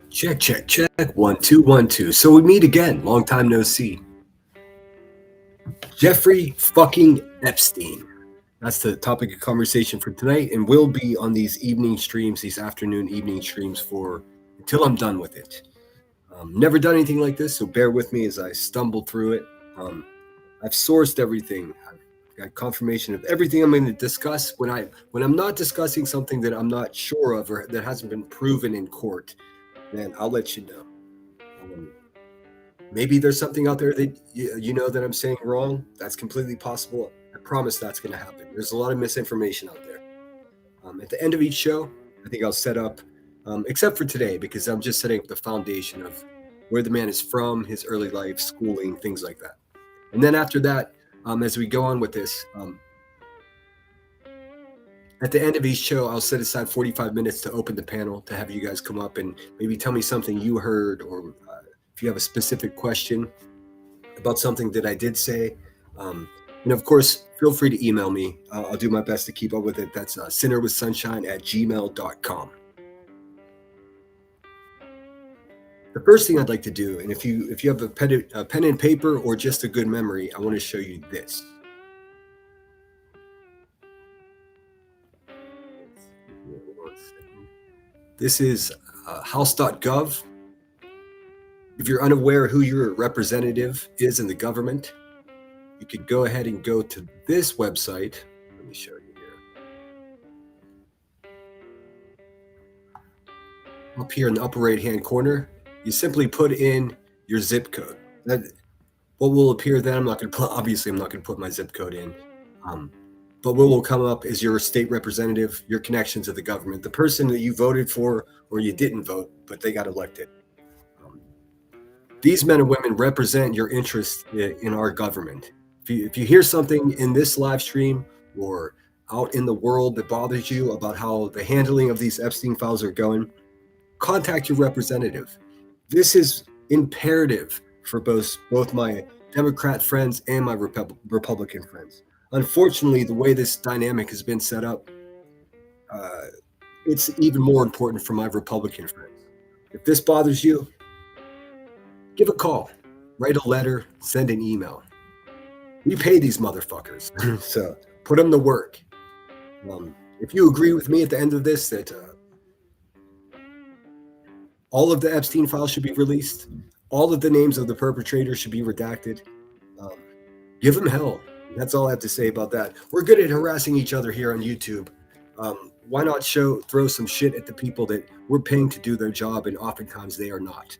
Check, check, check. 1 2 1 2. So we meet again. Long time no see. Jeffrey fucking Epstein. That's the topic of conversation for tonight, and will be on these evening streams, these afternoon evening streams for until I'm done with it. Never done anything like this, so bear with me as I stumble through it. I've sourced everything. I've got confirmation of everything I'm going to discuss. When I'm not discussing something that I'm not sure of or that hasn't been proven in court, then I'll let you know. Maybe there's something out there that you know that I'm saying wrong. That's completely possible. I promise that's going to happen. There's a lot of misinformation out there. At the end of each show, I think I'll set up, except for today, because I'm just setting up the foundation of where the man is from, his early life, schooling, things like that. And then after that, as we go on with this, at the end of each show, I'll set aside 45 minutes to open the panel to have you guys come up and maybe tell me something you heard, or if you have a specific question about something that I did say. And of course, feel free to email me. I'll do my best to keep up with it. That's sinnerwithsunshine@gmail.com. The first thing I'd like to do, and if you have a pen and paper or just a good memory, I want to show you this. This is house.gov. If you're unaware who your representative is in the government, you could go ahead and go to this website. Let me show you here. Up here in the upper right-hand corner, you simply put in your zip code. What will appear then, obviously I'm not going to put my zip code in, but what will come up is your state representative, your connection to the government, the person that you voted for or you didn't vote, but they got elected. These men and women represent your interest in our government. If you hear something in this live stream or out in the world that bothers you about how the handling of these Epstein files are going, contact your representative. This is imperative for both my Democrat friends and my Republican friends. Unfortunately, the way this dynamic has been set up, it's even more important for my Republican friends. If this bothers you, give a call, write a letter, send an email. We pay these motherfuckers, so put them to work. If you agree with me at the end of this that all of the Epstein files should be released, all of the names of the perpetrators should be redacted, give them hell. That's all I have to say about that. We're good at harassing each other here on YouTube. Why not throw some shit at the people that we're paying to do their job, and oftentimes they are not.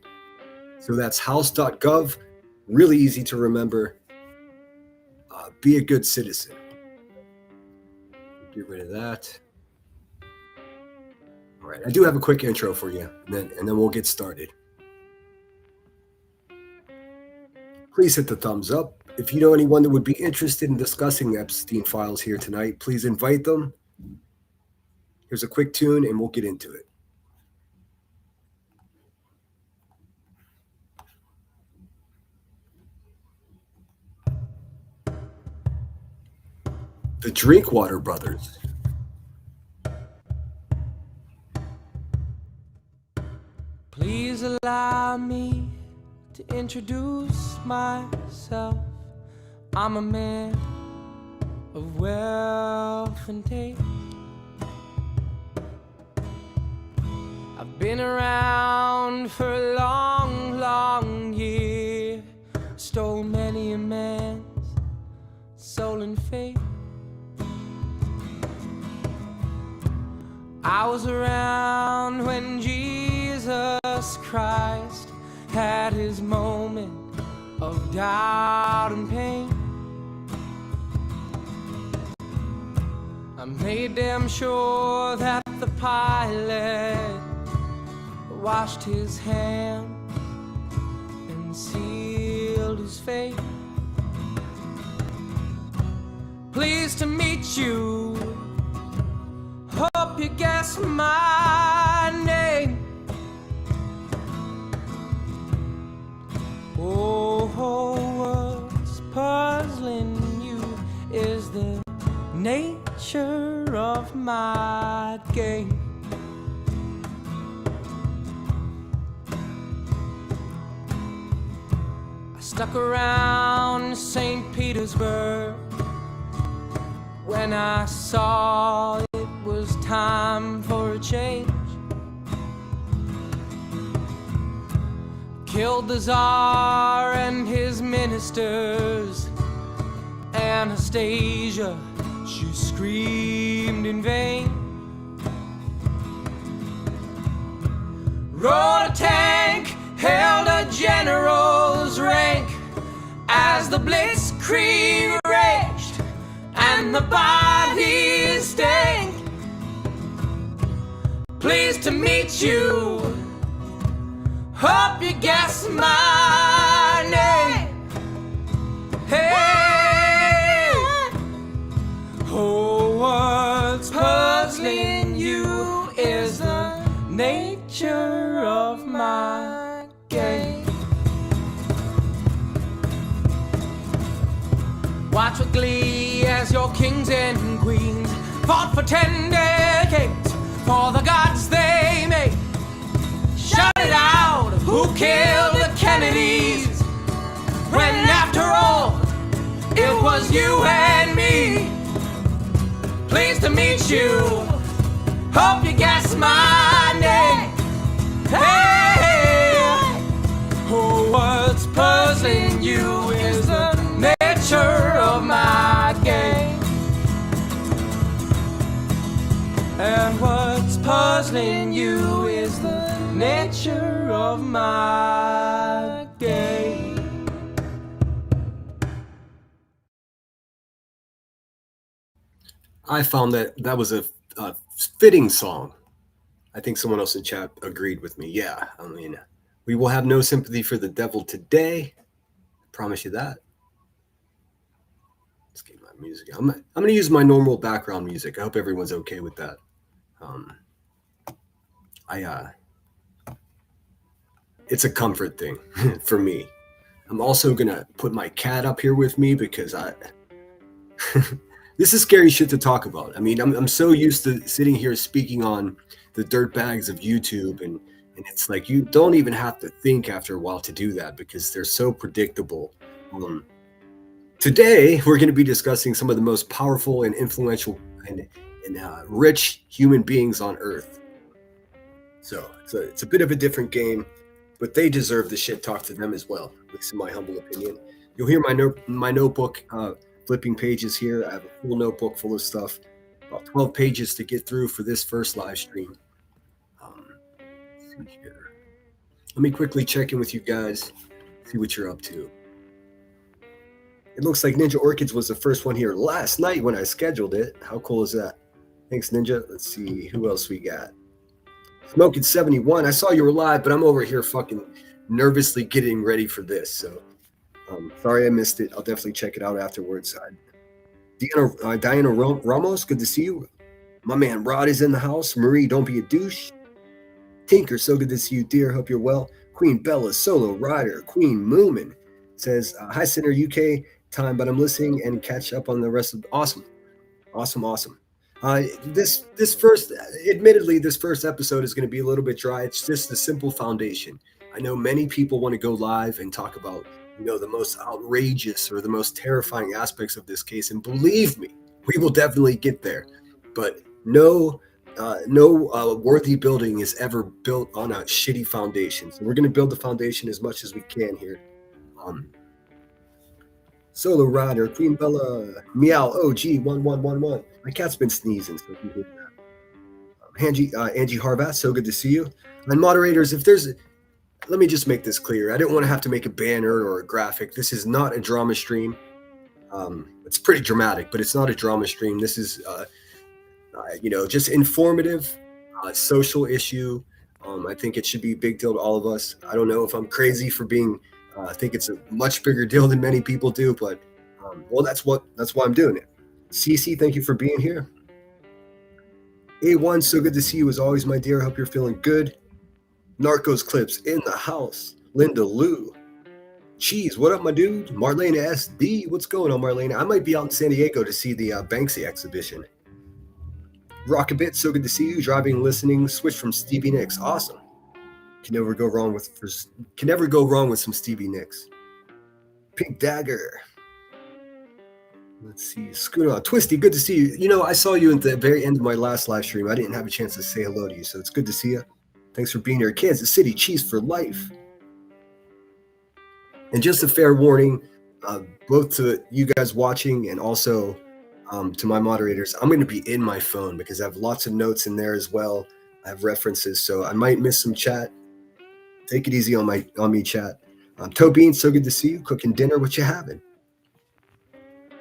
So that's house.gov, really easy to remember. Be a good citizen. Get rid of that. All right, I do have a quick intro for you, and then we'll get started. Please hit the thumbs up. If you know anyone that would be interested in discussing the Epstein files here tonight, please invite them. Here's a quick tune, and we'll get into it. The Drinkwater Brothers. Please allow me to introduce myself. I'm a man of wealth and taste. I've been around for a long, long year. Stole many a man's soul and faith. I was around when Jesus Christ had his moment of doubt and pain. I made damn sure that the pilot washed his hand and sealed his fate. Pleased to meet you. Hope you guess my name. Oh, what's puzzling you is the nature of my game. stuck around St. Petersburg when I saw it was time for a change. Killed the Tsar and his ministers. Anastasia, she screamed in vain. Rode a tank, held a general's rank as the blitzkrieg raged and the bodies stank. Pleased to meet you, hope you guess my name. Hey, oh, what's puzzling you is the nature of my game. Watch with glee as your kings and queens fought for 10 decades for the gods they made. Shout it out, who killed the Kennedys? When after all, it was you and me. Pleased to meet you, hope you guess my name. Hey, oh, what's puzzling you is the nature of my game. And what's puzzling you is the nature of my game. I found that was a fitting song. I think someone else in chat agreed with me. Yeah, I mean, we will have no sympathy for the devil today. I promise you that. Let's get my music. I'm going to use my normal background music. I hope everyone's okay with that. It's a comfort thing for me. I'm also going to put my cat up here with me because this is scary shit to talk about. I mean, I'm so used to sitting here speaking on the dirt bags of YouTube, and it's like you don't even have to think after a while to do that because they're so predictable. Today, we're going to be discussing some of the most powerful and influential and rich human beings on Earth. So it's a bit of a different game, but they deserve the shit talk to them as well, at least in my humble opinion. You'll hear my notebook flipping pages here. I have a full notebook full of stuff, about 12 pages to get through for this first live stream. Let's see here. Let me quickly check in with you guys, see what you're up to. It looks like Ninja Orchids was the first one here last night when I scheduled it. How cool is that? Thanks, Ninja. Let's see who else we got. Smoking 71. I saw you were live, but I'm over here fucking nervously getting ready for this. So sorry I missed it. I'll definitely check it out afterwards. Diana Ramos, good to see you. My man Rod is in the house. Marie, don't be a douche. Tinker, so good to see you, dear. Hope you're well. Queen Bella, Solo Rider, Queen Moomin says, hi, Center UK time, but I'm listening and catch up on the rest of. Awesome. This first episode is going to be a little bit dry. It's just a simple foundation. I know many people want to go live and talk about, the most outrageous or the most terrifying aspects of this case, and believe me, we will definitely get there. But no worthy building is ever built on a shitty foundation. So we're going to build the foundation as much as we can here. Solo Rider, Queen Bella, Meow OG 1111. My cat's been sneezing, so if you hear that. Angie Harvath, so good to see you. And moderators, let me just make this clear. I didn't want to have to make a banner or a graphic. This is not a drama stream. It's pretty dramatic, but it's not a drama stream. This is, just informative, social issue. I think it should be a big deal to all of us. I don't know if I'm crazy for being. I think it's a much bigger deal than many people do, but that's why I'm doing it. Cece, thank you for being here. A1, so good to see you as always, my dear. Hope you're feeling good. Narcos Clips in the house. Linda Lou. Cheese, what up, my dude? Marlena SD, what's going on, Marlena? I might be out in San Diego to see the Banksy exhibition. Rock a bit, so good to see you. Driving, listening, switch from Stevie Nicks. Awesome. Can never go wrong with some Stevie Nicks. Pink Dagger. Let's see. Scooter, Twisty, good to see you. You know, I saw you at the very end of my last live stream. I didn't have a chance to say hello to you, so it's good to see you. Thanks for being here. Kansas City, Chiefs for life. And just a fair warning, both to you guys watching and also to my moderators, I'm going to be in my phone because I have lots of notes in there as well. I have references, so I might miss some chat. Take it easy on me, chat. Tobin, so good to see you. Cooking dinner. What you having?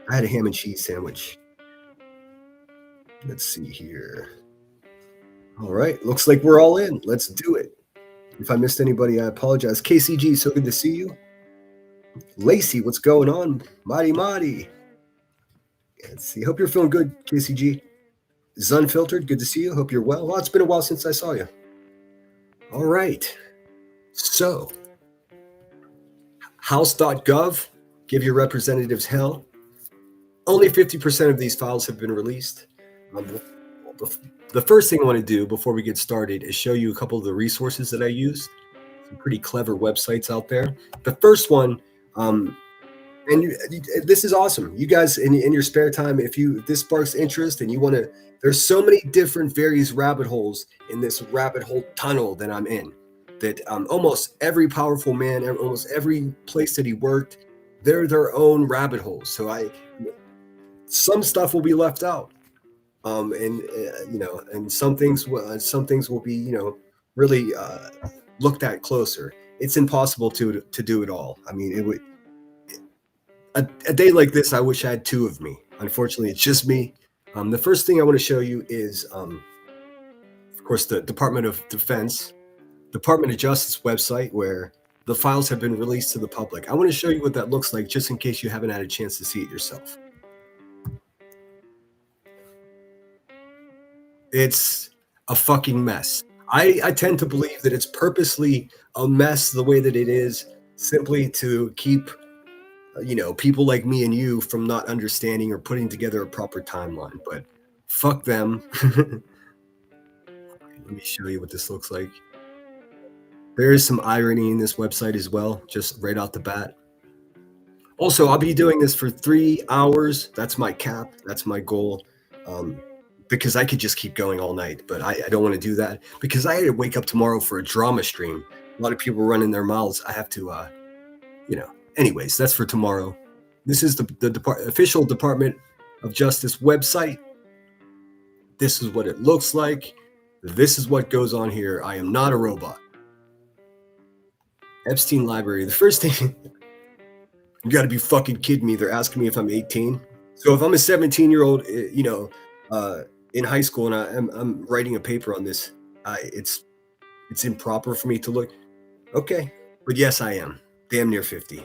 I had a ham and cheese sandwich. Let's see here. All right, looks like we're all in. Let's do it. If I missed anybody, I apologize. KCG, so good to see you. Lacey, what's going on? Marty. Let's see. Hope you're feeling good, KCG. Zunfiltered, good to see you. Hope you're well. Well, it's been a while since I saw you. All right. So, house.gov, give your representatives hell. Only 50% of these files have been released. The first thing I want to do before we get started is show you a couple of the resources that I used. Some pretty clever websites out there. The first one, this is awesome. You guys, in your spare time, if this sparks interest and you want to, there's so many different various rabbit holes in this rabbit hole tunnel that I'm in. That almost every powerful man, almost every place that he worked, they're their own rabbit holes. So some stuff will be left out, and some things will be really looked at closer. It's impossible to do it all. I mean, it would. A day like this, I wish I had two of me. Unfortunately, it's just me. The first thing I want to show you is, of course, the Department of Defense, Department of Justice website where the files have been released to the public. I want to show you what that looks like just in case you haven't had a chance to see it yourself. It's a fucking mess. I tend to believe that it's purposely a mess the way that it is, simply to keep people like me and you from not understanding or putting together a proper timeline. But fuck them. Let me show you what this looks like. There is some irony in this website as well, just right out the bat. Also, I'll be doing this for 3 hours. That's my cap. That's my goal. Because I could just keep going all night, but I don't want to do that because I had to wake up tomorrow for a drama stream. A lot of people running their mouths. I have to, Anyways, that's for tomorrow. This is the official Department of Justice website. This is what it looks like. This is what goes on here. I am not a robot. Epstein Library. The first thing, you got to be fucking kidding me. They're asking me if I'm 18. So if I'm a 17-year-old, in high school and I'm writing a paper on this, it's improper for me to look. Okay, but yes, I am. Damn near 50.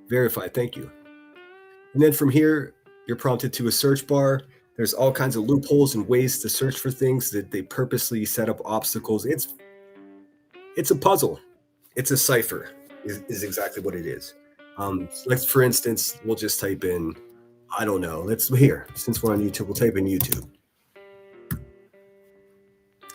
Verified, thank you. And then from here, you're prompted to a search bar. There's all kinds of loopholes and ways to search for things that they purposely set up obstacles. It's a puzzle. It's a cipher, is exactly what it is. Like for instance, we'll just type in, I don't know, since we're on YouTube, we'll type in YouTube.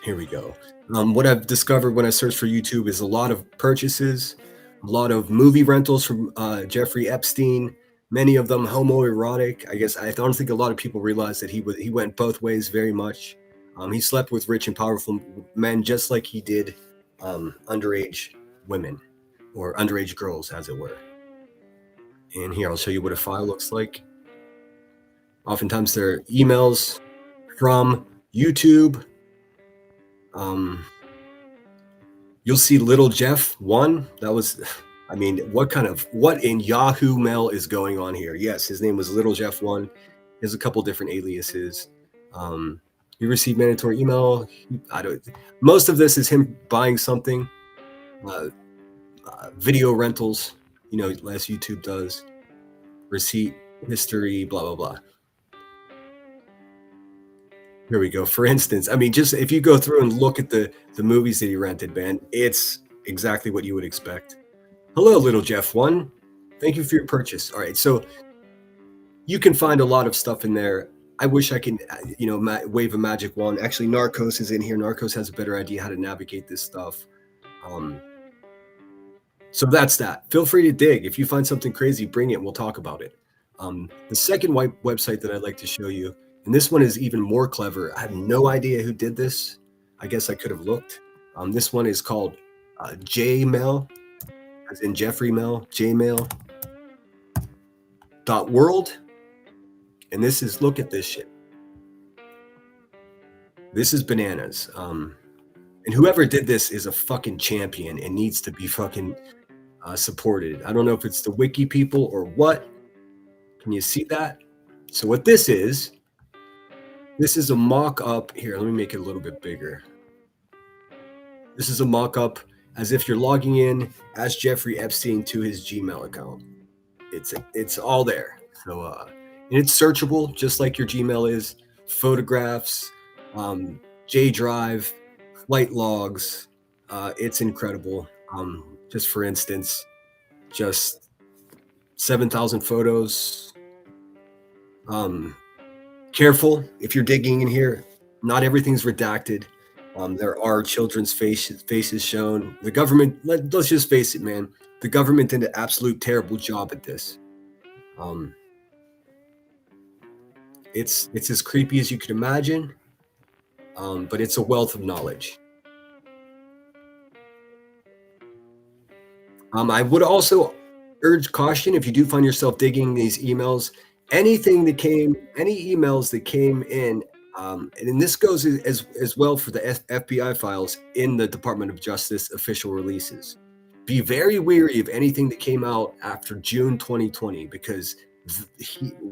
Here we go. What I've discovered when I search for YouTube is a lot of purchases, a lot of movie rentals from Jeffrey Epstein, many of them homoerotic. I guess I don't think a lot of people realize that he went both ways very much. He slept with rich and powerful men just like he did underage women or underage girls, as it were. And here, I'll show you what a file looks like. Oftentimes, they're emails from YouTube. You'll see Little Jeff 1. That was, what in Yahoo Mail is going on here? Yes, his name was Little Jeff 1. There's a couple different aliases. You receive mandatory email. Most of this is him buying something. Video rentals, as YouTube does. Receipt, history, blah, blah, blah. Here we go. For instance, just if you go through and look at the movies that he rented, man, it's exactly what you would expect. Hello, Little Jeff 1. Thank you for your purchase. All right, so you can find a lot of stuff in there. I wish I can, wave a magic wand. Actually, Narcos is in here. Narcos has a better idea how to navigate this stuff. So that's that. Feel free to dig. If you find something crazy, bring it and we'll talk about it. The second website that I'd like to show you, and this one is even more clever. I have no idea who did this. I guess I could have looked. This one is called Jmail, as in Jeffrey Mail, jmail.world. And this is, look at this shit. This is bananas. And whoever did this is a fucking champion and needs to be fucking supported. I don't know if it's the wiki people or what. Can you see that? So what this is a mock-up. Here, let me make it a little bit bigger. This is a mock-up as if you're logging in as Jeffrey Epstein to his Gmail account. It's all there. So and it's searchable just like your Gmail is. Photographs, J Drive, flight logs. It's incredible. Just for instance, just 7,000 photos. Careful if you're digging in here. Not everything's redacted. There are children's faces shown. The government, let's just face it, man. The government did an absolute terrible job at this. It's as creepy as you can imagine, but it's a wealth of knowledge. I would also urge caution if you do find yourself digging these emails. Any emails that came in, and this goes as well for the FBI files in the Department of Justice official releases. Be very wary of anything that came out after June 2020, because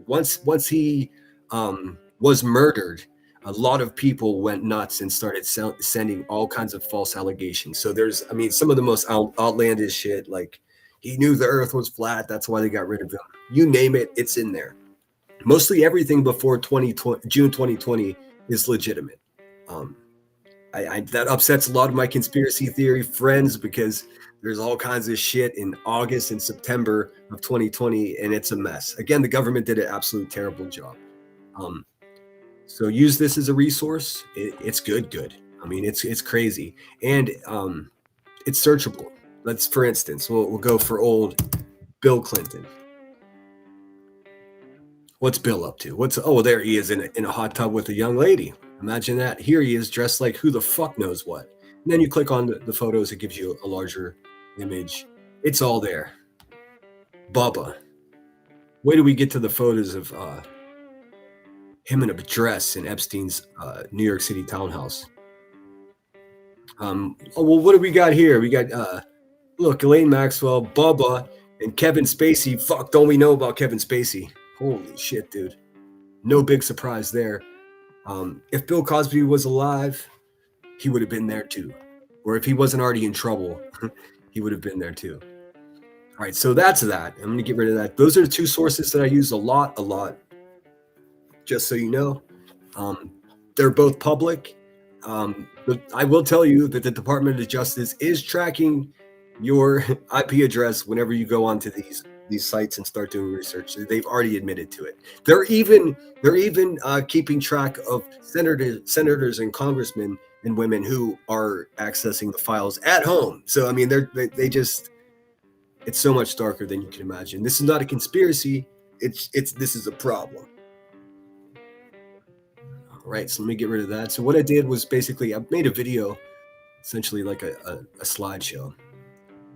once he was murdered, a lot of people went nuts and started sending all kinds of false allegations. So some of the most outlandish shit, like he knew the earth was flat, that's why they got rid of him. You name it, it's in there. Mostly everything before June 2020 is legitimate. That upsets a lot of my conspiracy theory friends, because there's all kinds of shit in August and September of 2020, and it's a mess. Again, the government did an absolute terrible job. So use this as a resource. It's good. I mean, it's crazy, and it's searchable. Let's, for instance, we'll go for old Bill Clinton. What's Bill up to? There he is in a hot tub with a young lady. Imagine that. Here he is dressed like who the fuck knows what. And then you click on the photos, it gives you a larger image. It's all there. Bubba. Wait till we get to the photos of him in a dress in Epstein's New York City townhouse. What do we got here? We got, look, Elaine Maxwell, Bubba, and Kevin Spacey. Fuck, don't we know about Kevin Spacey? Holy shit, dude. No big surprise there. If Bill Cosby was alive, he would have been there too. Or if he wasn't already in trouble, he would have been there too. All right, so that's that. I'm going to get rid of that. Those are the two sources that I use a lot. Just so you know. They're both public. But I will tell you that the Department of Justice is tracking your IP address whenever you go onto these sites and start doing research. They've already admitted to it. They're even keeping track of senators and congressmen and women who are accessing the files at home. So I mean, they just, it's so much darker than you can imagine. This is not a conspiracy. This is a problem. All right, so let me get rid of that. So what I did was basically I made a video, essentially like a slideshow.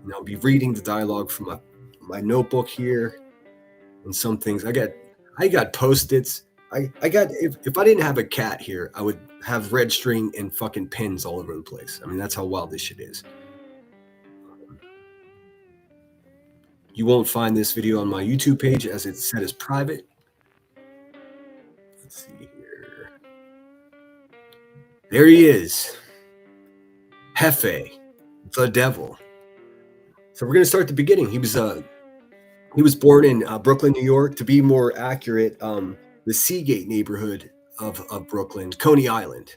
And I'll be reading the dialogue from my notebook here, and some things I got Post-its. I got, if I didn't have a cat here, I would have red string and fucking pins all over the place. I mean, that's how wild this shit is. You won't find this video on my YouTube page, as it's set as private. Let's see here. There he is, Jefe, the devil. So we're gonna start at the beginning. He was born in Brooklyn, New York. To be more accurate, the Seagate neighborhood of Brooklyn, Coney Island.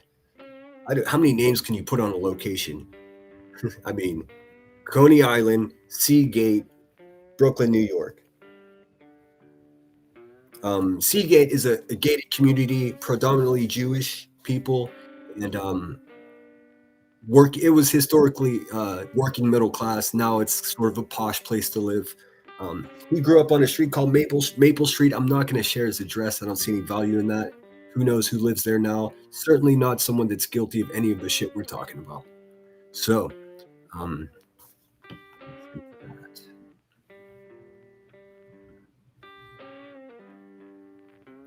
How many names can you put on a location? I mean, Coney Island, Seagate, Brooklyn, New York. Seagate is a gated community, predominantly Jewish people, and It was historically working middle class. Now it's sort of a posh place to live. He grew up on a street called Maple Street. I'm not going to share his address. I don't see any value in that. Who knows who lives there now? Certainly not someone that's guilty of any of the shit we're talking about. So, um,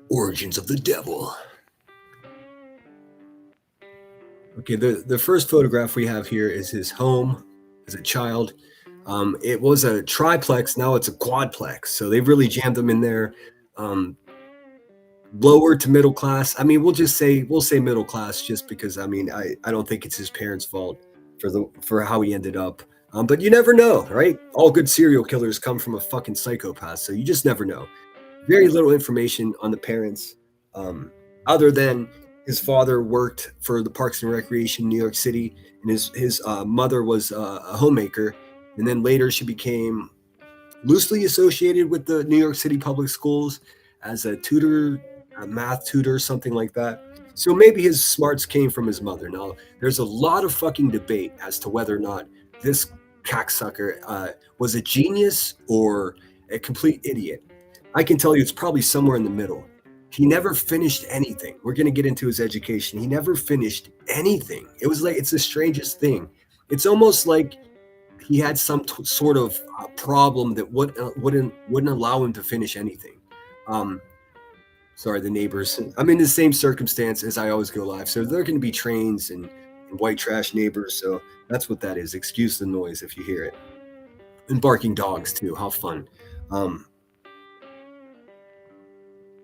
origins of the devil. Okay, the first photograph we have here is his home as a child. It was a triplex, now it's a quadplex. So they've really jammed them in there. Lower to middle class. I mean, we'll say middle class just because I mean I don't think it's his parents' fault for how he ended up. But you never know, right? All good serial killers come from a fucking psychopath, so you just never know. Very little information on the parents, other than his father worked for the Parks and Recreation in New York City, and his mother was a homemaker, and then later she became loosely associated with the New York City public schools as a tutor, a math tutor, something like that. So maybe his smarts came from his mother. Now, there's a lot of fucking debate as to whether or not this cocksucker was a genius or a complete idiot. I can tell you it's probably somewhere in the middle. He never finished anything. We're going to get into his education. He never finished anything. It was like, it's the strangest thing. It's almost like he had some sort of problem that wouldn't allow him to finish anything. Sorry, the neighbors. I'm in the same circumstance as I always go live. So there are going to be trains and white trash neighbors. So that's what that is. Excuse the noise if you hear it. And barking dogs too. How fun.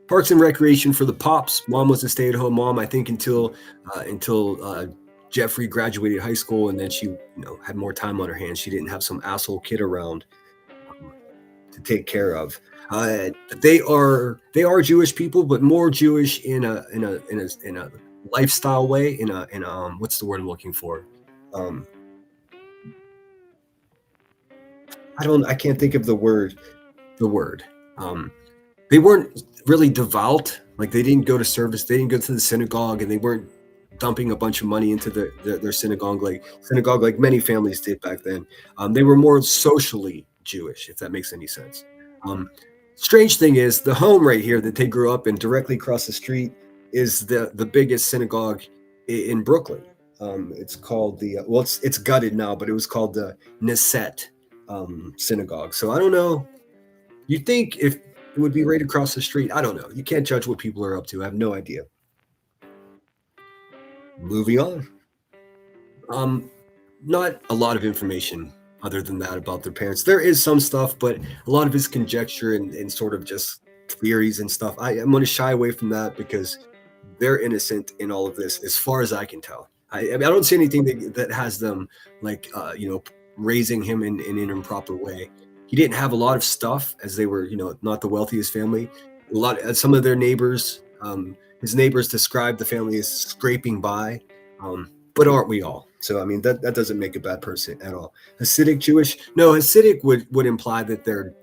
Parks and Recreation for the Pops. Mom was a stay-at-home mom, I think, until Jeffrey graduated high school, and then she, had more time on her hands. She didn't have some asshole kid around to take care of. They are Jewish people, but more Jewish in a lifestyle way. In a what's the word I'm looking for? I can't think of the word. They weren't really devout. Like they didn't go to service. They didn't go to the synagogue, and they weren't dumping a bunch of money into their synagogue like many families did back then. They were more socially Jewish, if that makes any sense. Strange thing is, the home right here that they grew up in, directly across the street, is the biggest synagogue in Brooklyn. It's called it's gutted now, but it was called the Knesset synagogue. So I don't know. You'd think if it would be right across the street. I don't know. You can't judge what people are up to. I have no idea. Moving on. Not a lot of information other than that about their parents. There is some stuff, but a lot of it's conjecture and sort of just theories and stuff. I'm going to shy away from that because they're innocent in all of this, as far as I can tell. I don't see anything that has them raising him in an improper way. He didn't have a lot of stuff, as they were, not the wealthiest family. Some of their neighbors, his neighbors described the family as scraping by, but aren't we all? So I mean that doesn't make a bad person at all. Hasidic Jewish? No, Hasidic would imply that they're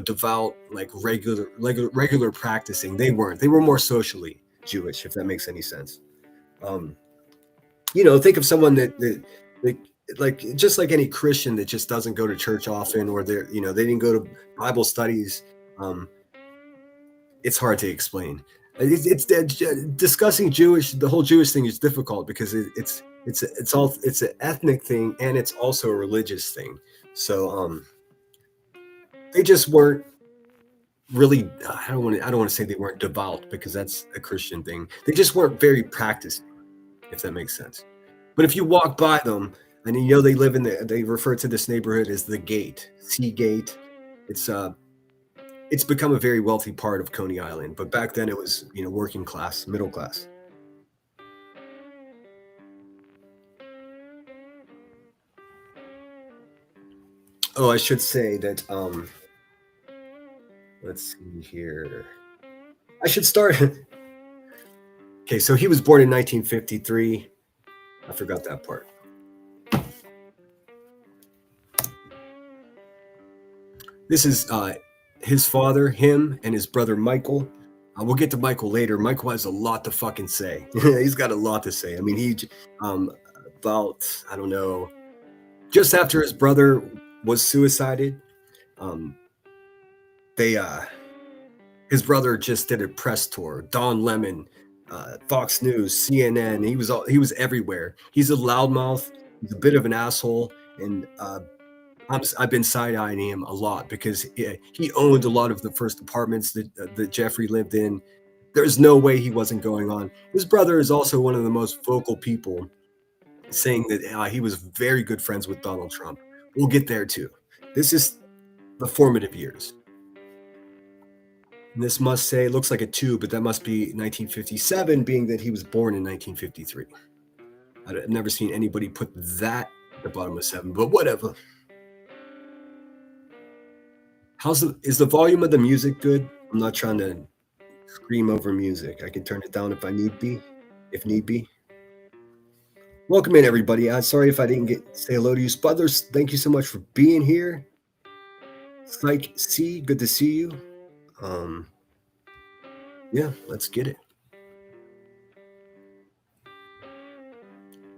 devout, like regular practicing. They weren't. They were more socially Jewish, if that makes any sense. Think of someone that like just like any Christian that just doesn't go to church often, or they didn't go to Bible studies. It's hard to explain. It's discussing the whole Jewish thing is difficult because it's an ethnic thing and it's also a religious thing. So they just weren't really. I don't want to say they weren't devout because that's a Christian thing. They just weren't very practicing, if that makes sense. But if you walk by them, and they live they refer to this neighborhood as the Gate, Seagate. It's become a very wealthy part of Coney Island, but back then it was, working class, middle class. Oh, I should say that, let's see here. I should start. Okay, so he was born in 1953. I forgot that part. This is his father, him, and his brother Michael. We'll get to Michael later. Michael has a lot to fucking say. He's got a lot to say. I mean, about, I don't know, just after his brother was suicided. Um, they his brother just did a press tour. Don Lemon, Fox News, CNN. He was everywhere. He's a loudmouth. He's a bit of an asshole, and I've been side eyeing him a lot because he owned a lot of the first apartments that Jeffrey lived in. There's no way he wasn't going on. His brother is also one of the most vocal people, saying that he was very good friends with Donald Trump. We'll get there too. This is the formative years. And this must say, looks like a 2, but that must be 1957, being that he was born in 1953. I've never seen anybody put that at the bottom of 7, but whatever. Is the volume of the music good? I'm not trying to scream over music. I can turn it down if need be. Welcome in, everybody. I'm sorry if I didn't say hello to you. Spudders, thank you so much for being here. Psych C, good to see you. Yeah, let's get it.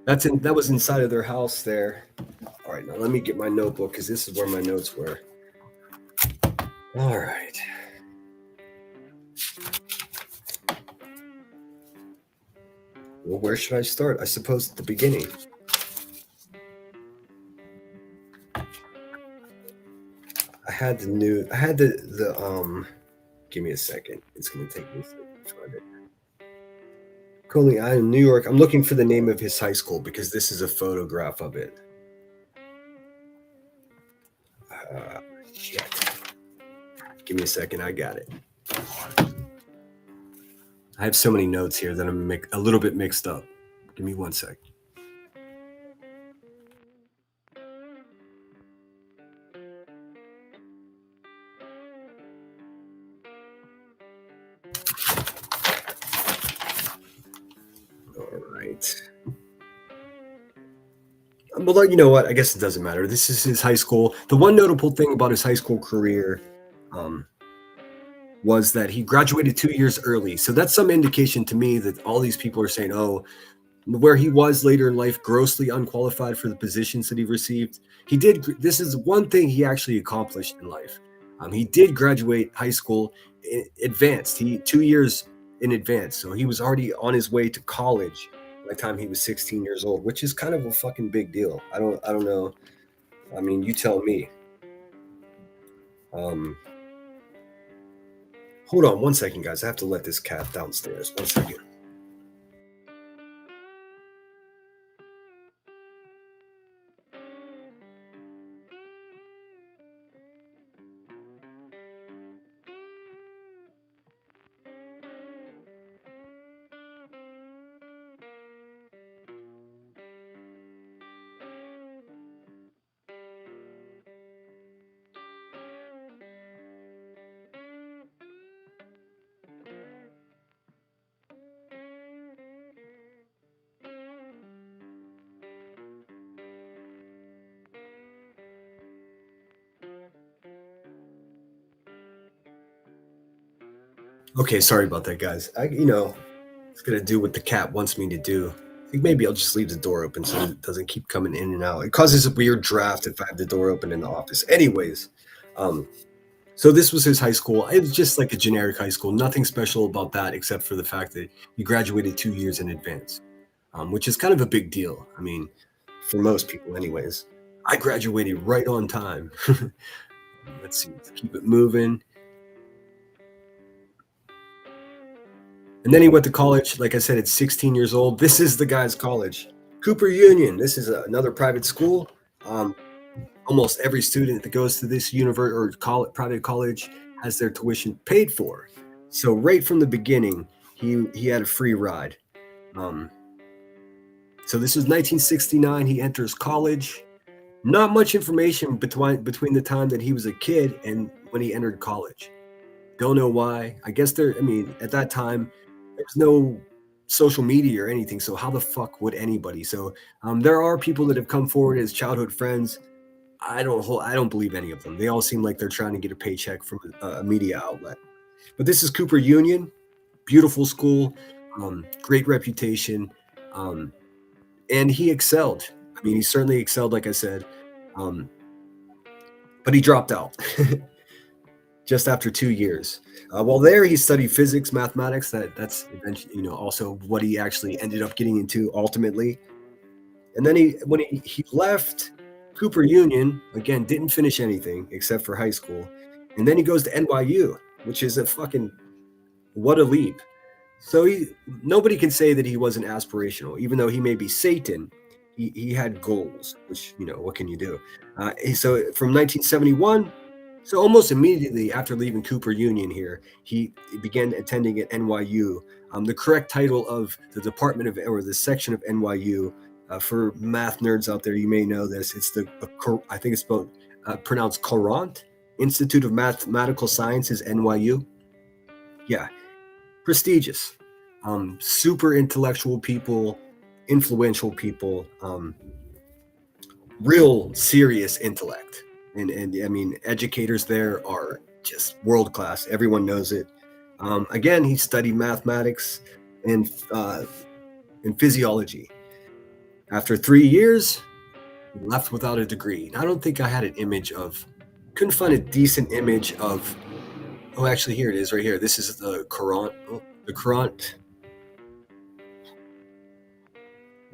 That was inside of their house there. All right, now let me get my notebook because this is where my notes were. All right. Well, where should I start? I suppose at the beginning. I had the give me a second. It's gonna take me a second to find it. Currently, I'm in New York. I'm looking for the name of his high school because this is a photograph of it. Shit. Give me a second. I got it. I have so many notes here that I'm a little bit mixed up. Give me one sec. All right. Well, you know what? I guess it doesn't matter. This is his high school. The one notable thing about his high school career was that he graduated 2 years early. So that's some indication to me that all these people are saying, oh, where he was later in life, grossly unqualified for the positions that he received. This is one thing he actually accomplished in life. He did graduate high school advanced. 2 years in advance. So he was already on his way to college by the time he was 16 years old, which is kind of a fucking big deal. I don't know. I mean, you tell me. Hold on one second, guys. I have to let this cat downstairs. 1 second. Okay, sorry about that, guys. It's gonna do what the cat wants me to do. I think maybe I'll just leave the door open so it doesn't keep coming in and out. It causes a weird draft if I have the door open in the office. Anyways, so this was his high school. It was just like a generic high school. Nothing special about that except for the fact that he graduated 2 years in advance, which is kind of a big deal. I mean, for most people, anyways. I graduated right on time. Let's see. Let's keep it moving. And then he went to college. Like I said, at 16 years old. This is the guy's college. Cooper Union. This is another private school. Almost every student that goes to this private college has their tuition paid for. So right from the beginning, he had a free ride. So this is 1969. He enters college. Not much information between the time that he was a kid and when he entered college. Don't know why. I guess at that time, there's no social media or anything. So how the fuck would anybody? So there are people that have come forward as childhood friends. I don't believe any of them. They all seem like they're trying to get a paycheck from a media outlet. But this is Cooper Union, beautiful school, great reputation. and he excelled. I mean, he certainly excelled, like I said, but he dropped out just after 2 years. While there, he studied physics, mathematics. That's eventually, also what he actually ended up getting into ultimately. And then when he left Cooper Union, again, didn't finish anything except for high school. And then he goes to NYU, which is a fucking, what a leap. So nobody can say that he wasn't aspirational, even though he may be Satan. He had goals, which, what can you do? So from 1971, so almost immediately after leaving Cooper Union here, he began attending at NYU. The correct title of the department of, or the section of NYU, for math nerds out there, you may know this. It's I think it's pronounced Courant, Institute of Mathematical Sciences, NYU. Yeah, prestigious, super intellectual people, influential people, real serious intellect. And I mean, educators there are just world class. Everyone knows it. Again, he studied mathematics and physiology. After 3 years, he left without a degree. And I don't think I had an image of, couldn't find a decent image of, oh, actually, here it is right here. This is the Courant. Oh, the Courant.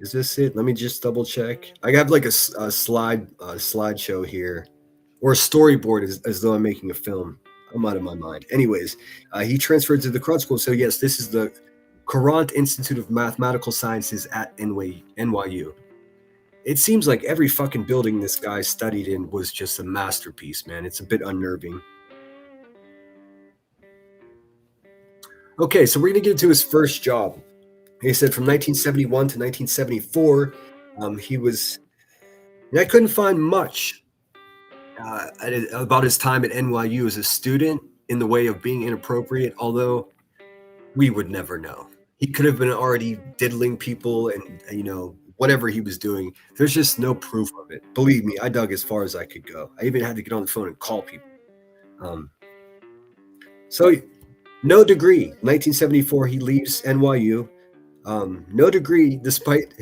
Is this it? Let me just double check. I have like a slideshow here, or a storyboard as though I'm making a film. I'm out of my mind. Anyways, he transferred to the Courant School. So yes, this is the Courant Institute of Mathematical Sciences at NYU. It seems like every fucking building this guy studied in was just a masterpiece, man. It's a bit unnerving. Okay, so we're going to get into his first job. He said from 1971 to 1974, he was, and I couldn't find much about his time at NYU as a student in the way of being inappropriate, although we would never know. He could have been already diddling people and, whatever he was doing. There's just no proof of it. Believe me, I dug as far as I could go. I even had to get on the phone and call people. So no degree. 1974, he leaves NYU. No degree, despite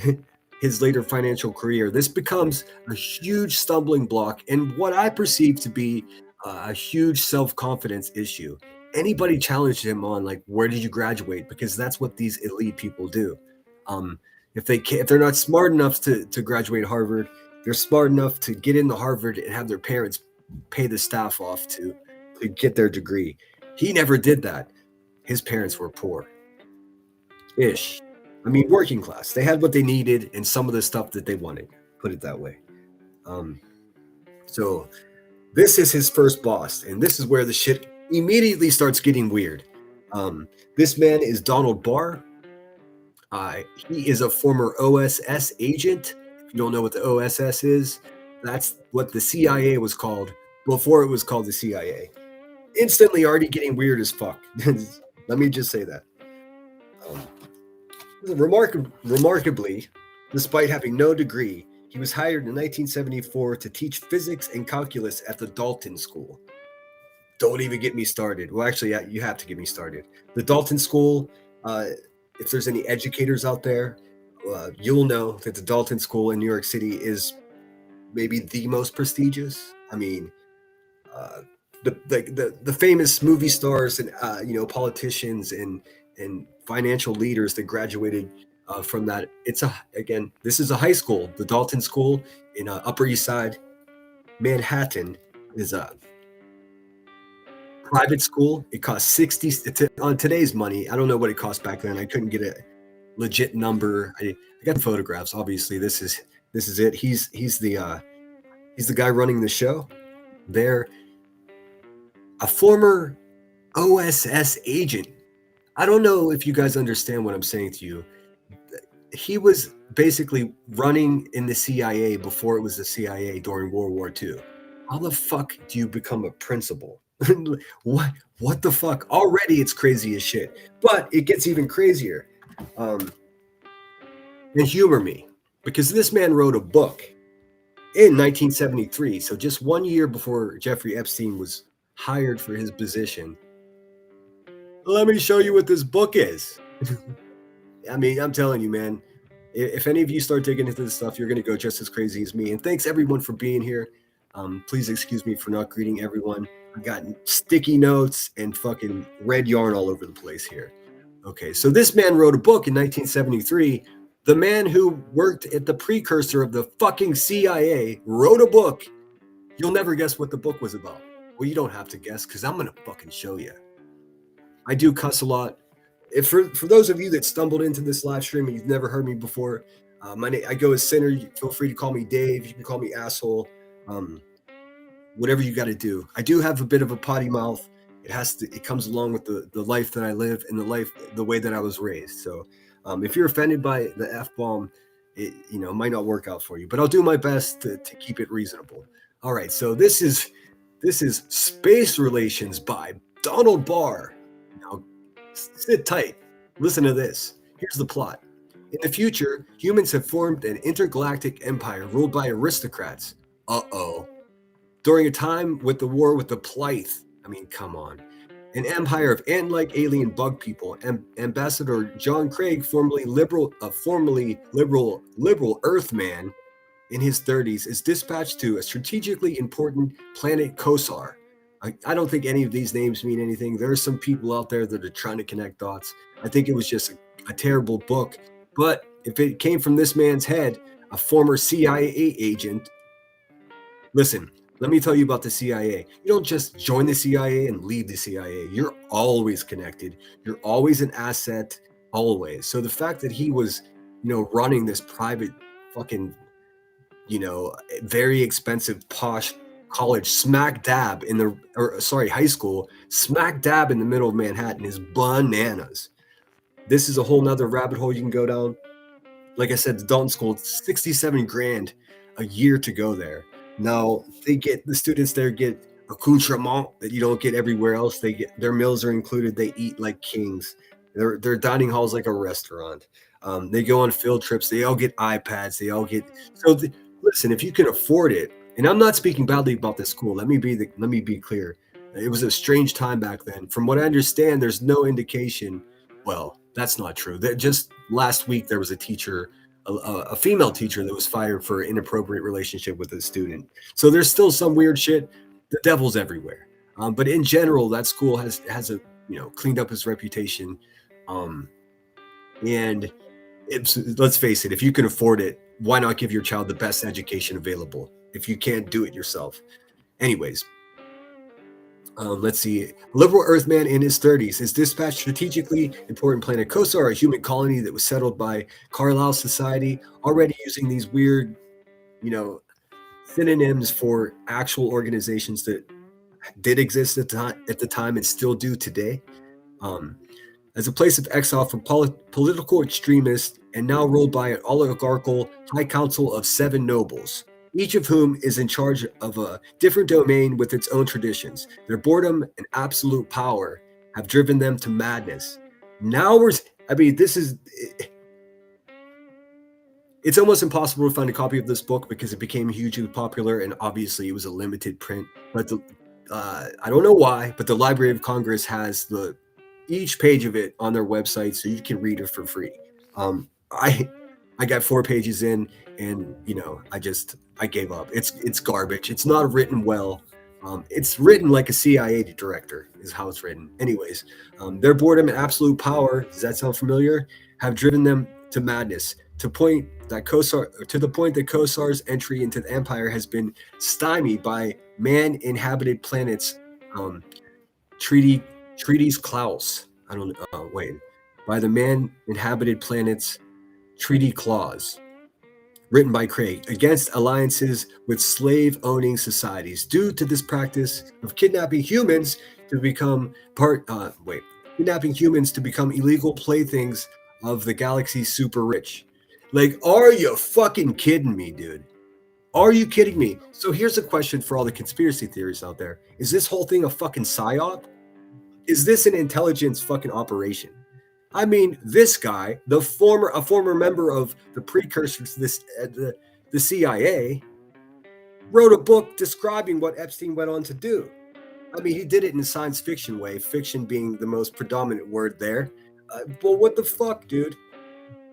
his later financial career. This becomes a huge stumbling block and what I perceive to be a huge self-confidence issue. Anybody challenged him on, like, where did you graduate? Because that's what these elite people do. If they're not smart enough to graduate Harvard, they're smart enough to get into Harvard and have their parents pay the staff off to get their degree. He never did that. His parents were poor-ish. I mean, working class. They had what they needed and some of the stuff that they wanted. Put it that way. So this is his first boss, and this is where the shit immediately starts getting weird. This man is Donald Barr. He is a former OSS agent. If you don't know what the OSS is, that's what the CIA was called before it was called the CIA. Instantly already getting weird as fuck. Let me just say that. Remarkably, despite having no degree, he was hired in 1974 to teach physics and calculus at the Dalton School. Don't even get me started. Well, actually, you have to get me started. The Dalton School, if there's any educators out there, you'll know that the Dalton School in New York City is maybe the most prestigious. I mean, the famous movie stars and politicians and financial leaders that graduated from that. This is a high school. The Dalton School in Upper East Side, Manhattan, is a private school. It costs 60 on today's money. I don't know what it cost back then. I couldn't get a legit number. I got photographs. Obviously, this is it. He's the guy running the show. They're a former OSS agent. I don't know if you guys understand what I'm saying to you. He was basically running in the CIA before it was the CIA during World War II. How the fuck do you become a principal? What the fuck? Already it's crazy as shit. But it gets even crazier. And humor me, because this man wrote a book in 1973, so just 1 year before Jeffrey Epstein was hired for his position. Let me show you what this book is. I mean, I'm telling you, man, if any of you start digging into this stuff, you're going to go just as crazy as me. And thanks everyone for being here. Please excuse me for not greeting everyone. I got sticky notes and fucking red yarn all over the place here. Okay, so this man wrote a book in 1973. The man who worked at the precursor of the fucking CIA wrote a book. You'll never guess what the book was about. Well, you don't have to guess because I'm going to fucking show you. I do cuss a lot. If for those of you that stumbled into this live stream and you've never heard me before, I go as Sinner. Feel free to call me Dave. You can call me asshole. Whatever you got to do. I do have a bit of a potty mouth. It comes along with the life that I live and the way that I was raised. So if you're offended by the F-bomb, it might not work out for you, but I'll do my best to keep it reasonable. All right, so this is Space Relations by Donald Barr. Now, sit tight. Listen to this. Here's the plot. In the future, humans have formed an intergalactic empire ruled by aristocrats. Uh-oh. During a time with the war with the Plythe. I mean, come on. An empire of ant-like alien bug people. Ambassador John Craig, formerly liberal Earthman in his 30s, is dispatched to a strategically important planet Kosar. I don't think any of these names mean anything. There are some people out there that are trying to connect dots. I think it was just a terrible book. But if it came from this man's head, a former CIA agent, listen, let me tell you about the CIA. You don't just join the CIA and leave the CIA. You're always connected. You're always an asset, always. So the fact that he was, running this private fucking, very expensive posh college high school, smack dab in the middle of Manhattan is bananas. This is a whole nother rabbit hole you can go down. Like I said, the Dalton School, it's $67,000 a year to go there. Now the students there get accoutrement that you don't get everywhere else. Their meals are included. They eat like kings. Their dining hall is like a restaurant. They go on field trips. They all get iPads. Listen, if you can afford it, and I'm not speaking badly about this school. Let me be clear. It was a strange time back then. From what I understand, there's no indication. Well, that's not true. Just last week there was a teacher. A female teacher that was fired for an inappropriate relationship with a student. So there's still some weird shit. The devil's everywhere. But in general, that school has cleaned up its reputation. And let's face it, if you can afford it, why not give your child the best education available if you can't do it yourself? Anyways, let's see. Liberal Earthman in his 30s is dispatched strategically important planet Kosar, a human colony that was settled by Carlisle Society, already using these weird, synonyms for actual organizations that did exist at the time and still do today. As a place of exile for political extremists and now ruled by an oligarchical high council of 7 nobles, each of whom is in charge of a different domain with its own traditions. Their boredom and absolute power have driven them to madness. It's almost impossible to find a copy of this book because it became hugely popular and obviously it was a limited print. But I don't know why, but the Library of Congress has each page of it on their website so you can read it for free. I got 4 pages in and I gave up. It's garbage. It's not written well. It's written like a CIA director is how it's written. Anyways, their boredom and absolute power, does that sound familiar? Have driven them to madness to the point that Kosar's entry into the empire has been stymied by man-inhabited planets. Treaties Clause. By the man-inhabited planets Treaty Clause, written by Craig, against alliances with slave-owning societies due to this practice of kidnapping humans to become illegal playthings of the galaxy's super rich. Like, are you fucking kidding me, dude? Are you kidding me? So here's a question for all the conspiracy theories out there. Is this whole thing a fucking psyop? Is this an intelligence fucking operation? I mean, this guy, a former member of the precursors to this, the CIA, wrote a book describing what Epstein went on to do. I mean, he did it in a science fiction way, fiction being the most predominant word there. But what the fuck, dude?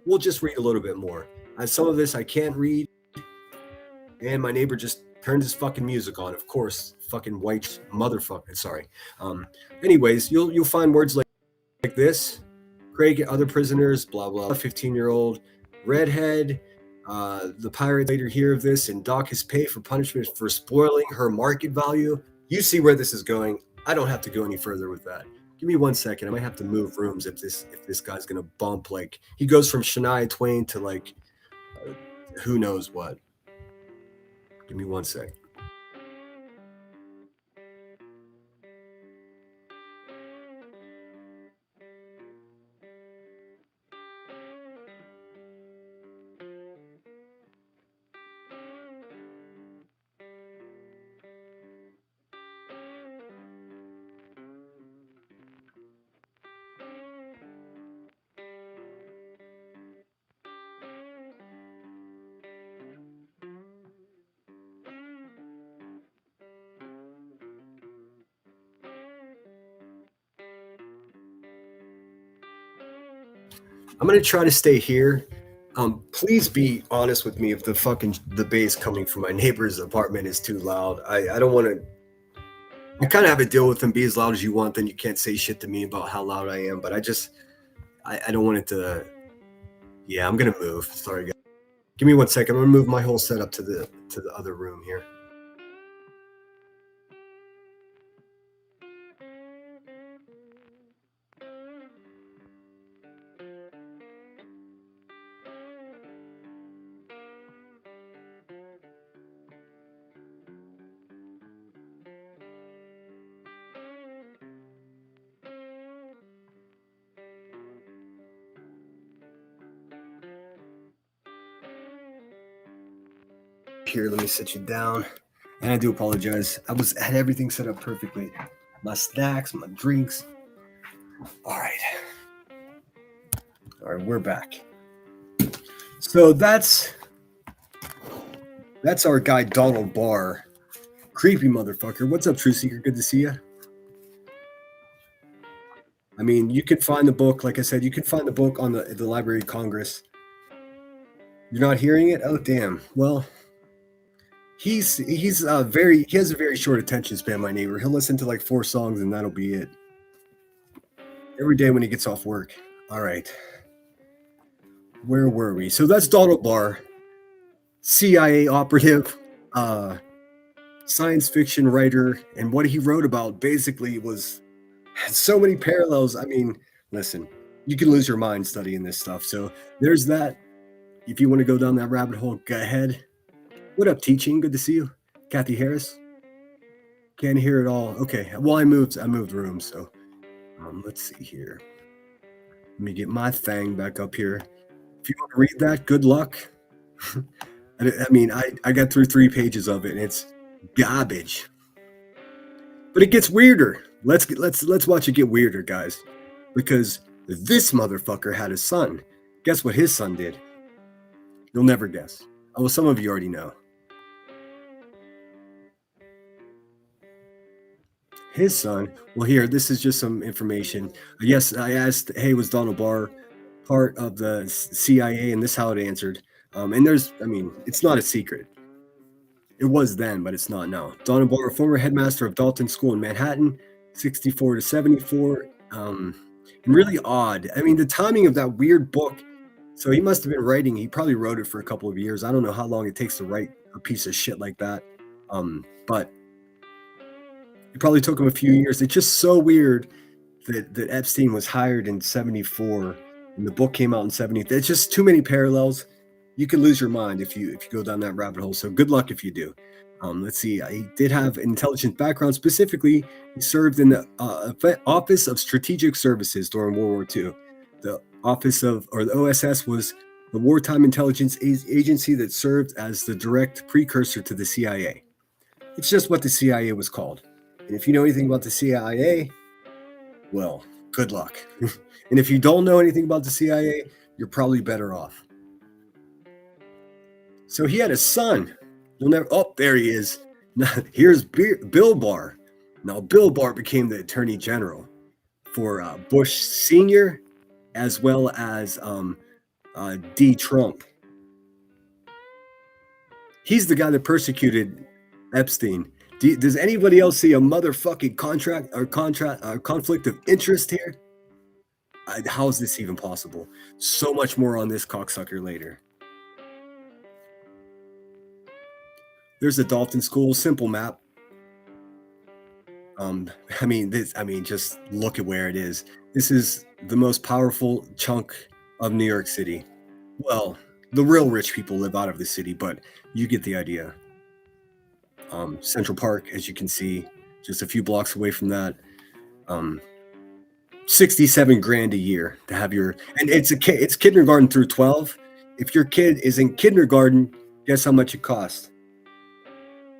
We'll just read a little bit more. Some of this I can't read, and my neighbor just turned his fucking music on. Of course, fucking white motherfucker. Sorry. Anyways, you'll find words like this. Craig, other prisoners, blah blah. 15-year-old redhead. The pirate later hear of this and dock his pay for punishment for spoiling her market value. You see where this is going. I don't have to go any further with that. Give me 1 second. I might have to move rooms if this guy's gonna bump. Like, he goes from Shania Twain to like who knows what. Give me 1 sec. I'm gonna try to stay here. Please be honest with me if the bass coming from my neighbor's apartment is too loud. I don't want to. I kind of have a deal with them. Be as loud as you want, then you can't say shit to me about how loud I am. But I don't want it to. Yeah, I'm gonna move. Sorry, guys. Give me 1 second. I'm gonna move my whole setup to the other room here. Here, let me sit you down. And I do apologize. I had everything set up perfectly. My snacks, my drinks. All right, we're back. So that's our guy Donald Barr. Creepy motherfucker. What's up, True Seeker? Good to see you. I mean, you can find the book. Like I said, you can find the book on the Library of Congress. You're not hearing it? Oh, damn. Well, he has a very short attention span, my neighbor. He'll listen to like 4 songs and that'll be it. Every day when he gets off work. All right. Where were we? So that's Donald Barr, CIA operative, science fiction writer, and what he wrote about basically had so many parallels. I mean, listen, you can lose your mind studying this stuff. So there's that. If you want to go down that rabbit hole, go ahead. What up, Teaching? Good to see you. Kathy Harris. Can't hear it all. Okay. Well, I moved rooms, so let's see here. Let me get my thing back up here. If you want to read that, good luck. I mean, I got through 3 pages of it, and it's garbage. But it gets weirder. Let's watch it get weirder, guys. Because this motherfucker had a son. Guess what his son did? You'll never guess. Oh, well, some of you already know. His son. Well, here, this is just some information. Yes, I asked, hey, was Donald Barr part of the CIA? And this is how it answered. And it's not a secret. It was then, but it's not now. Donald Barr, former headmaster of Dalton School in Manhattan, 64 to 74. And really odd. I mean, the timing of that weird book. So he must have been writing. He probably wrote it for a couple of years. I don't know how long it takes to write a piece of shit like that. But it probably took him a few years. It's just so weird that Epstein was hired in 74 and the book came out in 70. It's just too many parallels. You could lose your mind if you go down that rabbit hole. So good luck if you do. Let's see. He did have an intelligence background. Specifically, he served in the Office of Strategic Services during World War II. The OSS was the wartime intelligence agency that served as the direct precursor to the CIA. It's just what the CIA was called. And if you know anything about the CIA, well, good luck. And if you don't know anything about the CIA, you're probably better off. So he had a son. There he is. Now, here's Bill Barr. Now, Bill Barr became the Attorney General for Bush Sr., as well as D. Trump. He's the guy that persecuted Epstein. Does anybody else see a motherfucking conflict of interest here? How is this even possible? So much more on this cocksucker later. There's the Dalton School, simple map. Just look at where it is. This is the most powerful chunk of New York City. Well, the real rich people live out of the city, but you get the idea. Central Park, as you can see, just a few blocks away from that. 67 grand a year to have and it's kindergarten through 12. If your kid is in kindergarten, guess how much it costs?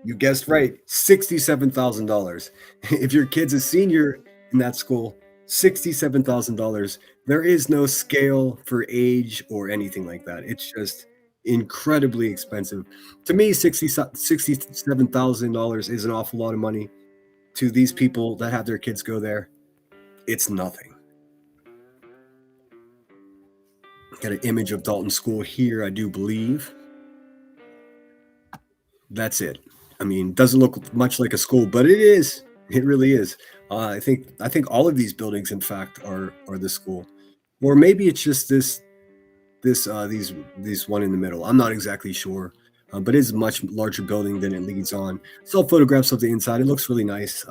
You guessed right, $67,000. If your kid's a senior in that school, $67,000. There is no scale for age or anything like that. It's just incredibly expensive. To me, $67,000 is an awful lot of money. To these people that have their kids go there, it's nothing. Got an image of Dalton School here, I do believe. That's it. I mean, doesn't look much like a school, but it is. It really is. I think all of these buildings, in fact, are the school, or maybe it's just these one in the middle. I'm not exactly sure, but it's a much larger building than it leads on. Saw photographs of the inside. It looks really nice.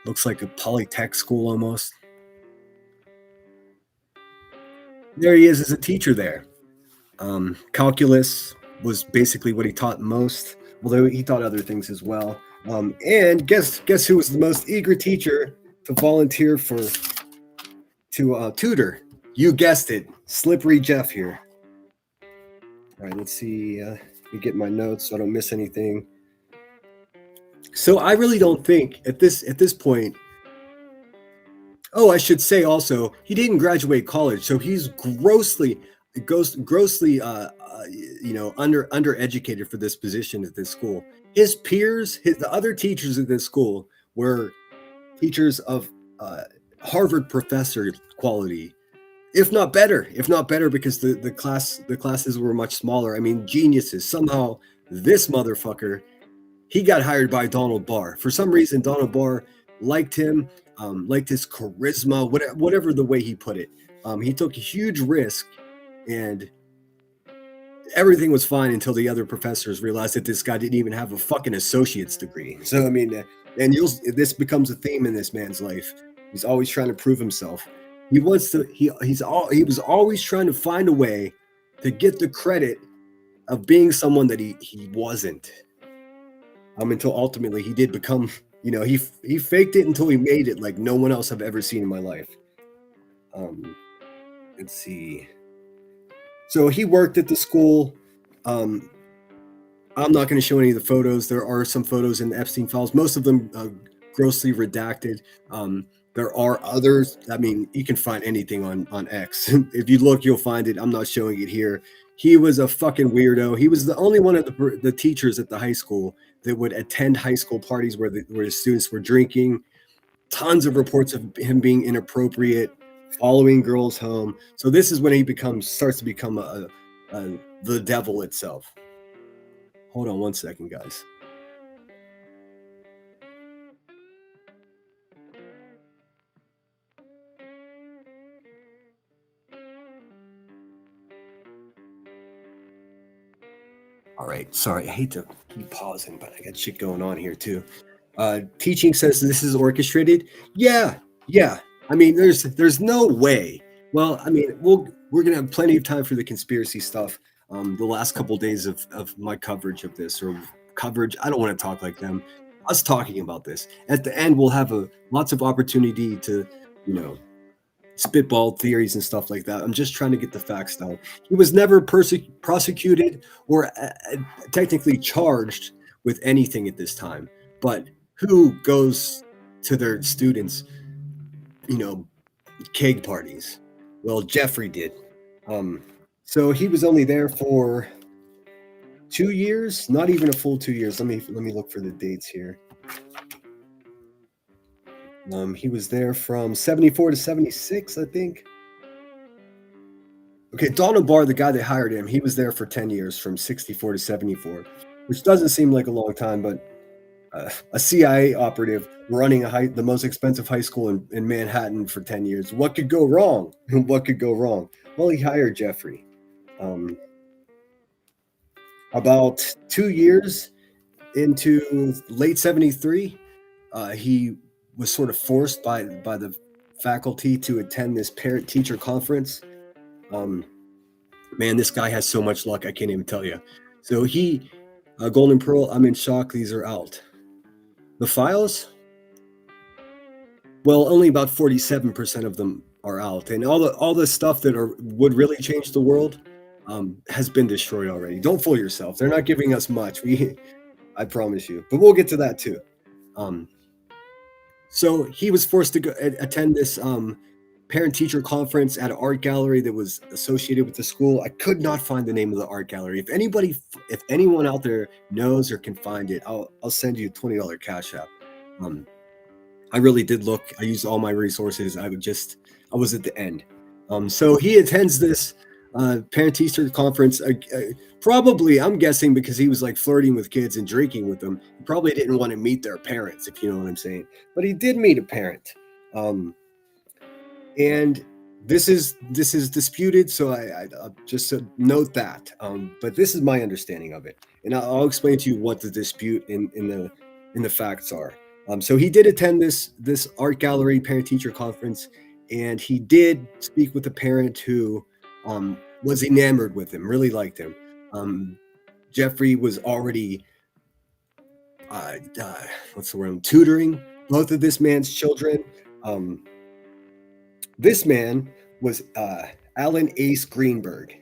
Looks like a polytech school almost. There he is as a teacher there. Calculus was basically what he taught most, although he taught other things as well. And guess who was the most eager teacher to volunteer to tutor? You guessed it, Slippery Jeff here. All right, let's see. Let me get my notes so I don't miss anything. So I really don't think at this point. Oh, I should say also, he didn't graduate college, so he's grossly undereducated for this position at this school. His peers, the other teachers at this school were teachers of Harvard professor quality, if not better, because the classes were much smaller. I mean, geniuses. Somehow this motherfucker, he got hired by Donald Barr. For some reason, Donald Barr liked him, liked his charisma, whatever the way he put it. He took a huge risk, and everything was fine until the other professors realized that this guy didn't even have a fucking associate's degree. So I mean, and this becomes a theme in this man's life. He's always trying to prove himself. He was always trying to find a way to get the credit of being someone that he wasn't. Until ultimately he did become, he faked it until he made it like no one else I've ever seen in my life. Let's see. So he worked at the school. I'm not going to show any of the photos. There are some photos in the Epstein files, most of them grossly redacted. There are others. I mean, you can find anything on X. If you look, you'll find it. I'm not showing it here. He was a fucking weirdo. He was the only one of the teachers at the high school that would attend high school parties where the students were drinking. Tons of reports of him being inappropriate, following girls home. So this is when he starts to become the devil itself. Hold on one second, guys. All right, sorry, I hate to keep pausing, but I got shit going on here too. Teaching says this is orchestrated. Yeah. I mean, there's no way. Well, I mean, we're gonna have plenty of time for the conspiracy stuff. The last couple of days of my coverage of this, or coverage, I don't want to talk like them. Us talking about this at the end, we'll have lots of opportunity to, spitball theories and stuff like that. I'm just trying to get the facts down. He was never prosecuted or technically charged with anything at this time. But who goes to their students, keg parties? Well, Jeffrey did. So he was only there for 2 years, not even a full 2 years. Let me look for the dates here. He was there from 74 to 76, I think. Okay, Donald Barr, the guy that hired him, he was there for 10 years, from 64 to 74. which doesn't seem like a long time, but a CIA operative running the most expensive high school in Manhattan for 10 years. What could go wrong? What could go wrong? Well, he hired Jeffrey. About 2 years into late 73, he was sort of forced by the faculty to attend this parent-teacher conference. Man, this guy has so much luck, I can't even tell you. So Golden Pearl, I'm in shock. These are out. The files, well, only about 47% of them are out, and all the stuff that would really change the world has been destroyed already. Don't fool yourself; they're not giving us much. I promise you, but we'll get to that too. So he was forced to attend this parent-teacher conference at an art gallery that was associated with the school. I could not find the name of the art gallery. If anyone out there knows or can find it, I'll send you a $20 cash app. I really did look. I used all my resources. I was at the end. So he attends this parent-teacher conference. Probably, I'm guessing, because he was like flirting with kids and drinking with them. He probably didn't want to meet their parents, if you know what I'm saying. But he did meet a parent. And this is disputed, so I'll just note that. But this is my understanding of it, and I'll explain to you what the dispute in the facts are. So he did attend this art gallery parent-teacher conference, and he did speak with a parent who was enamored with him, really liked him. Jeffrey was already tutoring both of this man's children. This man was Alan Ace Greenberg,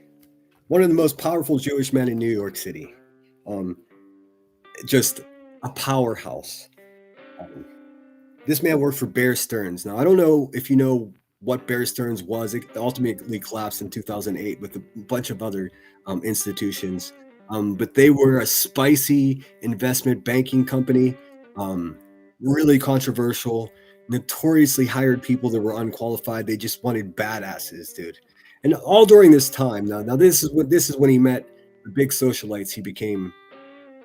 one of the most powerful Jewish men in New York City. Just a powerhouse. This man worked for Bear Stearns. Now, I don't know if you know what Bear Stearns was. It ultimately collapsed in 2008 with a bunch of other institutions. But they were a spicy investment banking company, really controversial, notoriously hired people that were unqualified. They just wanted badasses, dude. And all during this time, now this is when he met the big socialites he became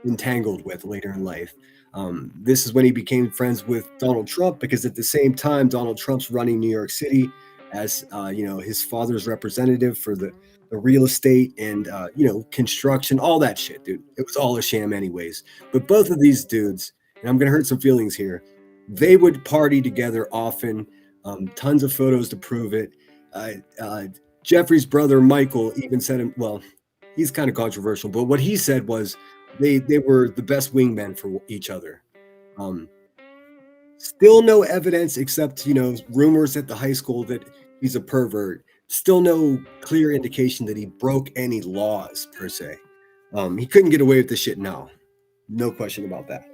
entangled with later in life. This is when he became friends with Donald Trump, because at the same time, Donald Trump's running New York City as his father's representative for the real estate and construction, all that shit, dude. It was all a sham anyways. But both of these dudes, and I'm gonna hurt some feelings here, they would party together often. Tons of photos to prove it. Jeffrey's brother Michael even said, well, he's kind of controversial, but what he said was they were the best wingmen for each other. Still no evidence except rumors at the high school that he's a pervert. Still no clear indication that he broke any laws per se. He couldn't get away with this shit now. No question about that.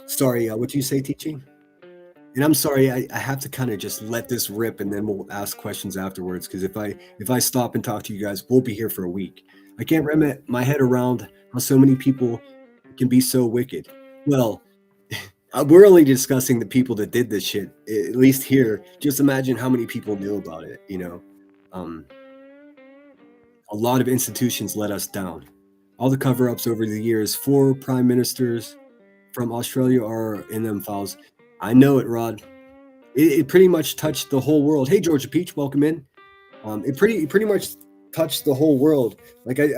Sorry, what do you say, Teaching? And I'm sorry, I have to kind of just let this rip, and then we'll ask questions afterwards. Because if I stop and talk to you guys, we'll be here for a week. I can't wrap my head around how so many people can be so wicked. Well, we're only discussing the people that did this shit, at least here. Just imagine how many people knew about it. A lot of institutions let us down. All the cover-ups over the years. 4 prime ministers from Australia are in them files. I know it, Rod. It pretty much touched the whole world. Hey, Georgia Peach, welcome in. It pretty much touched the whole world. Like I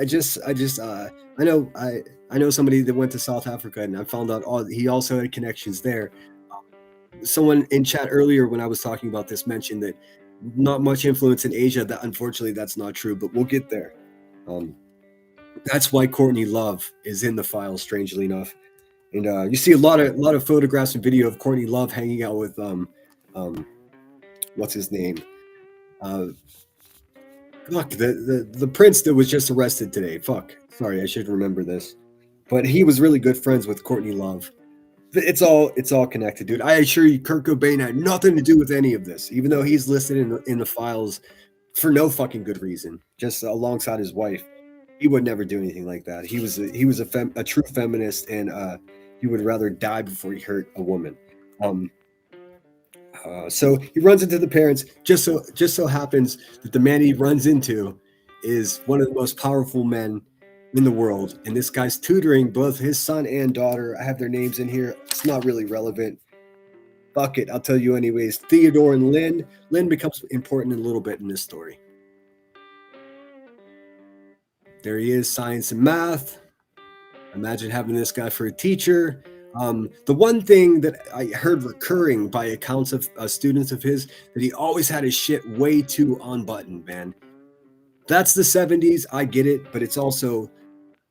know somebody that went to South Africa, and I found out he also had connections there. Someone in chat earlier when I was talking about this mentioned that not much influence in Asia. That unfortunately that's not true, but we'll get there. That's why Courtney Love is in the file, strangely enough. And you see a lot of photographs and video of Courtney Love hanging out with what's his name? Fuck, the prince that was just arrested today. Fuck, sorry, I should remember this. But he was really good friends with Courtney Love. It's all connected, dude. I assure you, Kurt Cobain had nothing to do with any of this, even though he's listed in the files for no fucking good reason, just alongside his wife. He would never do anything like that. He was a true feminist, and he would rather die before he hurt a woman. So he runs into the parents. Just so happens that the man he runs into is one of the most powerful men in the world, and this guy's tutoring both his son and daughter. I have their names in here. It's not really relevant. Fuck it, I'll tell you anyways. Theodore and Lynn. Lynn becomes important in a little bit in this story. There he is, science and math. Imagine having this guy for a teacher. The one thing that I heard recurring by accounts of students of his, that he always had his shit way too unbuttoned, man. That's the 70s. I get it, but it's also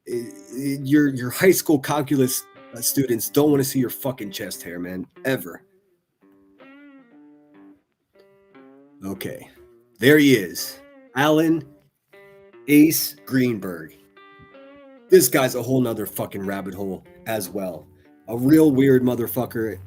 your high school calculus students don't want to see your fucking chest hair, man, ever. Okay, there he is, Alan Ace Greenberg. This guy's a whole nother fucking rabbit hole as well. A real weird motherfucker.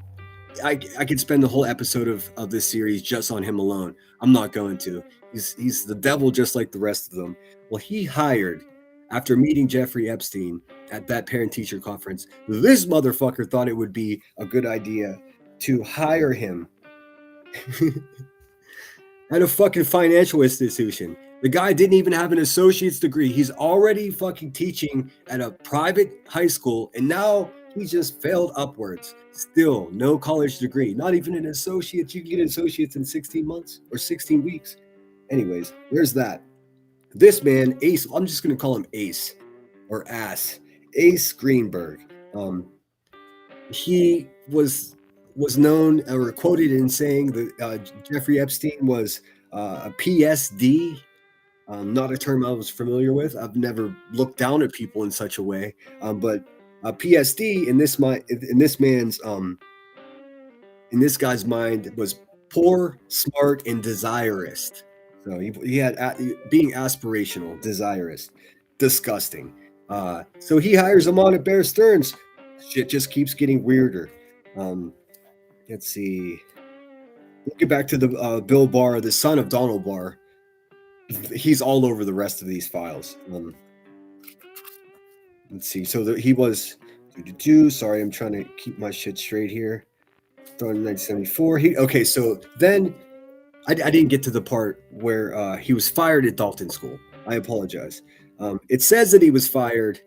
I could spend the whole episode of this series just on him alone. I'm not going to. He's the devil just like the rest of them. Well, he hired, after meeting Jeffrey Epstein at that parent-teacher conference, this motherfucker thought it would be a good idea to hire him at a fucking financial institution. The guy didn't even have an associate's degree. He's already fucking teaching at a private high school, and now he just failed upwards. Still, no college degree, not even an associate. You can get an associate's in 16 months or 16 weeks. Anyways, there's that. This man, Ace, I'm just going to call him Ace or Ass. Ace Greenberg. He was known or quoted in saying that Jeffrey Epstein was a PSD. Not a term I was familiar with. I've never looked down at people in such a way, but PSD in this guy's mind was poor, smart, and desirous. So he had being aspirational, desirous, disgusting. So he hires him on at Bear Stearns. Shit just keeps getting weirder. Let's see. We'll get back to the Bill Barr, the son of Donald Barr. He's all over the rest of these files. Let's see. So he was. Sorry, I'm trying to keep my shit straight here. Started in 1974. Okay. So then I didn't get to the part where he was fired at Dalton School. I apologize. It says that he was fired.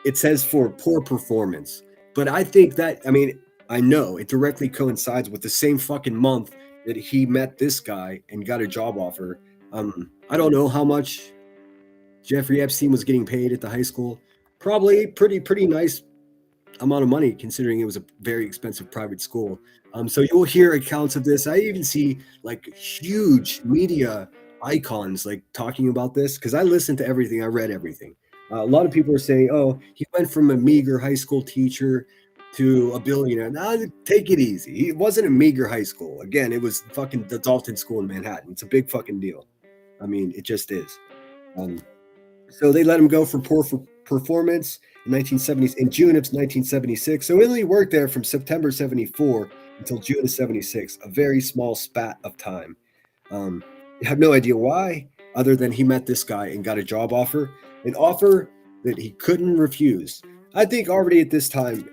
It says for poor performance, but I think that I know it directly coincides with the same fucking month that he met this guy and got a job offer. I don't know how much Jeffrey Epstein was getting paid at the high school. Probably pretty nice amount of money considering it was a very expensive private school. So you'll hear accounts of this. I even see like huge media icons like talking about this because I listened to everything. I read everything. A lot of people are saying, oh, he went from a meager high school teacher to a billionaire. Now, take it easy. He wasn't a meager high school. Again, it was fucking the Dalton School in Manhattan. It's a big fucking deal. It just is. So they let him go for poor performance in 1970s in June of 1976. So he only worked there from September 74 until June of 76, a very small spat of time. I have no idea why, other than he met this guy and got a job offer, an offer that he couldn't refuse. I think already at this time,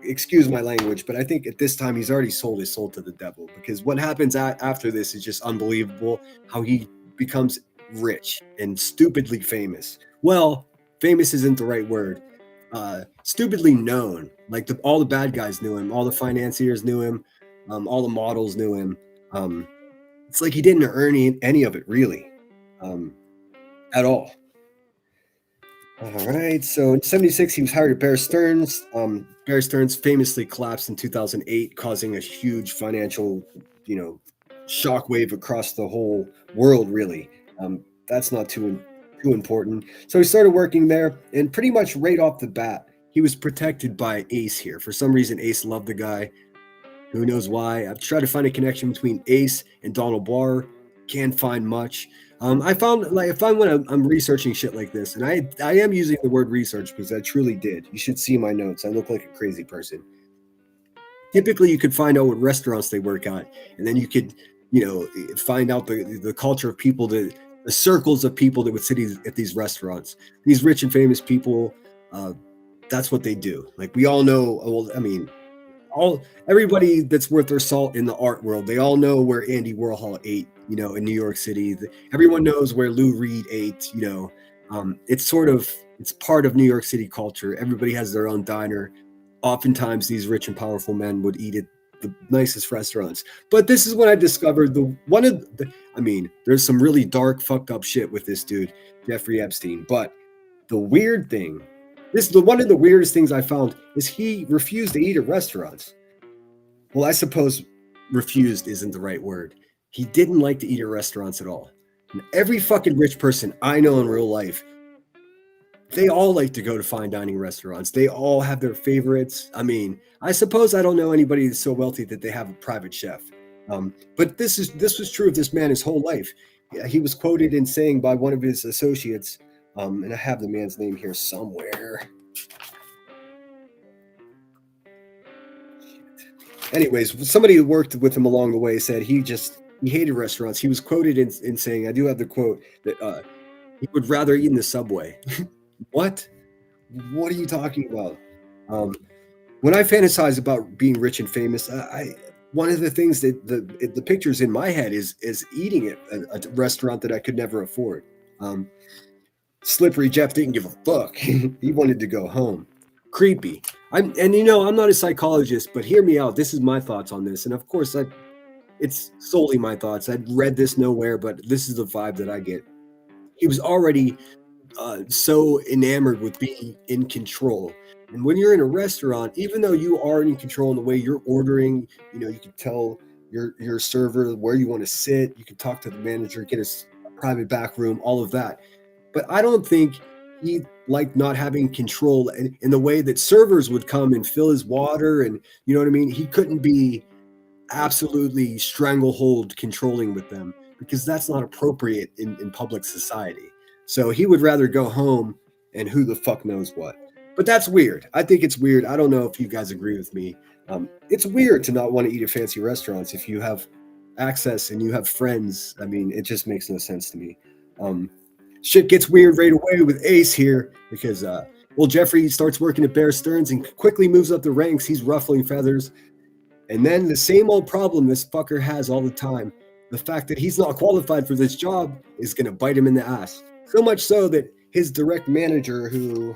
excuse my language, but I think at this time he's already sold his soul to the devil, because what happens after this is just unbelievable. How he becomes rich and stupidly famous. Well, famous isn't the right word. Stupidly known. Like all the bad guys knew him. All the financiers knew him. All the models knew him. It's like he didn't earn any of it really, at all. All right, so in 76, he was hired at Bear Stearns. Bear Stearns famously collapsed in 2008, causing a huge financial, shockwave across the whole world, really. That's not too important. So he started working there, and pretty much right off the bat, he was protected by Ace here. For some reason, Ace loved the guy. Who knows why? I've tried to find a connection between Ace and Donald Barr. Can't find much. I found when I'm researching shit like this, and I am using the word research because I truly did. You should see my notes. I look like a crazy person. Typically, you could find out what restaurants they work at, and then you could, find out the culture of people, the circles of people that would sit at these restaurants. These rich and famous people, that's what they do. Like we all know. Well, everybody that's worth their salt in the art world, they all know where Andy Warhol ate, in New York City. Everyone knows where Lou Reed ate, It's part of New York City culture. Everybody has their own diner. Oftentimes, these rich and powerful men would eat at the nicest restaurants. But this is when I discovered there's some really dark, fucked up shit with this dude, Jeffrey Epstein. But the weird thing, one of the weirdest things I found is he refused to eat at restaurants. Well, I suppose refused isn't the right word. He didn't like to eat at restaurants at all. And every fucking rich person I know in real life, they all like to go to fine dining restaurants. They all have their favorites. I mean, I suppose I don't know anybody that's so wealthy that they have a private chef. But this was true of this man his whole life. Yeah, he was quoted in saying by one of his associates, and I have the man's name here somewhere. Anyways, somebody who worked with him along the way said he hated restaurants. He was quoted in saying, I do have the quote, that he would rather eat in the subway. What are you talking about? When I fantasize about being rich and famous, one of the things that the pictures in my head is eating at a restaurant that I could never afford. Slippery Jeff didn't give a fuck. He wanted to go home. Creepy. I'm not a psychologist, but hear me out. This is my thoughts on this, and of course, it's solely my thoughts. I'd read this nowhere, but this is the vibe that I get. He was already so enamored with being in control. And when you're in a restaurant, even though you are in control in the way you're ordering, you can tell your server where you want to sit. You can talk to the manager, get a private back room, all of that. But I don't think he liked not having control in the way that servers would come and fill his water. And you know what I mean? He couldn't be absolutely stranglehold controlling with them because that's not appropriate in public society. So he would rather go home and who the fuck knows what. But that's weird. I think it's weird. I don't know if you guys agree with me. It's weird to not want to eat at fancy restaurants if you have access and you have friends. I mean, it just makes no sense to me. Shit gets weird right away with Ace here because, Jeffrey starts working at Bear Stearns and quickly moves up the ranks. He's ruffling feathers. And then the same old problem this fucker has all the time. The fact that he's not qualified for this job is going to bite him in the ass. So much so that his direct manager, who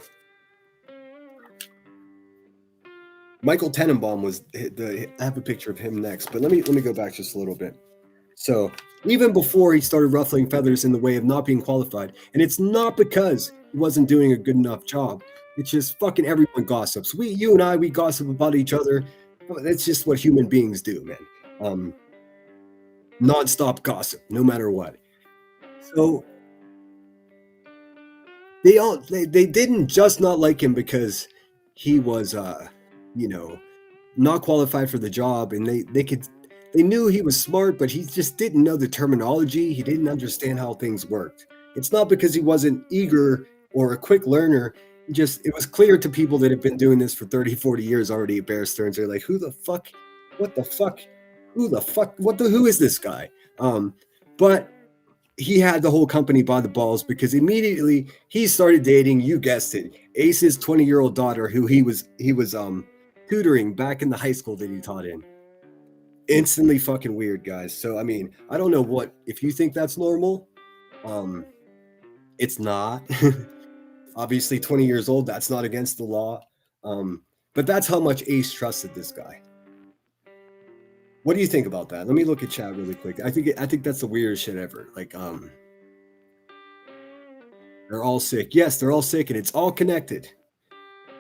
Michael Tenenbaum was, I have a picture of him next, but let me go back just a little bit. So even before he started ruffling feathers in the way of not being qualified, and it's not because he wasn't doing a good enough job. It's just fucking everyone gossips. You and I, we gossip about each other. That's just what human beings do, man. Non-stop gossip, no matter what. So they didn't just not like him because he was not qualified for the job, and they knew he was smart, but he just didn't know the terminology. He didn't understand how things worked. It's not because he wasn't eager or a quick learner. It was clear to people that have been doing this for 30, 40 years already at Bear Stearns. They're like, who the fuck? What the fuck? Who the fuck? Who is this guy? But he had the whole company by the balls because immediately he started dating, you guessed it, Ace's 20-year-old daughter, who he was tutoring back in the high school that he taught in. Instantly fucking weird, guys. So I mean, I don't know if you think that's normal. It's not. Obviously 20 years old, that's not against the law. But that's how much Ace trusted this guy. What do you think about that? Let me look at chat really quick. I think that's the weirdest shit ever. Like, they're all sick. Yes, they're all sick, and it's all connected.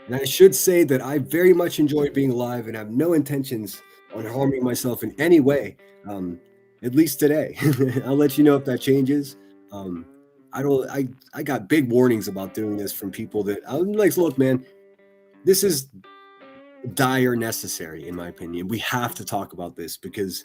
And I should say that I very much enjoy being alive and have no intentions on harming myself in any way. At least today. I'll let you know if that changes. I got big warnings about doing this from people that I'm like, look, man, this is dire necessary, in my opinion. We have to talk about this because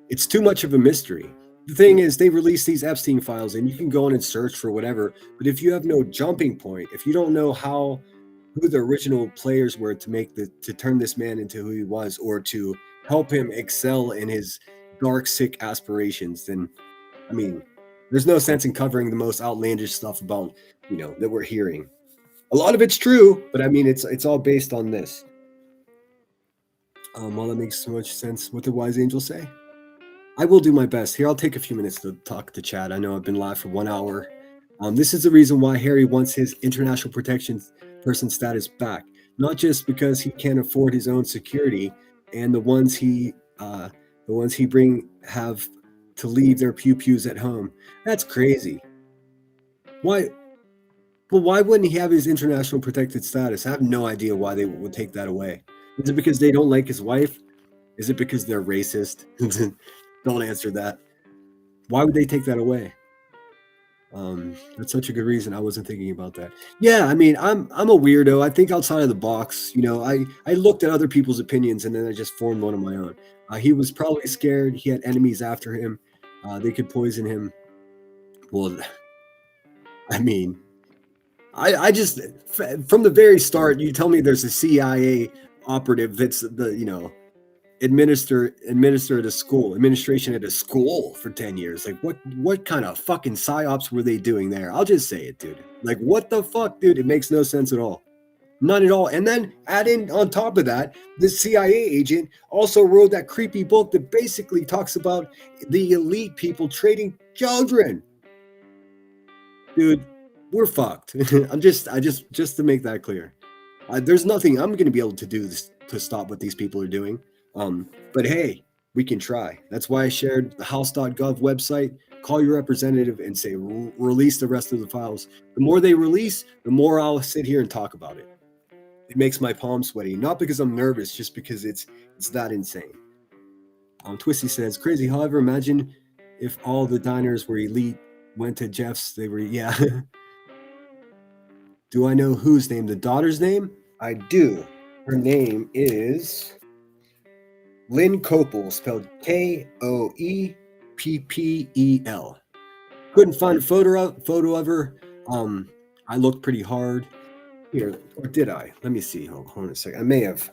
it's too much of a mystery. The thing is, they release these Epstein files and you can go on and search for whatever, but if you have no jumping point, if you don't know who the original players were to turn this man into who he was, or to help him excel in his dark, sick aspirations, then I mean, there's no sense in covering the most outlandish stuff about, that we're hearing. A lot of it's true, but I mean, it's all based on this. Well, that makes so much sense. What did Wise Angel say? I will do my best. Here, I'll take a few minutes to talk to chat. I know I've been live for 1 hour. This is the reason why Harry wants his international protection person status back, not just because he can't afford his own security and the ones he bring have to leave their pew pews at home. That's crazy. Why? Well, why wouldn't he have his international protected status? I have no idea why they would take that away. Is it because they don't like his wife? Is it because they're racist? Don't answer that. Why would they take that away? That's such a good reason. I wasn't thinking about that. Yeah, I mean, I'm a weirdo. I think outside of the box. You know, I looked at other people's opinions and then I just formed one of my own. He was probably scared. He had enemies after him. They could poison him. Well, I mean, I just from the very start, you tell me there's a CIA operative that's the administration at a school for 10 years. Like what kind of fucking psyops were they doing there? I'll just say it, dude. Like what the fuck, dude? It makes no sense at all. None at all. And then add in on top of that, the CIA agent also wrote that creepy book that basically talks about the elite people trading children. Dude, we're fucked. I just to make that clear. There's nothing I'm going to be able to do to stop what these people are doing. But hey, we can try. That's why I shared the house.gov website. Call your representative and say, release the rest of the files. The more they release, the more I'll sit here and talk about it. It makes my palms sweaty, not because I'm nervous, just because it's that insane. Twisty says, crazy. However, imagine if all the diners were elite, went to Jeff's, they were, yeah. Do I know whose name? The daughter's name? I do. Her name is Lynn Koppel, spelled Koeppel. Couldn't find a photo of her. I looked pretty hard. Here, or did I? Let me see. Hold on a second. I may have.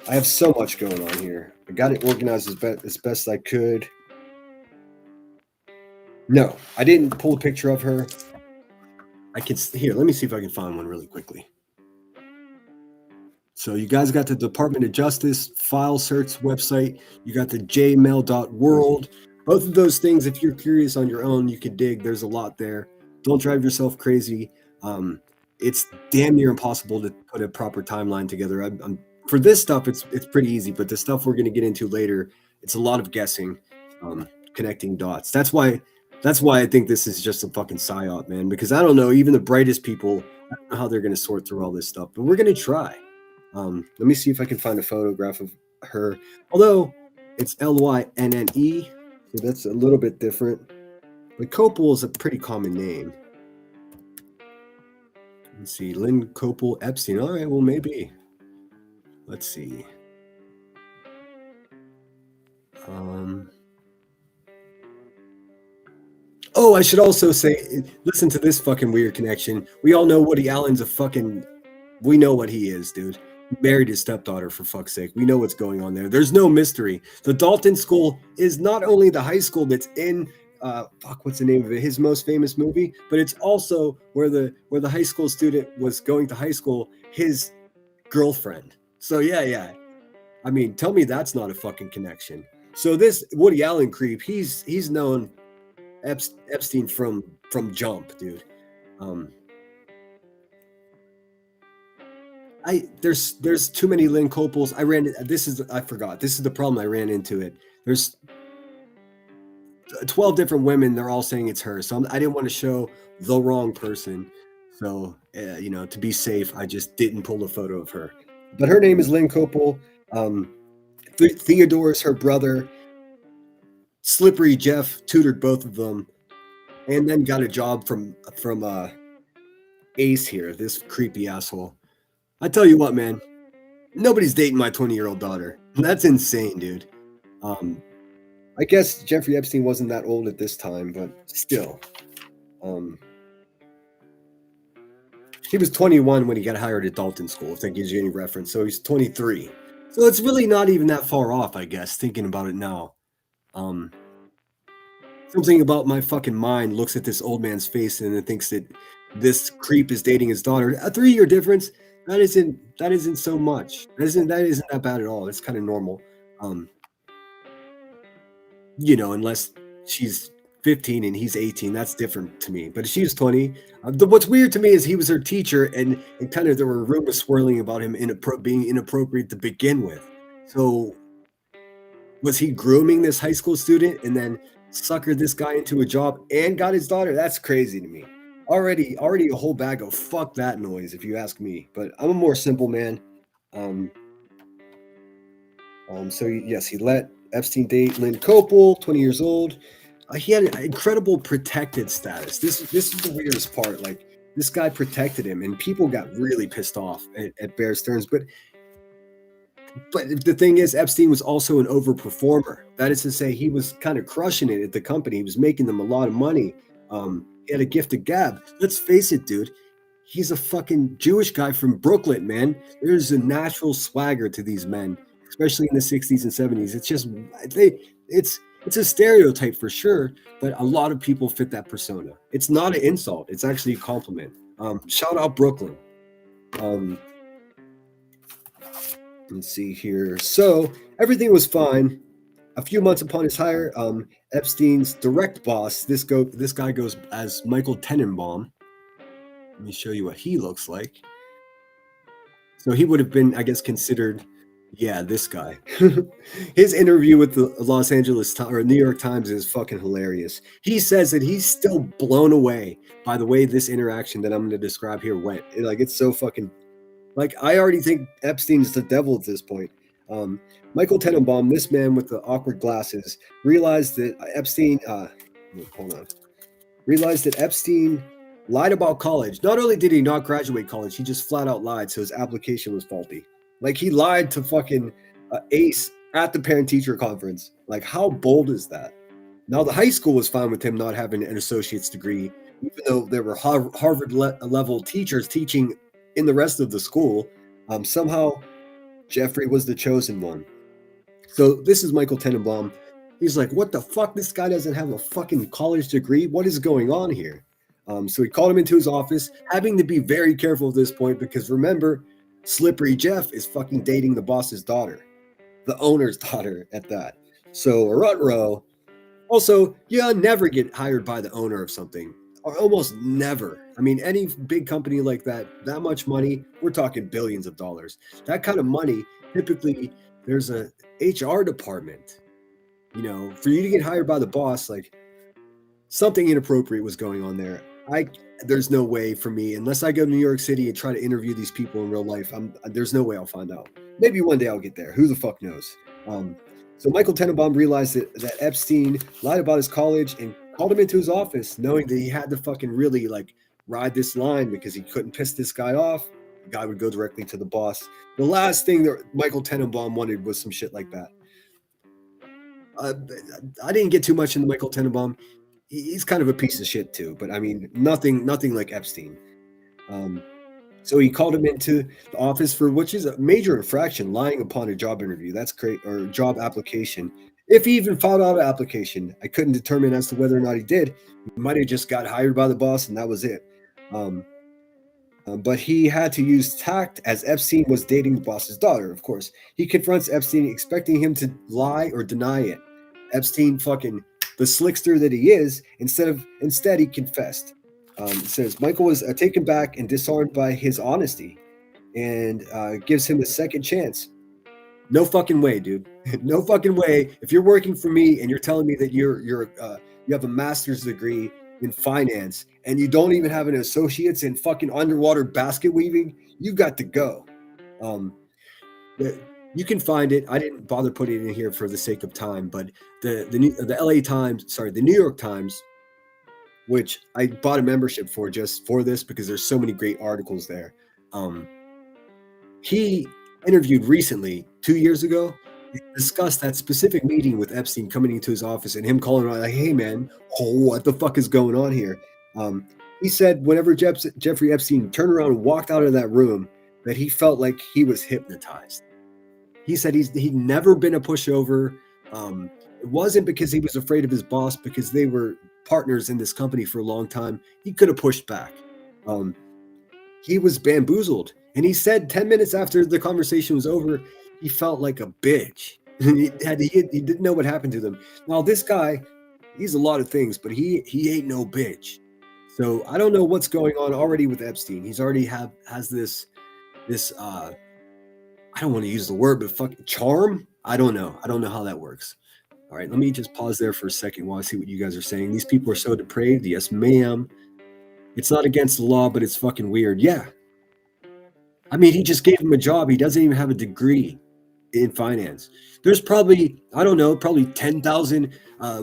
I have so much going on here. I got it organized as best I could. No, I didn't pull a picture of her. I can here. Let me see if I can find one really quickly. So you guys got the Department of Justice file search website. You got the jmail.world. Both of those things, if you're curious on your own, you can dig. There's a lot there. Don't drive yourself crazy. It's damn near impossible to put a proper timeline together. For this stuff, it's pretty easy, but the stuff we're going to get into later, it's a lot of guessing, connecting dots. That's why I think this is just a fucking psyop, man. Because I don't know, even the brightest people, I don't know how they're going to sort through all this stuff, but we're going to try. Let me see if I can find a photograph of her. Although it's Lynne, so that's a little bit different. But Koppel is a pretty common name. Let's see, Lynn Koppel Epstein. All right, well, maybe. Let's see. Oh, I should also say, listen to this fucking weird connection. We all know Woody Allen's we know what he is, dude. He married his stepdaughter, for fuck's sake. We know what's going on there. There's no mystery. The Dalton School is not only the high school that's in what's the name of it? His most famous movie, but it's also where the high school student was going to high school, his girlfriend. So yeah. I mean, tell me that's not a fucking connection. So this Woody Allen creep, he's known Epstein from jump, dude. There's too many Lynn Koppels. I forgot. This is the problem. I ran into it. There's 12 different women. They're all saying it's her. So I didn't want to show the wrong person. So, to be safe, I just didn't pull a photo of her. But her name is Lynn Koppel. Theodore is her brother. Slippery Jeff tutored both of them, and then got a job from Ace here, this creepy asshole. I tell you what, man, nobody's dating my 20-year-old daughter. That's insane, dude. I guess Jeffrey Epstein wasn't that old at this time, but still. He was 21 when he got hired at Dalton School, if that gives you any reference. So he's 23. So it's really not even that far off, I guess, thinking about it now. Something about my fucking mind looks at this old man's face and it thinks that this creep is dating his daughter. A 3-year difference, that isn't so much. That isn't that bad at all. It's kind of normal. Unless she's 15 and he's 18. That's different to me. But she was 20. What's weird to me is he was her teacher, and kind of there were rumors swirling about him being inappropriate to begin with. So was he grooming this high school student and then suckered this guy into a job and got his daughter? That's crazy to me. Already a whole bag of fuck that noise, if you ask me. But I'm a more simple man. So yes, he let Epstein date Lynn Copel, 20 years old. He had an incredible protected status. This is the weirdest part. Like, this guy protected him, and people got really pissed off at Bear Stearns. But the thing is, Epstein was also an overperformer. That is to say, he was kind of crushing it at the company. He was making them a lot of money. He had a gift of gab. Let's face it, dude. He's a fucking Jewish guy from Brooklyn, man. There's a natural swagger to these men, especially in the 60s and 70s. It's just, it's a stereotype for sure, but a lot of people fit that persona. It's not an insult. It's actually a compliment. Shout out Brooklyn. Let's see here. So everything was fine. A few months upon his hire, Epstein's direct boss, this guy goes as Michael Tenenbaum. Let me show you what he looks like. So he would have been, I guess, considered, yeah, this guy. His interview with the Los Angeles or New York Times is fucking hilarious. He says that he's still blown away by the way this interaction that I'm going to describe here went. It's so fucking, I already think Epstein's the devil at this point. Michael Tenenbaum, this man with the awkward glasses, realized that Epstein lied about college. Not only did he not graduate college, he just flat out lied, so his application was faulty. He lied to fucking Ace at the parent-teacher conference. How bold is that? Now, the high school was fine with him not having an associate's degree, even though there were Harvard-level teachers teaching in the rest of the school. Somehow, Jeffrey was the chosen one. So this is Michael Tenenbaum. He's like, what the fuck? This guy doesn't have a fucking college degree? What is going on here? So he called him into his office, having to be very careful at this point because remember, Slippery Jeff is fucking dating the boss's daughter, the owner's daughter at that. So ruh-roh. Also, you never get hired by the owner of something, or almost never. I mean, any big company like that much money, we're talking billions of dollars. That kind of money, typically, there's a HR department. For you to get hired by the boss, something inappropriate was going on there. There's no way for me, unless I go to New York City and try to interview these people in real life, there's no way I'll find out. Maybe one day I'll get there. Who the fuck knows? So Michael Tenenbaum realized that Epstein lied about his college and called him into his office, knowing that he had to fucking really ride this line because he couldn't piss this guy off. The guy would go directly to the boss. The last thing that Michael Tenenbaum wanted was some shit like that. I didn't get too much into Michael Tenenbaum. He's kind of a piece of shit too, but I mean, nothing like Epstein. So he called him into the office which is a major infraction, lying upon a job interview. That's great, or job application. If he even filed out an application, I couldn't determine as to whether or not he did. He might have just got hired by the boss and that was it. But he had to use tact as Epstein was dating the boss's daughter, of course. He confronts Epstein, expecting him to lie or deny it. Epstein, fucking the slickster that he is, instead he confessed. It says Michael was taken back and disarmed by his honesty and gives him a second chance. No fucking way, dude. No fucking way. If you're working for me and you're telling me that you have a master's degree in finance and you don't even have an associate's in fucking underwater basket weaving, you got to go. You can find it. I didn't bother putting it in here for the sake of time, but the New York Times, which I bought a membership for just for this because there's so many great articles there. He interviewed recently, 2 years ago, discussed that specific meeting with Epstein coming into his office and him calling around hey man, what the fuck is going on here? He said whenever Jeffrey Epstein turned around and walked out of that room, that he felt like he was hypnotized. He said he'd never been a pushover. It wasn't because he was afraid of his boss, because they were partners in this company for a long time. He could have pushed back. He was bamboozled. And he said 10 minutes after the conversation was over, he felt like a bitch. He didn't know what happened to them. Now, this guy, He's a lot of things, but he ain't no bitch. So I don't know what's going on already with Epstein. He's already has this I don't want to use the word, but fucking charm. I don't know. I don't know how that works. All right, let me just pause there for a second while I see what you guys are saying. These people are so depraved. Yes, ma'am. It's not against the law, but it's fucking weird. Yeah. I mean, he just gave him a job. He doesn't even have a degree in finance. There's probably, I don't know, probably 10,000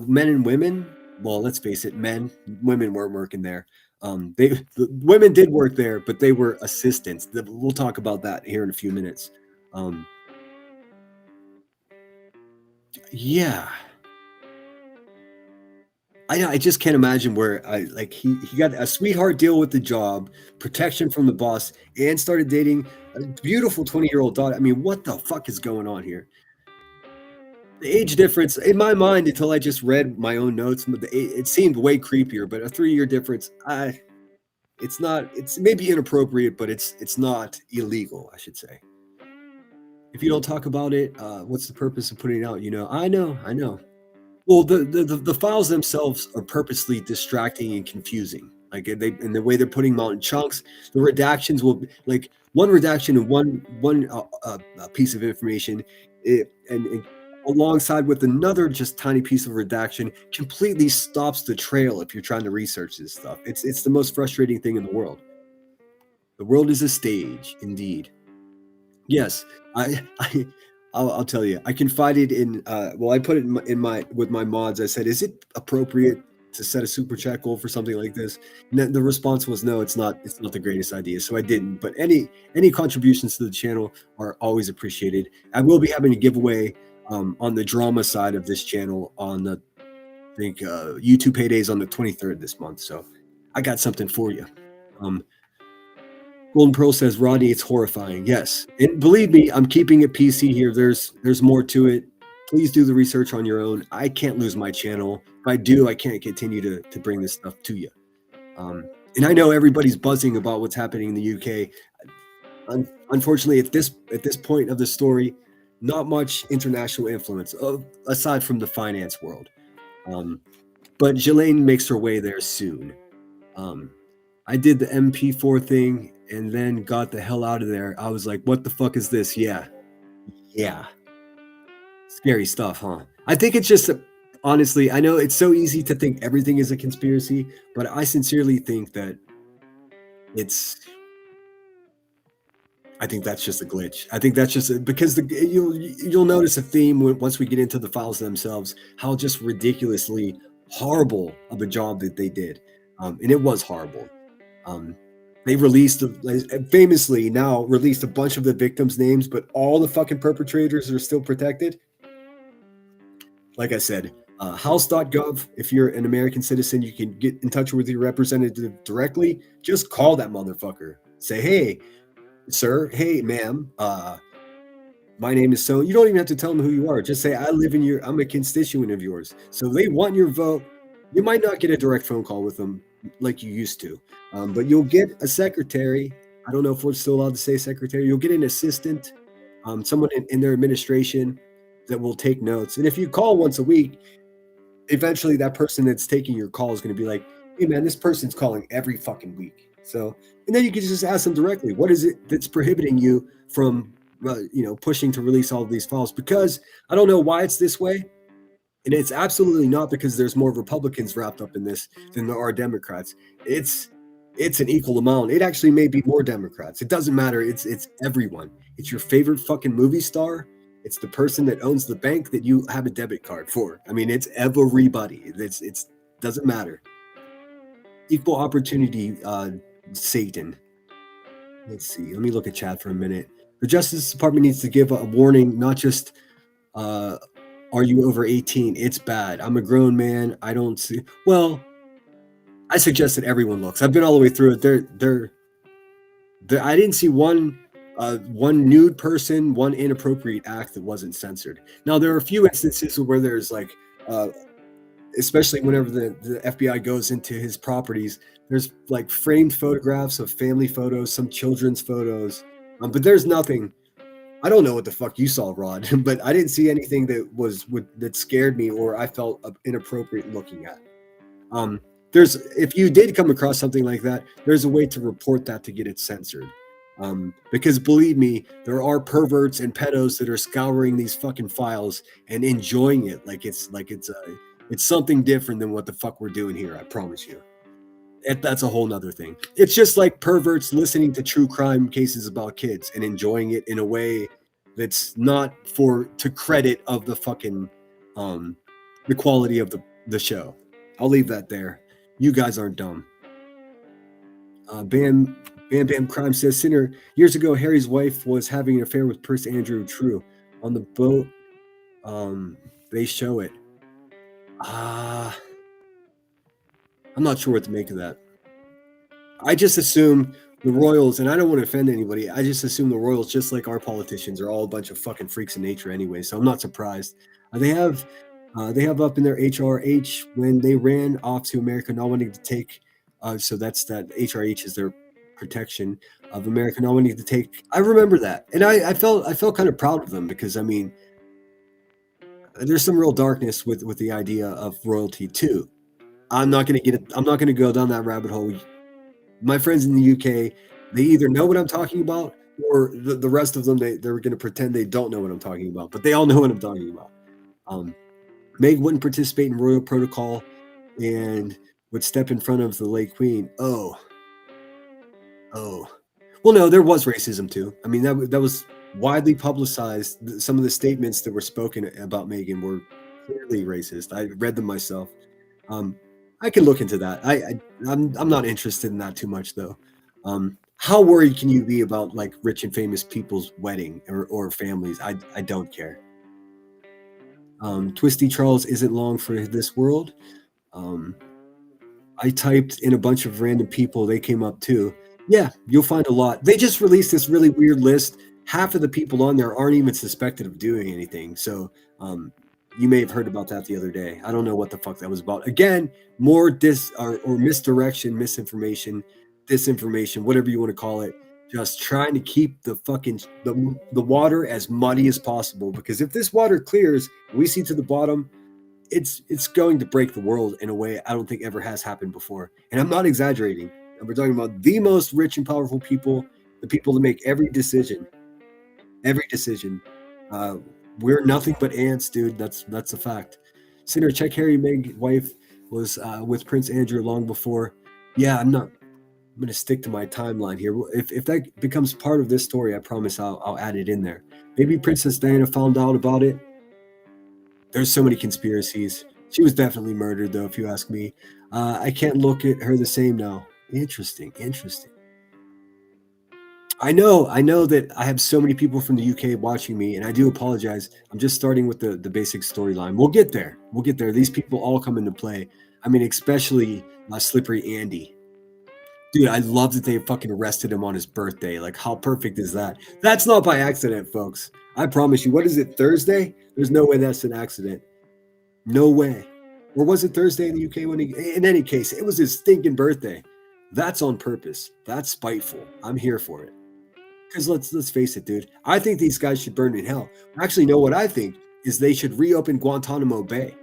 men and women. Well, let's face it, women weren't working there. The women did work there, but they were assistants. We'll talk about that here in a few minutes. Yeah. I just can't imagine where he got a sweetheart deal with the job, protection from the boss, and started dating a beautiful 20-year-old daughter. I mean, what the fuck is going on here? The age difference in my mind, until I just read my own notes, it seemed way creepier. But a 3-year difference, it's maybe inappropriate, but it's not illegal, I should say. If you don't talk about it, what's the purpose of putting it out? I know. Well, the files themselves are purposely distracting and confusing. Like and the way they're putting them out in chunks, the redactions will like one redaction of one piece of information, and alongside with another just tiny piece of redaction, completely stops the trail if you're trying to research this stuff. It's the most frustrating thing in the world. The world is a stage, indeed. Yes, I'll tell you. I confided in. I put it with my mods. I said, "Is it appropriate to set a super chat goal for something like this?" And the response was, "No, it's not. It's not the greatest idea." So I didn't. But any contributions to the channel are always appreciated. I will be having a giveaway on the drama side of this channel on the YouTube paydays on the 23rd this month. So I got something for you. Golden Pearl says, Rodney, it's horrifying. Yes. And believe me, I'm keeping it PC here. There's more to it. Please do the research on your own. I can't lose my channel. If I do, I can't continue to bring this stuff to you. And I know everybody's buzzing about what's happening in the UK. Unfortunately, at this point of the story, not much international influence, aside from the finance world. But Jelaine makes her way there soon. I did the MP4 thing and then got the hell out of there. I was like, what the fuck is this? Yeah. Scary stuff, huh? I think it's just, honestly, I know it's so easy to think everything is a conspiracy, but I sincerely think that I think that's just a glitch. I think that's just because you'll notice a theme once we get into the files themselves, how just ridiculously horrible of a job that they did. And it was horrible. They famously now released a bunch of the victims' names, but all the fucking perpetrators are still protected. Like I said, house.gov, if you're an American citizen, you can get in touch with your representative directly. Just call that motherfucker. Say, hey, sir, hey, ma'am, my name is so. You don't even have to tell them who you are. Just say, I'm a constituent of yours. So they want your vote. You might not get a direct phone call with them like you used to, but you'll get a secretary. I don't know if we're still allowed to say secretary. You'll get an assistant, someone in their administration that will take notes. And if you call once a week, eventually that person that's taking your call is going to be like, hey man, this person's calling every fucking week. So, and then you can just ask them directly, what is it that's prohibiting you from, pushing to release all of these files? Because I don't know why it's this way. And it's absolutely not because there's more Republicans wrapped up in this than there are Democrats. It's an equal amount. It actually may be more Democrats. It doesn't matter. It's everyone. It's your favorite fucking movie star. It's the person that owns the bank that you have a debit card for. I mean, it's everybody. It's doesn't matter. Equal opportunity, Satan. Let's see. Let me look at chat for a minute. The Justice Department needs to give a warning, not just are you over 18? It's bad. I'm a grown man. I don't see. Well, I suggest that everyone looks. I've been all the way through it. I didn't see one nude person, one inappropriate act that wasn't censored. Now, there are a few instances where there's like, especially whenever the FBI goes into his properties, there's like framed photographs of family photos, some children's photos, but there's nothing I don't know what the fuck you saw, Rod, but I didn't see anything that scared me or I felt inappropriate looking at. There's if you did come across something like that, there's a way to report that to get it censored. Because believe me, there are perverts and pedos that are scouring these fucking files and enjoying it it's something different than what the fuck we're doing here. I promise you. That's a whole nother thing. It's just like perverts listening to true crime cases about kids and enjoying it in a way that's not to credit of the fucking the quality of the show. I'll leave that there. You guys aren't dumb. Bam Crime says, Sinner, years ago, Harry's wife was having an affair with Prince Andrew. True. On the boat, they show it. I'm not sure what to make of that. I just assume the royals, and I don't want to offend anybody, I just assume the royals, just like our politicians, are all a bunch of fucking freaks in nature anyway, so I'm not surprised. They have up in their HRH when they ran off to America not wanting to take, so that's that HRH is their protection of America not wanting to take. I remember that, and I felt kind of proud of them because I mean, there's some real darkness with the idea of royalty too. I'm not going to go down that rabbit hole. My friends in the UK, they either know what I'm talking about, or the rest of them they're going to pretend they don't know what I'm talking about, but they all know what I'm talking about. Meg wouldn't participate in royal protocol and would step in front of the late queen. Oh. Well, no, there was racism too. I mean, that was widely publicized. Some of the statements that were spoken about Meghan were clearly racist. I read them myself. I can look into that. I'm not interested in that too much though. How worried can you be about like rich and famous people's wedding or families? I don't care. Twisty Charles isn't long for this world. I typed in a bunch of random people. They came up too. Yeah, you'll find a lot. They just released this really weird list. Half of the people on there aren't even suspected of doing anything. So you may have heard about that the other day. I don't know what the fuck that was about. Again, more or misdirection, misinformation, disinformation, whatever you want to call it. Just trying to keep the fucking the water as muddy as possible. Because if this water clears, and we see to the bottom, it's going to break the world in a way I don't think ever has happened before. And I'm not exaggerating. We're talking about the most rich and powerful people, the people that make every decision. We're nothing but ants, dude. That's a fact. Sinner, check Harry Meg's wife was with Prince Andrew long before. Yeah, I'm going to stick to my timeline here. If that becomes part of this story, I promise I'll add it in there. Maybe Princess Diana found out about it. There's so many conspiracies. She was definitely murdered, though, if you ask me. I can't look at her the same now. Interesting. I know that I have so many people from the UK watching me, and I do apologize. I'm just starting with the basic storyline. We'll get there. These people all come into play. I mean, especially Slippery Andy. Dude, I love that they fucking arrested him on his birthday. Like, how perfect is that? That's not by accident, folks. I promise you. What is it, Thursday? There's no way that's an accident. No way. Or was it Thursday in the UK in any case, it was his stinking birthday. That's on purpose. That's spiteful. I'm here for it. Because let's face it, dude. I think these guys should burn in hell. Actually, know what I think is they should reopen Guantanamo Bay.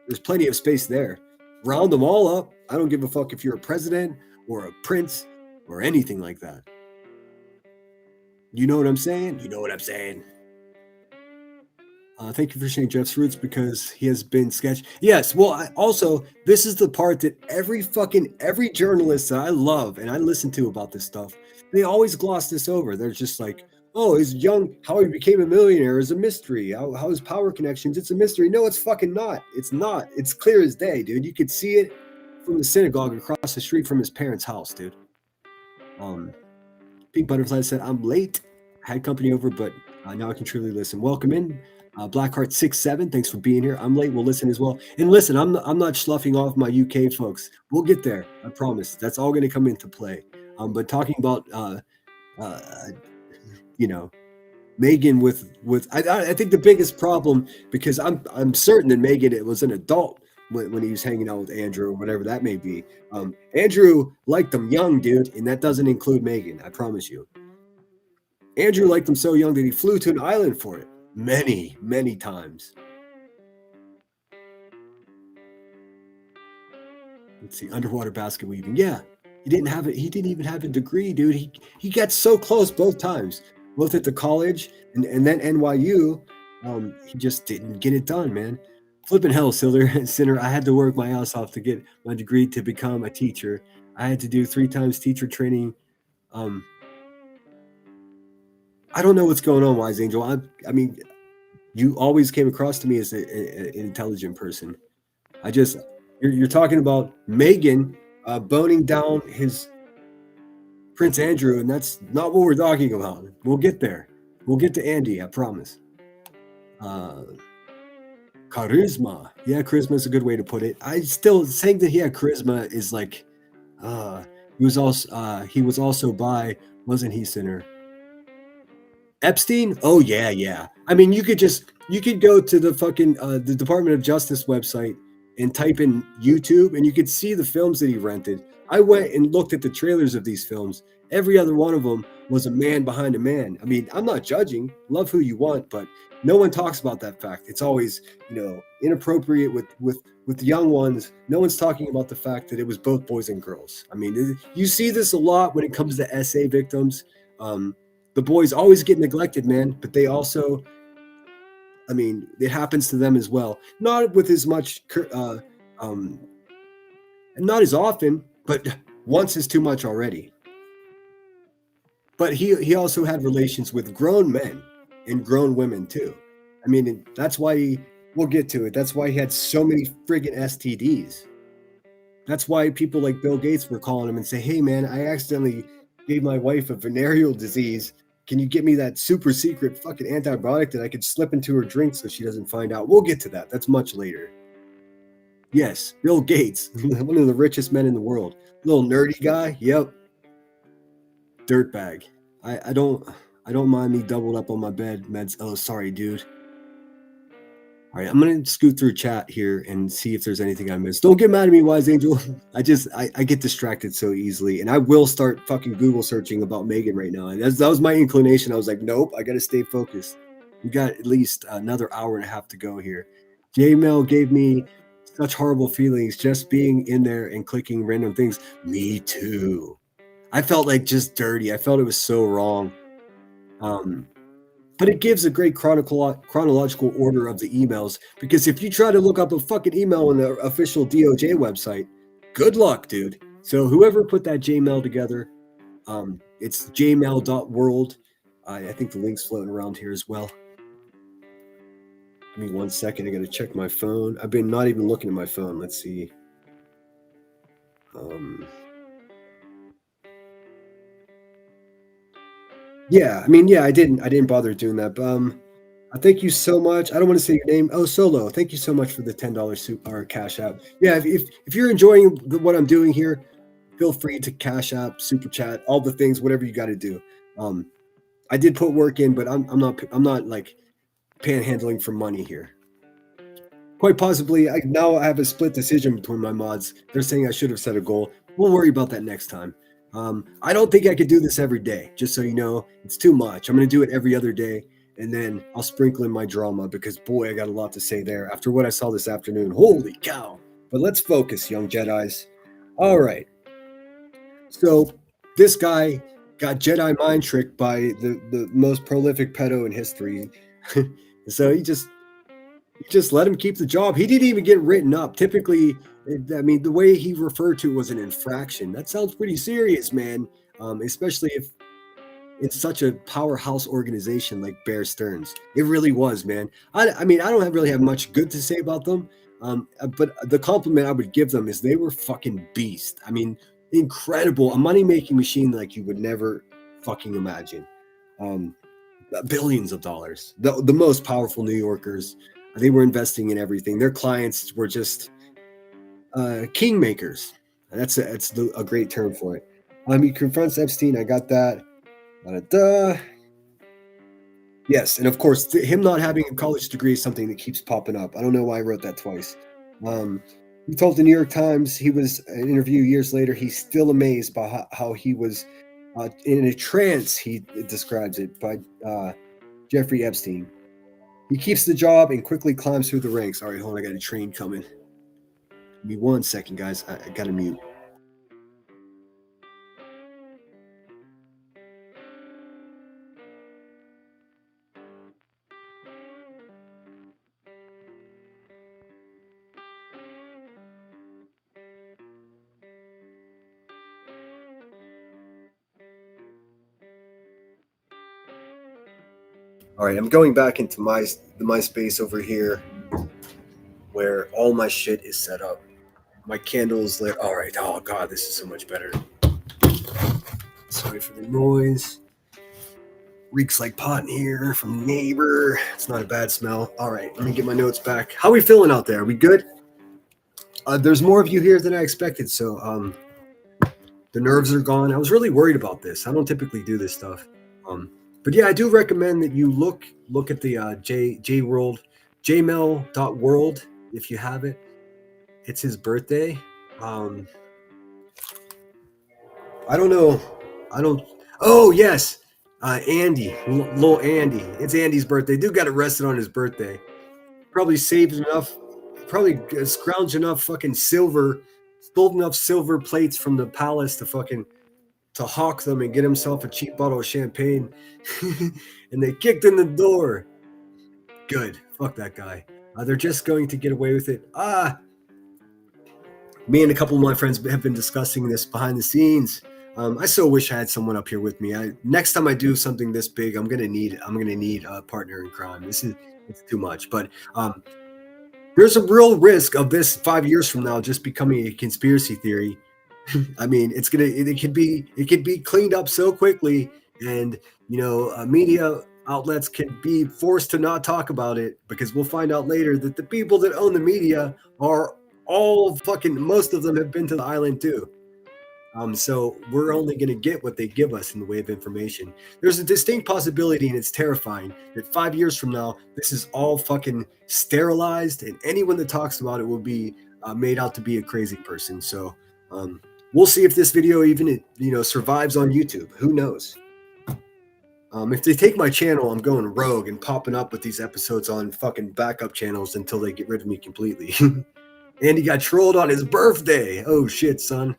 There's plenty of space there. Round them all up. I don't give a fuck if you're a president or a prince or anything like that. You know what I'm saying? Thank you for sharing Jeff's roots because he has been sketched. Yes, well, also, this is the part that every journalist that I love and I listen to about this stuff, they always gloss this over. They're just like, oh, he's young. How he became a millionaire is a mystery. How his power connections, it's a mystery. No, it's fucking not. It's not. It's clear as day, dude. You could see it from the synagogue across the street from his parents' house, dude. Pink Butterfly said, I'm late. I had company over, but now I can truly listen. Welcome in. Blackheart67, thanks for being here. I'm late. We'll listen as well. And listen, I'm not sloughing off my UK folks. We'll get there. I promise. That's all going to come into play. But talking about, Meghan with I think the biggest problem, because I'm certain that Meghan was an adult when he was hanging out with Andrew or whatever that may be. Andrew liked them young, dude, and that doesn't include Meghan. I promise you. Andrew liked him so young that he flew to an island for it many, many times. Let's see, underwater basket weaving. Yeah, he didn't have it. He didn't even have a degree, dude. He got so close both times, both at the college and then NYU. He just didn't get it done, man. Flipping hell, Sinner. I had to work my ass off to get my degree to become a teacher. I had to do 3 times teacher training. I don't know what's going on, Wise Angel. I mean, you always came across to me as an intelligent person. You're talking about Megan boning down his Prince Andrew, and that's not what we're talking about. We'll get there. We'll get to Andy, I promise. Charisma. Yeah, charisma is a good way to put it. I still saying that he had charisma is like he was also by, wasn't he, Sinner? Epstein? Oh yeah. I mean, you could go to the fucking the Department of Justice website and type in YouTube, and you could see the films that he rented. I went and looked at the trailers of these films. Every other one of them was a man behind a man. I mean, I'm not judging. Love who you want, but no one talks about that fact. It's always, inappropriate with the young ones. No one's talking about the fact that it was both boys and girls. I mean, you see this a lot when it comes to SA victims. The boys always get neglected, man, but they also, I mean, it happens to them as well. Not with as much, not as often, but once is too much already. But he also had relations with grown men and grown women too. I mean, that's why we'll get to it. That's why he had so many friggin' STDs. That's why people like Bill Gates were calling him and say, "Hey, man, I accidentally gave my wife a venereal disease. Can you get me that super secret fucking antibiotic that I could slip into her drink so she doesn't find out?" We'll get to that. That's much later. Yes, Bill Gates, one of the richest men in the world. Little nerdy guy. Yep. Dirtbag. I don't mind me doubled up on my bed meds. Oh, sorry, dude. All right, I'm gonna scoot through chat here and see if there's anything I missed. Don't get mad at me, Wise Angel. I get distracted so easily, and I will start fucking Google searching about Megan right now. And that was my inclination. I was like, nope, I gotta stay focused. We got at least another hour and a half to go here. J-Mail gave me such horrible feelings just being in there and clicking random things. Me too. I felt like just dirty. I felt it was so wrong. But it gives a great chronological order of the emails, because if you try to look up a fucking email on the official DOJ website, good luck, dude. So whoever put that Jmail together, it's jmail.world. I think the link's floating around here as well. Give me 1 second. I got to check my phone. I've been not even looking at my phone. Let's see. Yeah, I mean, I didn't bother doing that. But I thank you so much. I don't want to say your name. Oh, Solo. Thank you so much for the $10 or Cash App. Yeah, if you're enjoying what I'm doing here, feel free to Cash App, Super Chat, all the things, whatever you got to do. I did put work in, but I'm not like panhandling for money here. Quite possibly, now I have a split decision between my mods. They're saying I should have set a goal. We'll worry about that next time. I don't think I could do this every day, just so you know. It's too much. I'm going to do it every other day, and then I'll sprinkle in my drama, because, boy, I got a lot to say there after what I saw this afternoon. Holy cow. But let's focus, young Jedis. All right. So this guy got Jedi mind tricked by the most prolific pedo in history. So he just let him keep the job. He didn't even get written up. Typically, I mean, the way he referred to it was an infraction. That sounds pretty serious, man. Especially if it's such a powerhouse organization like Bear Stearns. It really was, man. I mean, I don't really have much good to say about them. But the compliment I would give them is they were fucking beast. I mean, incredible. A money-making machine like you would never fucking imagine. Billions of dollars. The most powerful New Yorkers. They were investing in everything. Their clients were just kingmakers. That's a great term for it. He confronts Epstein. I got that. Yes, and of course, him not having a college degree is something that keeps popping up. I don't know why I wrote that twice. He told the New York Times he was an interview years later. He's still amazed by how he was In a trance, he describes it by Jeffrey Epstein. He keeps the job and quickly climbs through the ranks. All right, hold on, I got a train coming. Give me 1 second, guys. I got to mute. All right, I'm going back into the MySpace over here, where all my shit is set up. My candle is lit. All right. Oh god, this is so much better. Sorry for the noise. Reeks like pot in here from the neighbor. It's not a bad smell. All right, let me get my notes back. How are we feeling out there? Are we good? There's more of you here than I expected, so the nerves are gone. I was really worried about this. I don't typically do this stuff. But yeah, I do recommend that you look at the jmel.world if you have it. It's his birthday. I don't know. Oh yes, Andy, little Andy. It's Andy's birthday. Dude got arrested on his birthday. Probably saved enough. Probably scrounged enough fucking silver, stole enough silver plates from the palace to hawk them and get himself a cheap bottle of champagne. And they kicked in the door. Good. Fuck that guy. They're just going to get away with it. Me and a couple of my friends have been discussing this behind the scenes. I so wish I had someone up here with me. Next time I do something this big, I'm gonna need a partner in crime. It's too much. But there's a real risk of this 5 years from now just becoming a conspiracy theory. I mean, it could be cleaned up so quickly, and media outlets can be forced to not talk about it, because we'll find out later that the people that own the media are all most of them have been to the island too. So we're only going to get what they give us in the way of information. There's a distinct possibility, and it's terrifying, that 5 years from now, this is all fucking sterilized, and anyone that talks about it will be made out to be a crazy person. So we'll see if this video even survives on YouTube. Who knows? If they take my channel, I'm going rogue and popping up with these episodes on fucking backup channels until they get rid of me completely. And he got trolled on his birthday. Oh shit, son.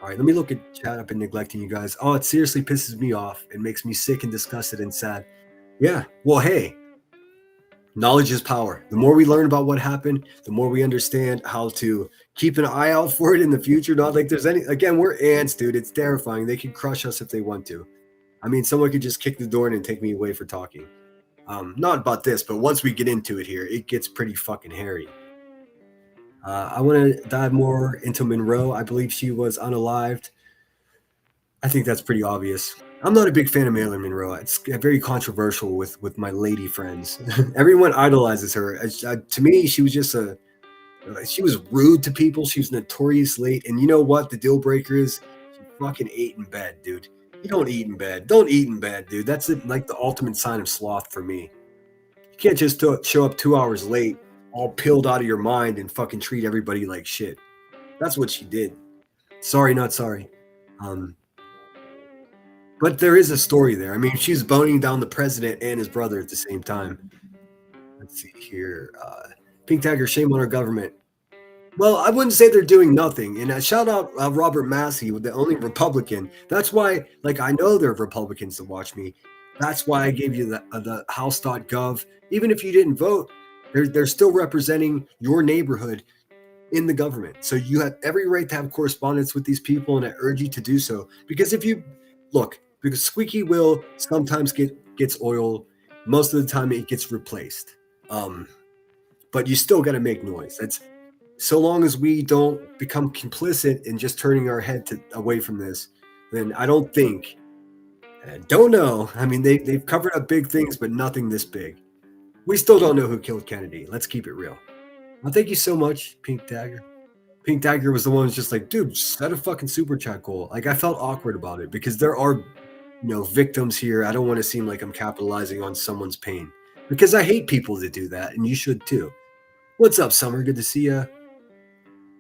All right, let me look at chat. I've been neglecting you guys. Oh, it seriously pisses me off. It makes me sick and disgusted and sad. Yeah, well, hey, knowledge is power. The more we learn about what happened, the more we understand how to keep an eye out for it in the future. Not like there's any, again, we're ants, dude. It's terrifying. They can crush us if they want to. I mean, someone could just kick the door in and take me away for talking. Not about this, but once we get into it here, it gets pretty fucking hairy. I want to dive more into Monroe. I believe she was unalived. I think that's pretty obvious. I'm not a big fan of Marilyn Monroe. It's very controversial with my lady friends. Everyone idolizes her. To me, she was just she was rude to people. She was notorious late. And you know what? The deal breaker is she fucking ate in bed, dude. You don't eat in bed. Don't eat in bed, dude. That's like the ultimate sign of sloth for me. You can't just show up 2 hours late, all pilled out of your mind, and fucking treat everybody like shit. That's what she did. Sorry, not sorry. But there is a story there. I mean, she's boning down the president and his brother at the same time. Let's see here. Pink Tiger, shame on our government. Well, I wouldn't say they're doing nothing. And shout out Robert Massey, the only Republican. That's why, I know there are Republicans that watch me. That's why I gave you the house.gov. Even if you didn't vote, they're still representing your neighborhood in the government. So you have every right to have correspondence with these people, and I urge you to do so. Because if you look, because squeaky wheel sometimes gets oiled, most of the time it gets replaced. But you still got to make noise. That's so long as we don't become complicit in just turning our head away from this, then I don't think. I don't know. I mean, they've covered up big things, but nothing this big. We still don't know who killed Kennedy. Let's keep it real. Well, thank you so much, Pink Dagger. Pink Dagger was the one who's just like, dude, set a fucking super chat goal. I felt awkward about it because there are, victims here. I don't want to seem like I'm capitalizing on someone's pain, because I hate people that do that, and you should too. What's up, Summer? Good to see ya.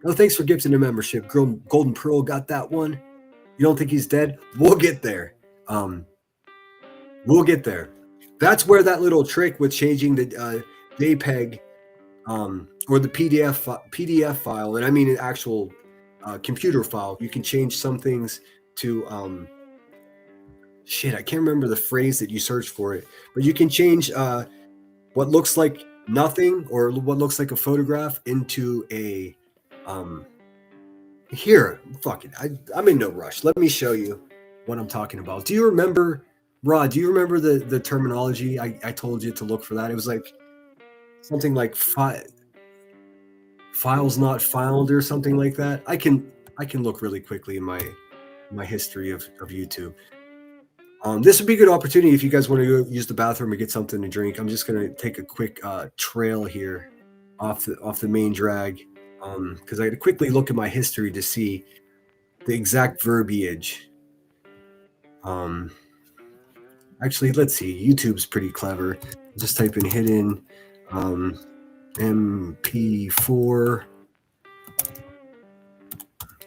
Oh, thanks for gifting a membership. Golden Pearl got that one. You don't think he's dead? We'll get there. Um, we'll get there. That's where that little trick with changing the JPEG or the PDF file, and I mean an actual computer file. You can change some things to shit. I can't remember the phrase that you search for it, but you can change what looks like nothing or what looks like a photograph into a here. Fuck it. I'm in no rush. Let me show you what I'm talking about. Do you remember, Rod? Do you remember the terminology I told you to look for that? It was like something like files not found or something like that. I can look really quickly in my history of YouTube. This would be a good opportunity if you guys want to go use the bathroom or get something to drink. I'm just gonna take a quick trail here off the main drag because I had to quickly look at my history to see the exact verbiage. Actually, let's see. YouTube's pretty clever. Just type in hidden MP4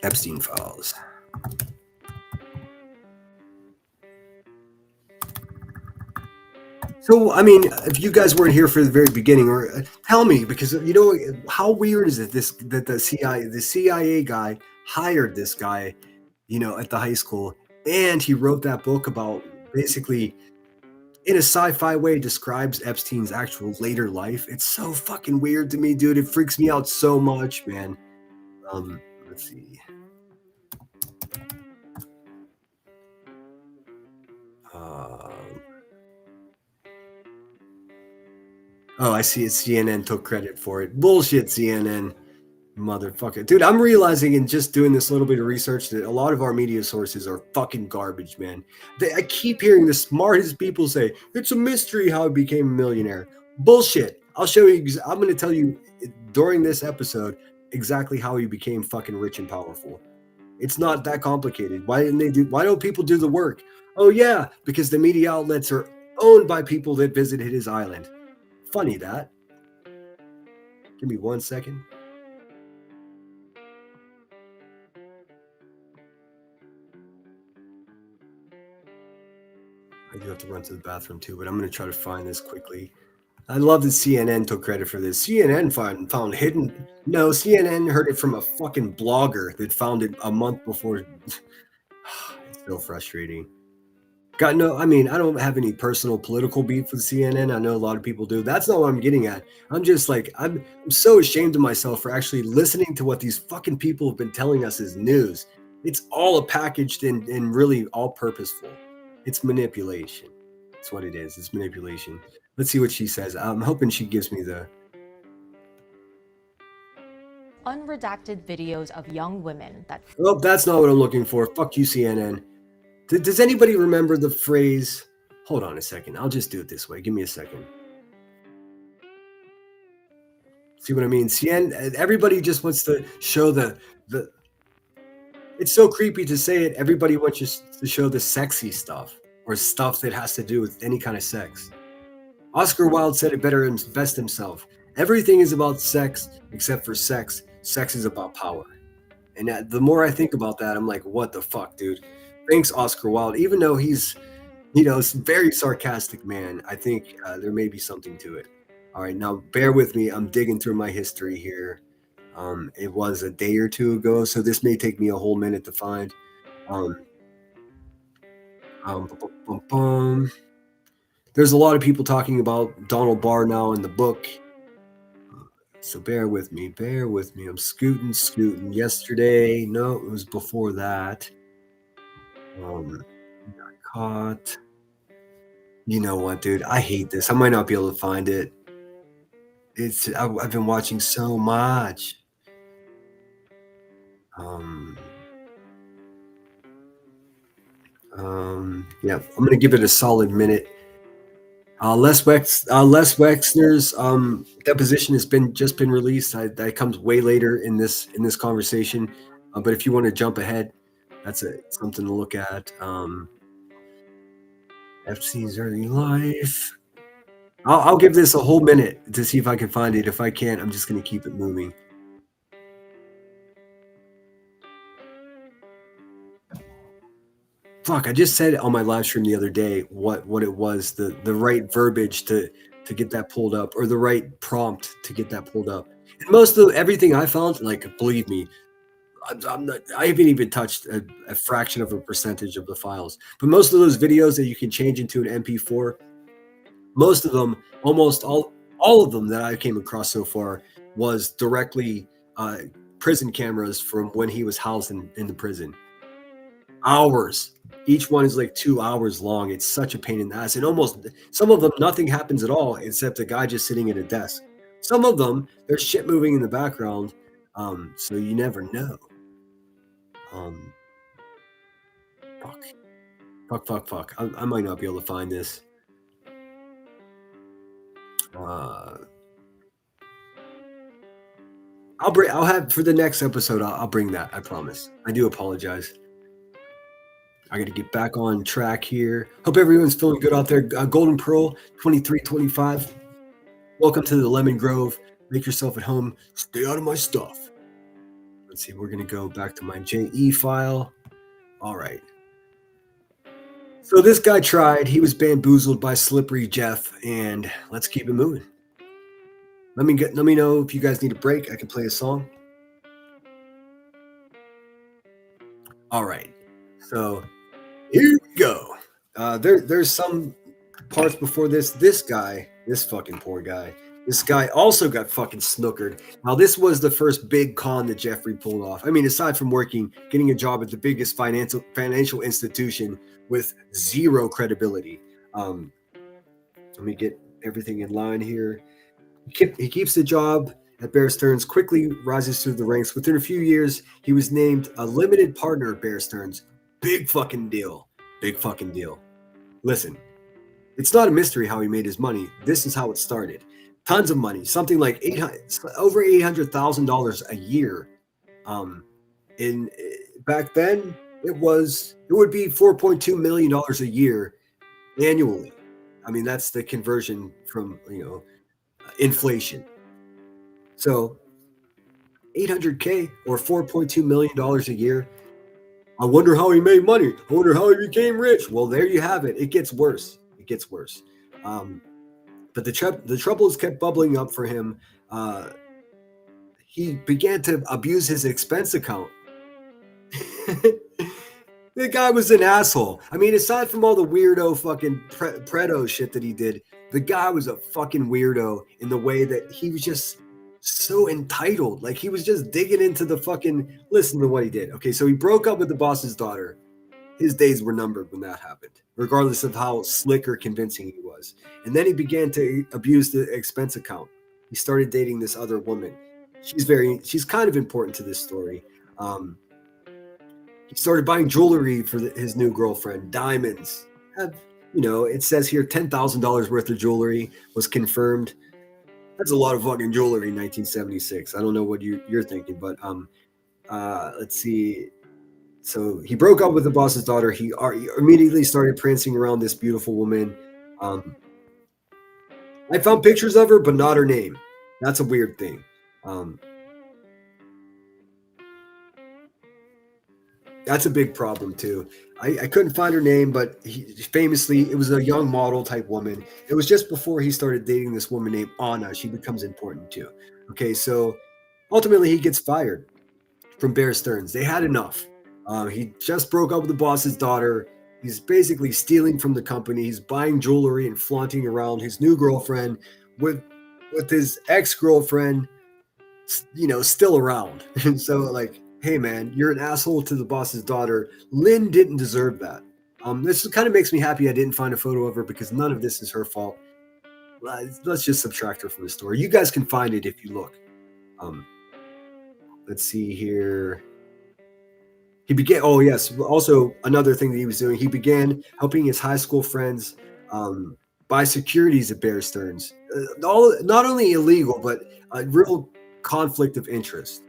Epstein files. So, I mean, if you guys weren't here for the very beginning, or tell me, because you know how weird is it that the CIA guy hired this guy, you know, at the high school, and he wrote that book about basically in a sci-fi way describes Epstein's actual later life. It's so fucking weird to me, dude. It freaks me out so much, man. Let's see. Oh, I see it. CNN took credit for it. Bullshit, CNN. Motherfucker. Dude, I'm realizing in just doing this little bit of research that a lot of our media sources are fucking garbage, man. I keep hearing the smartest people say, it's a mystery how I became a millionaire. Bullshit. I'll show you. I'm going to tell you during this episode exactly how he became fucking rich and powerful. It's not that complicated. Why don't people do the work? Oh, yeah, because the media outlets are owned by people that visited his island. Funny that. Give me 1 second. I do have to run to the bathroom too, but I'm going to try to find this quickly. I love that CNN took credit for this. CNN found hidden. No, CNN heard it from a fucking blogger that found it a month before. It's so frustrating. I don't have any personal political beef with CNN. I know a lot of people do. That's not what I'm getting at. I'm just like, I'm so ashamed of myself for actually listening to what these fucking people have been telling us as news. It's all packaged and really all purposeful. It's manipulation. That's what it is. It's manipulation. Let's see what she says. I'm hoping she gives me the unredacted videos of young women that... Oh, that's not what I'm looking for. Fuck you, CNN. Does anybody remember the phrase? Hold on a second. I'll just do it this way. Give me a second. See what I mean? Everybody just wants to show the. It's so creepy to say it. Everybody wants to show the sexy stuff or stuff that has to do with any kind of sex. Oscar Wilde said it better and best himself. Everything is about sex except for sex. Sex is about power. And the more I think about that, I'm like, what the fuck, dude? Thanks, Oscar Wilde. Even though he's, a very sarcastic man, I think there may be something to it. All right, now bear with me. I'm digging through my history here. It was a day or two ago, so this may take me a whole minute to find. There's a lot of people talking about Donald Barr now in the book. So bear with me. I'm scooting. Yesterday, no, it was before that. Got caught. You know what, dude? I hate this. I might not be able to find it. I've been watching so much. Yeah, I'm gonna give it a solid minute. Les Wexner's deposition has just been released. That comes way later in this conversation. But if you want to jump ahead, that's something to look at. Epstein's early life. I'll give this a whole minute to see if I can find it. If I can't, I'm just going to keep it moving. fuck, I just said it on my live stream the other day what it was, the right verbiage to get that pulled up, or the right prompt to get that pulled up. And most of everything I found, like, believe me, I'm not, I haven't even touched a fraction of a percentage of the files. But most of those videos that you can change into an MP4, most of them, almost all of them that I came across so far was directly prison cameras from when he was housed in the prison. Hours. Each one is like 2 hours long. It's such a pain in the ass. And almost some of them, nothing happens at all except a guy just sitting at a desk. Some of them, there's shit moving in the background. So you never know. Fuck. I might not be able to find this. I'll have for the next episode. I'll bring that. I promise. I do apologize. I got to get back on track here. Hope everyone's feeling good out there. Golden Pearl 2325. Welcome to the Lemon Grove. Make yourself at home. Stay out of my stuff. Let's see. We're going to go back to my JE file. All right. So this guy tried. He was bamboozled by Slippery Jeff, and let's keep it moving. Let me know if you guys need a break. I can play a song. All right. So here we go. There's some parts before this. This fucking poor guy. This guy also got fucking snookered. Now, this was the first big con that Jeffrey pulled off. I mean, aside from getting a job at the biggest financial institution with zero credibility. Let me get everything in line here. He keeps the job at Bear Stearns, quickly rises through the ranks. Within a few years, he was named a limited partner at Bear Stearns. Big fucking deal. Listen, it's not a mystery how he made his money. This is how it started. Tons of money, something like over $800,000 a year. Back then, it would be $4.2 million a year annually. I mean, that's the conversion from inflation. So $800K or $4.2 million a year. I wonder how he made money. I wonder how he became rich. Well, there you have it. It gets worse. But the troubles kept bubbling up for him. He began to abuse his expense account. The guy was an asshole. I mean, aside from all the weirdo fucking predo shit that he did, the guy was a fucking weirdo in the way that he was just so entitled. Like, he was just digging into the fucking... Listen to what he did. Okay, so he broke up with the boss's daughter. His days were numbered when that happened, regardless of how slick or convincing he was. And then he began to abuse the expense account. He started dating this other woman. She's kind of important to this story. He started buying jewelry for his new girlfriend, diamonds. It says here $10,000 worth of jewelry was confirmed. That's a lot of fucking jewelry in 1976. I don't know what you're thinking, but let's see. So he broke up with the boss's daughter. He immediately started prancing around this beautiful woman. I found pictures of her, but not her name. That's a weird thing. That's a big problem too. I couldn't find her name, but famously, it was a young model type woman. It was just before he started dating this woman named Anna. She becomes important too. Okay, so ultimately he gets fired from Bear Stearns. They had enough. He just broke up with the boss's daughter. He's basically stealing from the company. He's buying jewelry and flaunting around his new girlfriend with his ex-girlfriend, still around. And so, like, hey man, you're an asshole to the boss's daughter. Lynn didn't deserve that. This kind of makes me happy I didn't find a photo of her, because none of this is her fault. Let's just subtract her from the story. You guys can find it if you look. Let's see here. He began, also another thing that he was doing, he began helping his high school friends buy securities at Bear Stearns. Not only illegal, but a real conflict of interest.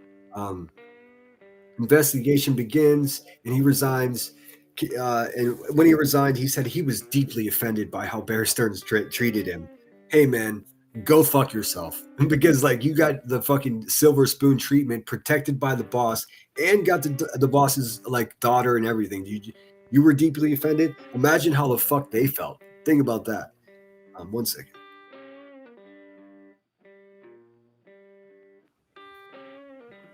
Investigation begins, and he resigns. And when he resigned, he said he was deeply offended by how Bear Stearns treated him. Hey, man, go fuck yourself. Because, like, you got the fucking silver spoon treatment, protected by the boss, and got the boss's, like, daughter and everything. You were deeply offended. Imagine how the fuck they felt. Think about that. 1 second.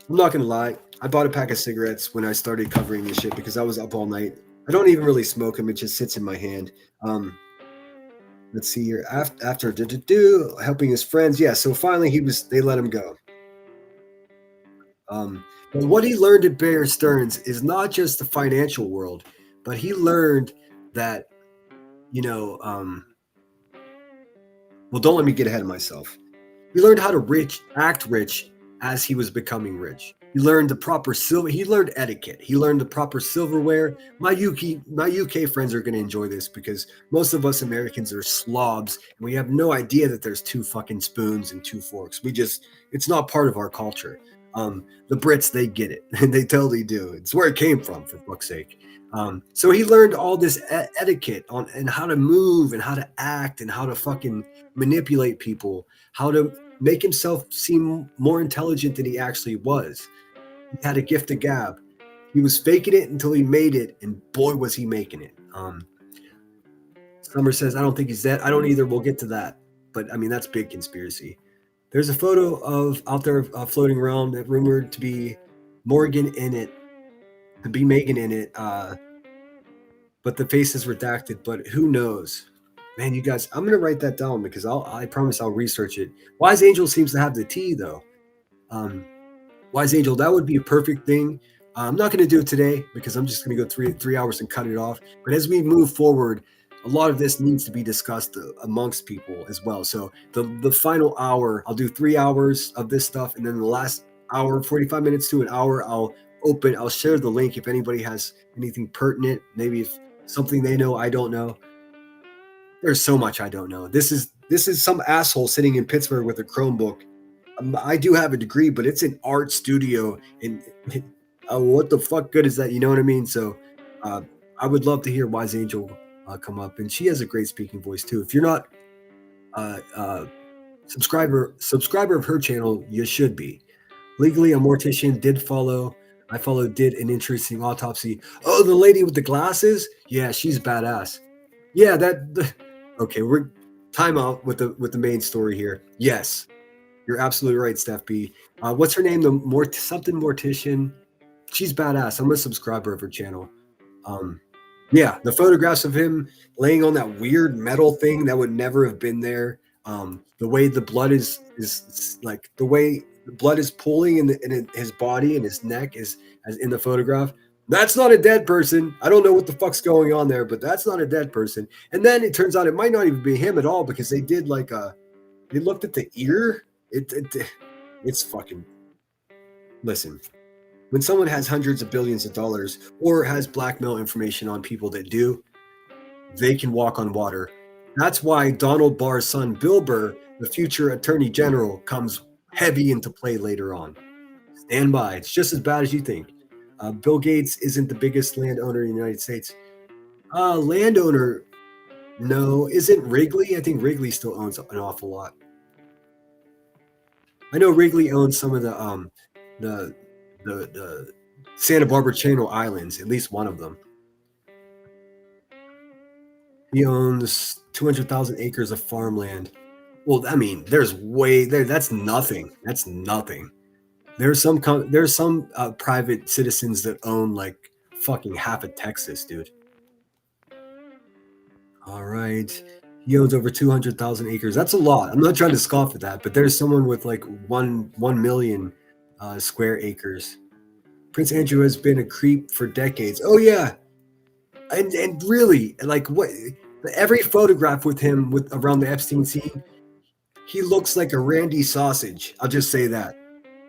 I'm not gonna lie. I bought a pack of cigarettes when I started covering this shit because I was up all night. I don't even really smoke them; it just sits in my hand. Let's see here. After helping his friends, yeah. So finally, they let him go. But what he learned at Bear Stearns is not just the financial world, but he learned that, well, don't let me get ahead of myself. He learned how to act rich as he was becoming rich. He learned the proper silver. He learned etiquette. He learned the proper silverware. My UK friends are going to enjoy this because most of us Americans are slobs and we have no idea that there's 2 fucking spoons and 2 forks. It's not part of our culture. The Brits, they get it, and they totally do. It's where it came from, for fuck's sake. So he learned all this etiquette and how to move and how to act and how to fucking manipulate people, how to make himself seem more intelligent than he actually was. He had a gift of gab. He was faking it until he made it, and boy, was he making it. Summer says, I don't think he's dead. I don't either. We'll get to that. But, I mean, that's big conspiracy. There's a photo out there floating around that rumored to be Megan in it. But the face is redacted. But who knows? Man, you guys, I'm going to write that down because I promise I'll research it. Wise Angel seems to have the tea, though. Wise Angel, that would be a perfect thing. I'm not going to do it today because I'm just going to go three hours and cut it off. But as we move forward, a lot of this needs to be discussed amongst people as well. So the final hour, I'll do 3 hours of this stuff. And then the last hour, 45 minutes to an hour, I'll share the link if anybody has anything pertinent, maybe if something they know I don't know. There's so much I don't know. This is some asshole sitting in Pittsburgh with a Chromebook. I do have a degree, but it's an art studio, and what the fuck good is that? You know what I mean? So I would love to hear Wise Angel come up, and she has a great speaking voice too. If you're not subscriber of her channel, you should be. Legally, a mortician did an interesting autopsy. Oh, the lady with the glasses? Yeah, she's badass. Yeah, okay, we're time out with the main story here. Yes, you're absolutely right, Steph B. What's her name? Something mortician. She's badass. I'm a subscriber of her channel. Yeah, the photographs of him laying on that weird metal thing that would never have been there. The way the blood is like the way the blood is pooling in his body and his neck as in the photograph. That's not a dead person. I don't know what the fuck's going on there, but that's not a dead person. And then it turns out it might not even be him at all because they did they looked at the ear. It's fucking. Listen, when someone has hundreds of billions of dollars or has blackmail information on people that do, they can walk on water. That's why Donald Barr's son, Bill Burr, the future attorney general, comes heavy into play later on. Stand by. It's just as bad as you think. Bill Gates isn't the biggest landowner in the United States. Landowner, no. Isn't Wrigley? I think Wrigley still owns an awful lot. I know Wrigley owns some of the Santa Barbara Channel Islands, at least one of them. He owns 200,000 acres of farmland. Well, I mean, there's way there. That's nothing. That's nothing. There's some private citizens that own like fucking half of Texas, dude. All right. He owns over 200,000 acres. That's a lot. I'm not trying to scoff at that, but there's someone with like 1 million square acres. Prince Andrew has been a creep for decades. Oh yeah, and really, like what? Every photograph with him around the Epstein scene, he looks like a Randy sausage. I'll just say that.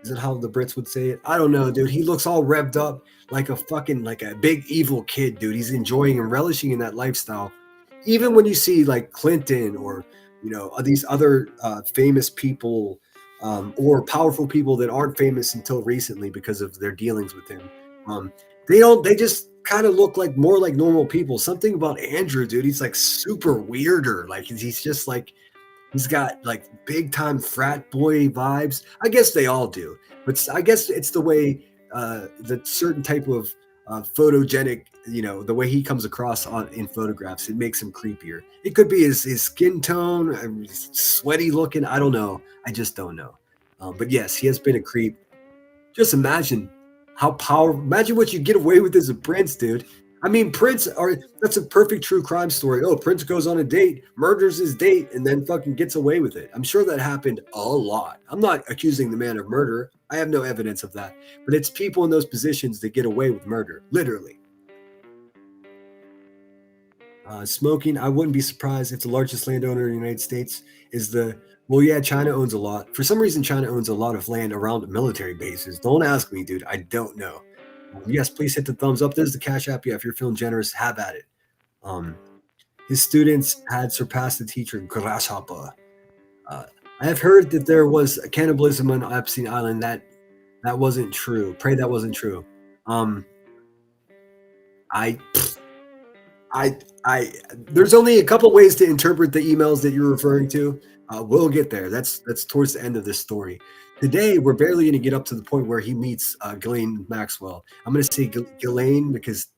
Is it how the Brits would say it? I don't know, dude. He looks all revved up like a big evil kid, dude. He's enjoying and relishing in that lifestyle. Even when you see like Clinton or these other famous people or powerful people that aren't famous until recently because of their dealings with him, they just kind of look like more like normal people. Something about Andrew, dude. He's like super weirder. Like he's just like. He's got like big time frat boy vibes. I guess they all do, but I guess it's the way the certain type of photogenic, the way he comes across in photographs, it makes him creepier. It could be his skin tone, sweaty looking. I don't know. I just don't know. But yes, he has been a creep. Just imagine imagine what you get away with as a prince, dude. I mean, that's a perfect true crime story. Oh, Prince goes on a date, murders his date, and then fucking gets away with it. I'm sure that happened a lot. I'm not accusing the man of murder. I have no evidence of that. But it's people in those positions that get away with murder, literally. Smoking, I wouldn't be surprised if the largest landowner in the United States is well, yeah, China owns a lot. For some reason, China owns a lot of land around military bases. Don't ask me, dude. I don't know. Yes, please hit the thumbs up. There's the Cash App. Yeah, if you're feeling generous, have at it. His students had surpassed the teacher Grasshopper. I have heard that there was cannibalism on Epstein Island. That wasn't true. Pray that wasn't true. I there's only a couple ways to interpret the emails that you're referring to. We'll get there. That's towards the end of this story. Today, we're barely going to get up to the point where he meets Ghislaine Maxwell. I'm going to say Ghislaine because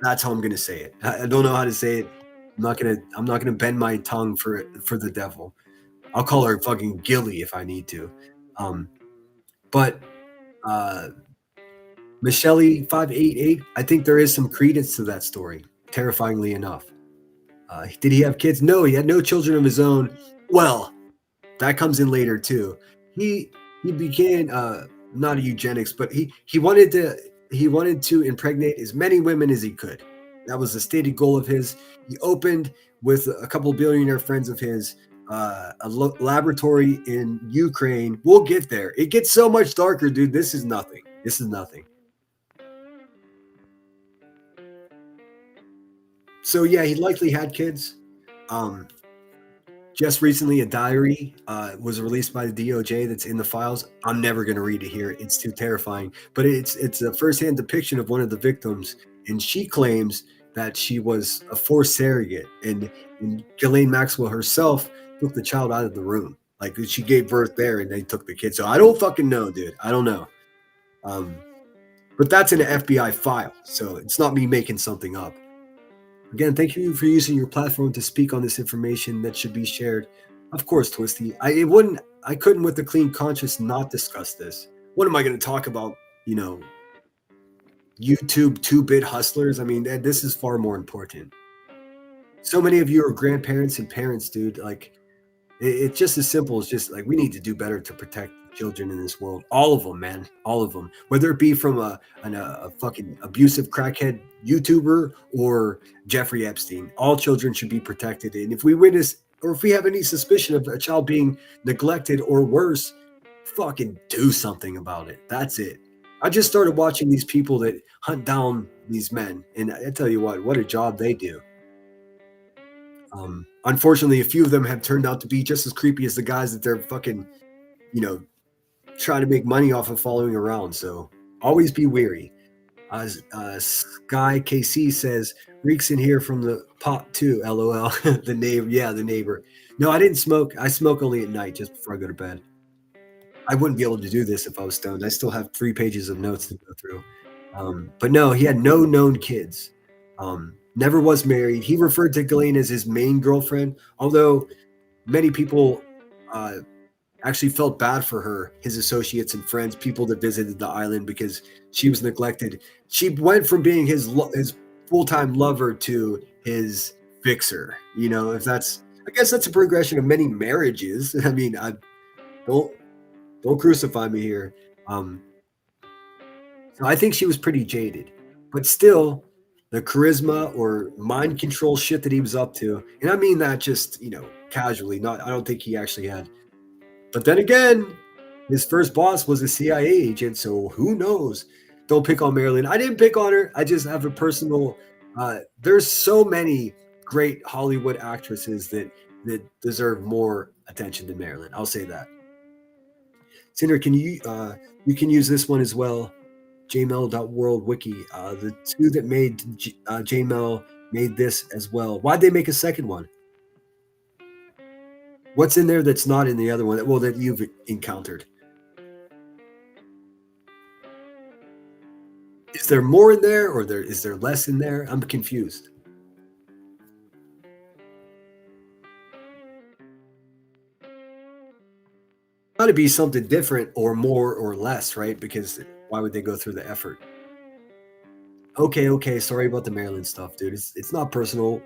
that's how I'm going to say it. I don't know how to say it. I'm not gonna bend my tongue for the devil. I'll call her fucking Gilly if I need to. But Michelle 588, I think there is some credence to that story. Terrifyingly enough. Did he have kids? No, he had no children of his own. Well, that comes in later too. He began not a eugenics, but he wanted to impregnate as many women as he could. That was a stated goal of his. He opened with a couple of billionaire friends of his a laboratory in Ukraine. We'll get there. It gets so much darker, dude. This is nothing. So yeah, he likely had kids. Just recently, a diary was released by the DOJ that's in the files. I'm never going to read it here. It's too terrifying. But it's a firsthand depiction of one of the victims, and she claims that she was a forced surrogate, and Ghislaine Maxwell herself took the child out of the room. Like she gave birth there, and they took the kid. So I don't fucking know, dude. I don't know. But that's in an FBI file, so it's not me making something up. Again, thank you for using your platform to speak on this information that should be shared. Of course, Twisty. I couldn't with a clean conscience not discuss this. What am I going to talk about? YouTube 2-bit hustlers? I mean, this is far more important. So many of you are grandparents and parents, dude. Like, it's just as simple as just like we need to do better to protect children in this world. All of them, man. All of them. Whether it be from a fucking abusive crackhead YouTuber or Jeffrey Epstein, all children should be protected. And if we witness or if we have any suspicion of a child being neglected or worse, fucking do something about it. That's it. I just started watching these people that hunt down these men, and I tell you what a job they do. Unfortunately, a few of them have turned out to be just as creepy as the guys that they're fucking, trying to make money off of following around. So always be wary. Sky KC says, reeks in here from the pot too, LOL. The neighbor. No, I didn't smoke. I smoke only at night just before I go to bed. I wouldn't be able to do this if I was stoned. I still have 3 pages of notes to go through. But no, he had no known kids. Never was married. He referred to Ghislaine as his main girlfriend, although many people actually felt bad for her, his associates and friends, people that visited the island because she was neglected. She went from being his full-time lover to his fixer. I guess that's a progression of many marriages. I mean, don't crucify me here. So I think she was pretty jaded, but still the charisma or mind control shit that he was up to. And I mean that just, casually, I don't think he actually had. But then again, his first boss was a CIA agent, so who knows? Don't pick on Marilyn. I didn't pick on her. I just have a personal. There's so many great Hollywood actresses that deserve more attention than Marilyn. I'll say that. Cinder, can you can use this one as well? jmel.world wiki. The two that made jmel made this as well. Why'd they make a second one? What's in there that's not in the other one? Well, that you've encountered. Is there more in there, or is there less in there? I'm confused. Got to be something different or more or less, right? Because why would they go through the effort? Okay. Sorry about the Maryland stuff, dude. It's not personal.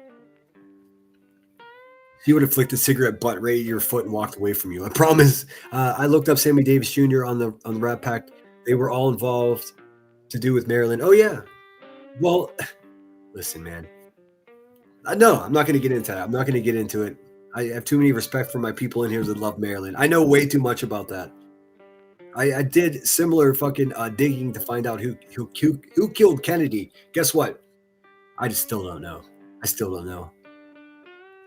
He would have flicked a cigarette butt right at your foot and walked away from you. I promise. I looked up Sammy Davis Jr. on the Rat Pack. They were all involved to do with Maryland. Oh yeah. Well, listen, man. No, I'm not going to get into that. I'm not going to get into it. I have too many respect for my people in here that love Maryland. I know way too much about that. I did similar fucking digging to find out who killed Kennedy. Guess what? I just still don't know. I still don't know.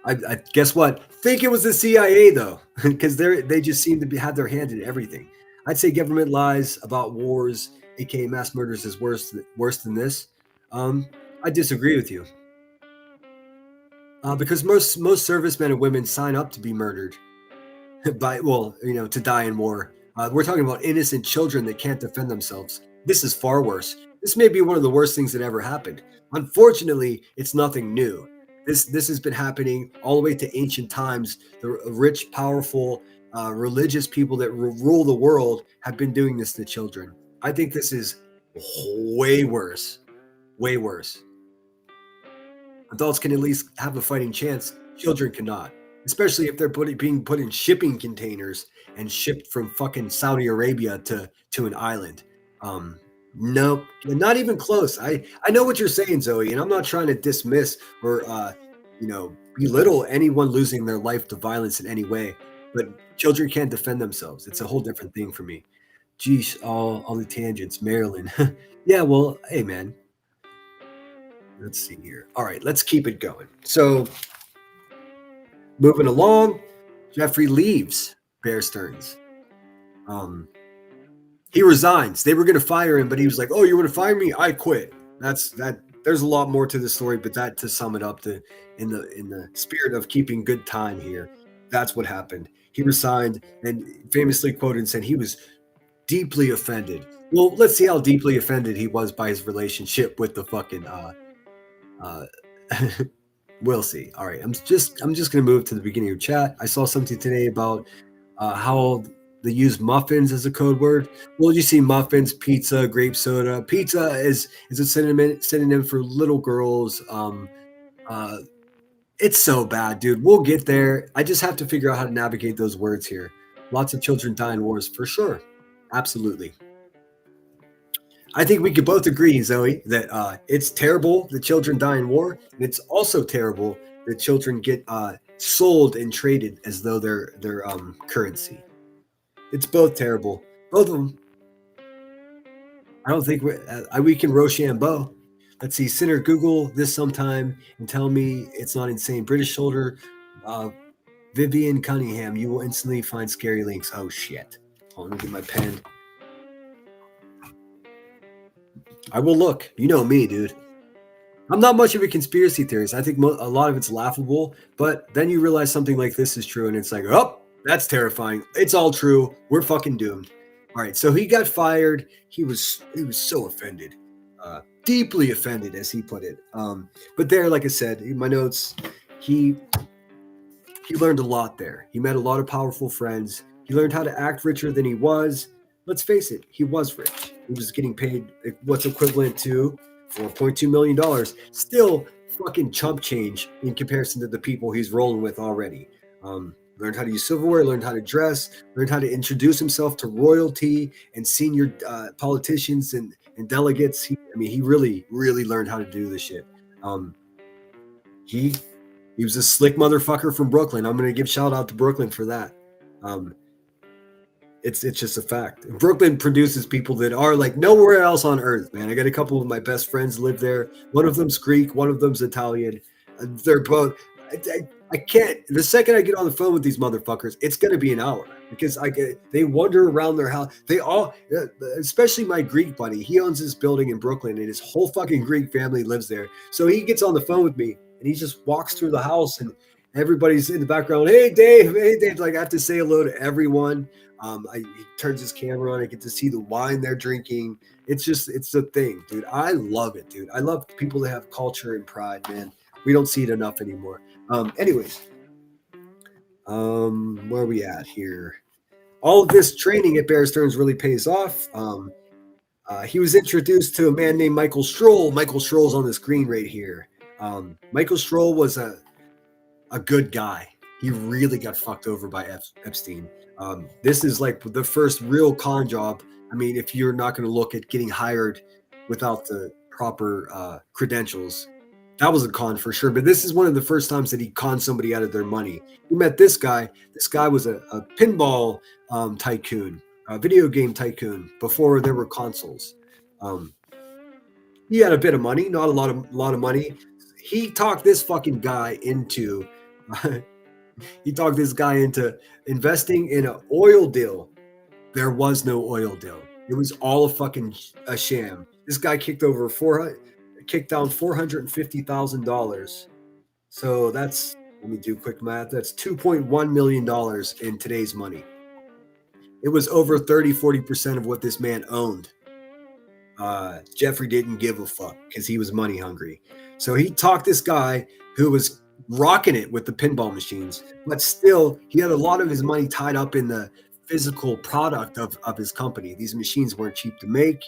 I guess what? Think it was the CIA though, because they just seem to have their hand in everything. I'd say government lies about wars, aka mass murders, is worse than this. I disagree with you. Because most servicemen and women sign up to be murdered to die in war. We're talking about innocent children that can't defend themselves. This is far worse. This may be one of the worst things that ever happened. Unfortunately, it's nothing new. This has been happening all the way to ancient times. The rich, powerful, religious people that rule the world have been doing this to children. I think this is way worse. Way worse. Adults can at least have a fighting chance. Children cannot, especially if they're being put in shipping containers and shipped from fucking Saudi Arabia to an island. Nope, not even close. I know what you're saying, Zoe, and I'm not trying to dismiss or belittle anyone losing their life to violence in any way. But children can't defend themselves. It's a whole different thing for me. Geesh, all the tangents. Maryland. Yeah, well, hey, man. Let's see here. All right, let's keep it going. So, moving along, Jeffrey leaves Bear Stearns. He resigns. They were going to fire him, but he was like, "Oh, you want to fire me? I quit." That's that. There's a lot more to the story, but that to sum it up, in the spirit of keeping good time here, that's what happened. He resigned and famously quoted and said he was deeply offended. Well, let's see how deeply offended he was by his relationship with the fucking. We'll see. All right, I'm just gonna move to the beginning of chat. I saw something today about how they use muffins as a code word. Well, you see muffins, pizza, grape soda. Pizza is a synonym for little girls. It's so bad, dude. We'll get there. I just have to figure out how to navigate those words here. Lots of children die in wars, for sure. Absolutely. I think we could both agree, Zoe, that it's terrible that children die in war, and it's also terrible that children get sold and traded as though they're currency. It's both terrible, both of them. I don't think we can Rochambeau. Let's see, Sinner, Google this sometime and tell me it's not insane. British soldier, Vivian Cunningham. You will instantly find scary links. Oh shit! Hold on, let me get my pen. I will look. You know me, dude. I'm not much of a conspiracy theorist. I think a lot of it's laughable, but then you realize something like this is true, and it's like, oh, that's terrifying. It's all true. We're fucking doomed. All right, so he got fired. He was so offended, deeply offended, as he put it. But there, like I said, in my notes, he learned a lot there. He met a lot of powerful friends. He learned how to act richer than he was. Let's face it, he was rich. He was getting paid what's equivalent to $4.2 million. Still fucking chump change in comparison to the people he's rolling with already. Learned how to use silverware, learned how to dress, learned how to introduce himself to royalty and senior politicians and delegates. He really, really learned how to do this shit. He was a slick motherfucker from Brooklyn. I'm going to give shout out to Brooklyn for that. It's just a fact. Brooklyn produces people that are like nowhere else on earth, man. I got a couple of my best friends live there. One of them's Greek, one of them's Italian. They're both. I can't. The second I get on the phone with these motherfuckers, it's gonna be an hour because they wander around their house. They all, especially my Greek buddy, he owns this building in Brooklyn, and his whole fucking Greek family lives there. So he gets on the phone with me, and he just walks through the house, and Everybody's in the background. Hey, Dave. Hey, Dave. Like, I have to say hello to everyone. He turns his camera on. I get to see the wine they're drinking. It's the thing, dude. I love it, dude. I love people that have culture and pride, man. We don't see it enough anymore. Anyways, where are we at here? All of this training at Bear Stearns really pays off. He was introduced to a man named Michael Stroll. Michael Stroll's on the screen right here. Michael Stroll was a good guy. He really got fucked over by Epstein. This is like the first real con job. I mean, if you're not going to look at getting hired without the proper credentials, that was a con for sure. But this is one of the first times that he conned somebody out of their money. He met this guy. This guy was a pinball tycoon, a video game tycoon before there were consoles. He had a bit of money, not a lot of money. He talked this fucking guy into investing in an oil deal. There was no oil deal. It was all a sham. This guy kicked down $450,000. So that's, let me do quick math. That's $2.1 million in today's money. It was over 40% of what this man owned. Jeffrey didn't give a fuck because he was money hungry. So he talked this guy who was rocking it with the pinball machines, but still he had a lot of his money tied up in the physical product of his company. These machines weren't cheap to make.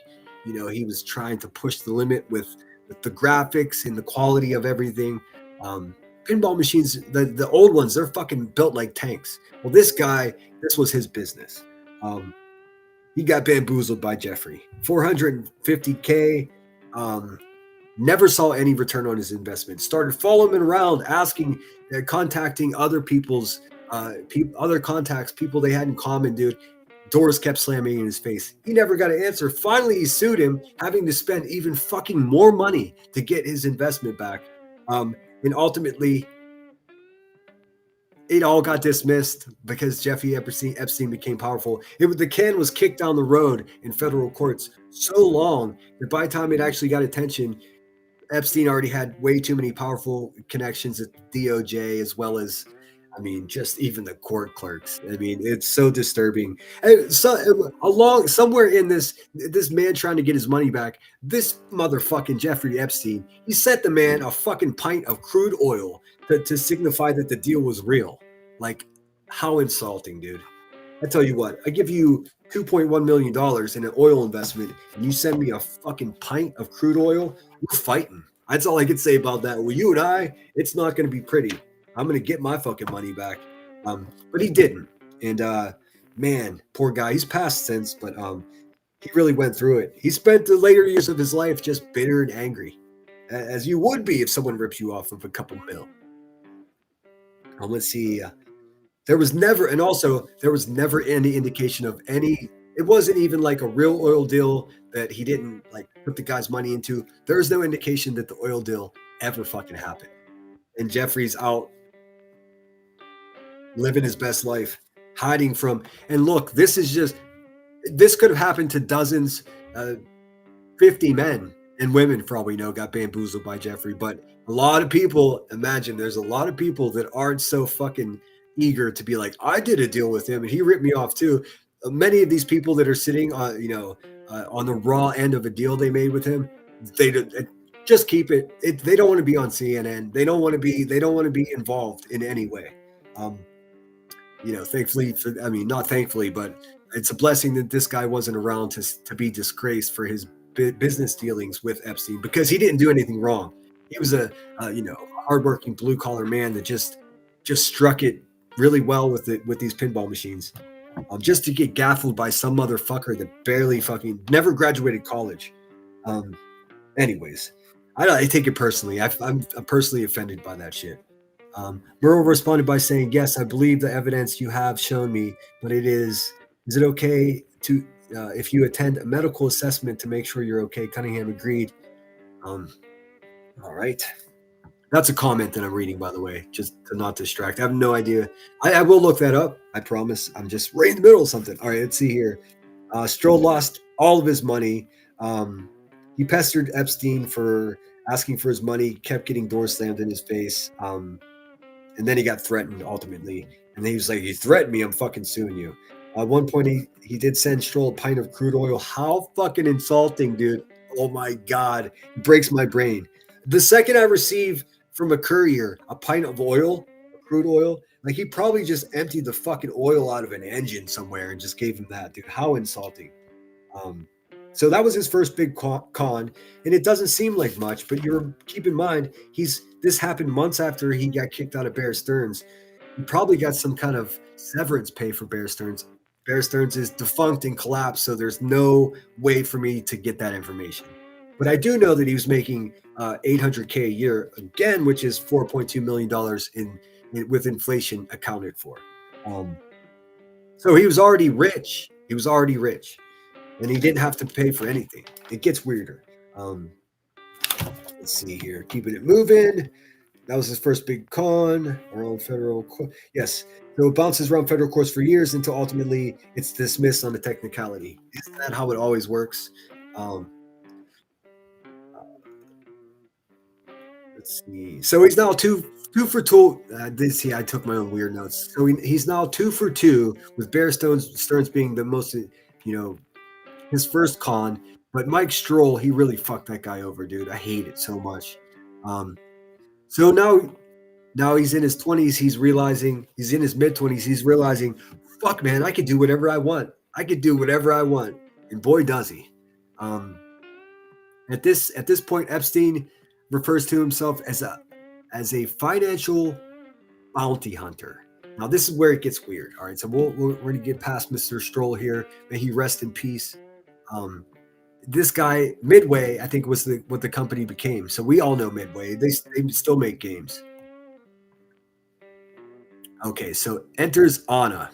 You know, he was trying to push the limit with the graphics and the quality of everything. Pinball machines, the old ones, they're fucking built like tanks. Well, this guy, this was his business. He got bamboozled by Jeffrey. $450K. Never saw any return on his investment. Started following him around, contacting other people's other contacts, people they had in common, dude. Doors kept slamming in his face. He never got an answer. Finally, he sued him, having to spend even fucking more money to get his investment back. And ultimately, it all got dismissed because Jeffrey Epstein became powerful. The can was kicked down the road in federal courts so long that by the time it actually got attention, Epstein already had way too many powerful connections at the DOJ, as well as, I mean, just even the court clerks. I mean, it's so disturbing. And somewhere in this man trying to get his money back, this motherfucking Jeffrey Epstein, he sent the man a fucking pint of crude oil to signify that the deal was real. Like, how insulting, dude. I tell you what, I give you $2.1 million in an oil investment and you send me a fucking pint of crude oil, we're fighting. That's all I can say about that. Well, you and I, it's not going to be pretty. I'm going to get my fucking money back. But he didn't. And man, poor guy, he's passed since, but he really went through it. He spent the later years of his life just bitter and angry, as you would be if someone rips you off of a couple mil. Let's see. There was never any indication of any. It wasn't even like a real oil deal that he didn't like put the guy's money into. There was no indication that the oil deal ever fucking happened. And Jeffrey's out living his best life, hiding from. And look, this could have happened to dozens, 50 men and women for all we know got bamboozled by Jeffrey. But a lot of people, imagine there's a lot of people that aren't so fucking eager to be like, I did a deal with him and he ripped me off too. Many of these people that are sitting on, on the raw end of a deal they made with him, they just keep it. They don't want to be on CNN. They don't want to be involved in any way. Thankfully not thankfully, but it's a blessing that this guy wasn't around to be disgraced for his business dealings with Epstein, because he didn't do anything wrong. He was a hardworking blue collar man that just struck it really well with these pinball machines, just to get gaffled by some motherfucker that barely fucking never graduated college. Anyways, I take it personally. I'm personally offended by that shit. Merle responded by saying, yes, I believe the evidence you have shown me, but is it okay to if you attend a medical assessment to make sure you're okay? Cunningham agreed. All right. That's a comment that I'm reading, by the way, just to not distract. I have no idea. I will look that up. I promise. I'm just right in the middle of something. All right, let's see here. Stroll lost all of his money. He pestered Epstein for asking for his money, kept getting doors slammed in his face. And then he got threatened ultimately. And he was like, "You threatened me, I'm fucking suing you." At one point, he did send Stroll a pint of crude oil. How fucking insulting, dude. Oh my God. It breaks my brain. The second I receive from a courier a pint of oil, crude oil, like he probably just emptied the fucking oil out of an engine somewhere and just gave him that, dude. How insulting. Um, so that was his first big con, and it doesn't seem like much, but you're keep in mind this happened months after he got kicked out of Bear Stearns. He probably got some kind of severance pay for Bear Stearns. Bear Stearns is defunct and collapsed, so there's no way for me to get that information. But I do know that he was making $800K a year again, which is $4.2 million with inflation accounted for. So he was already rich. He was already rich, and he didn't have to pay for anything. It gets weirder. Let's see here. Keeping it moving. That was his first big con around federal. Yes. So it bounces around federal courts for years until ultimately it's dismissed on a technicality. Isn't that how it always works? Let's see. So he's now two for two. I took my own weird notes. So he's now 2 for 2 with Bear Stearns being the most, his first con. But Mike Stroll, he really fucked that guy over, dude. I hate it so much. So now he's in his 20s. He's in his mid-20s. He's realizing, fuck, man, I could do whatever I want. And boy, does he. At this point, Epstein refers to himself as a financial bounty hunter. Now, this is where it gets weird. All right, so we're going to get past Mr. Stroll here. May he rest in peace. This guy, Midway, I think was what the company became. So we all know Midway. They still make games. Okay, so enters Ana.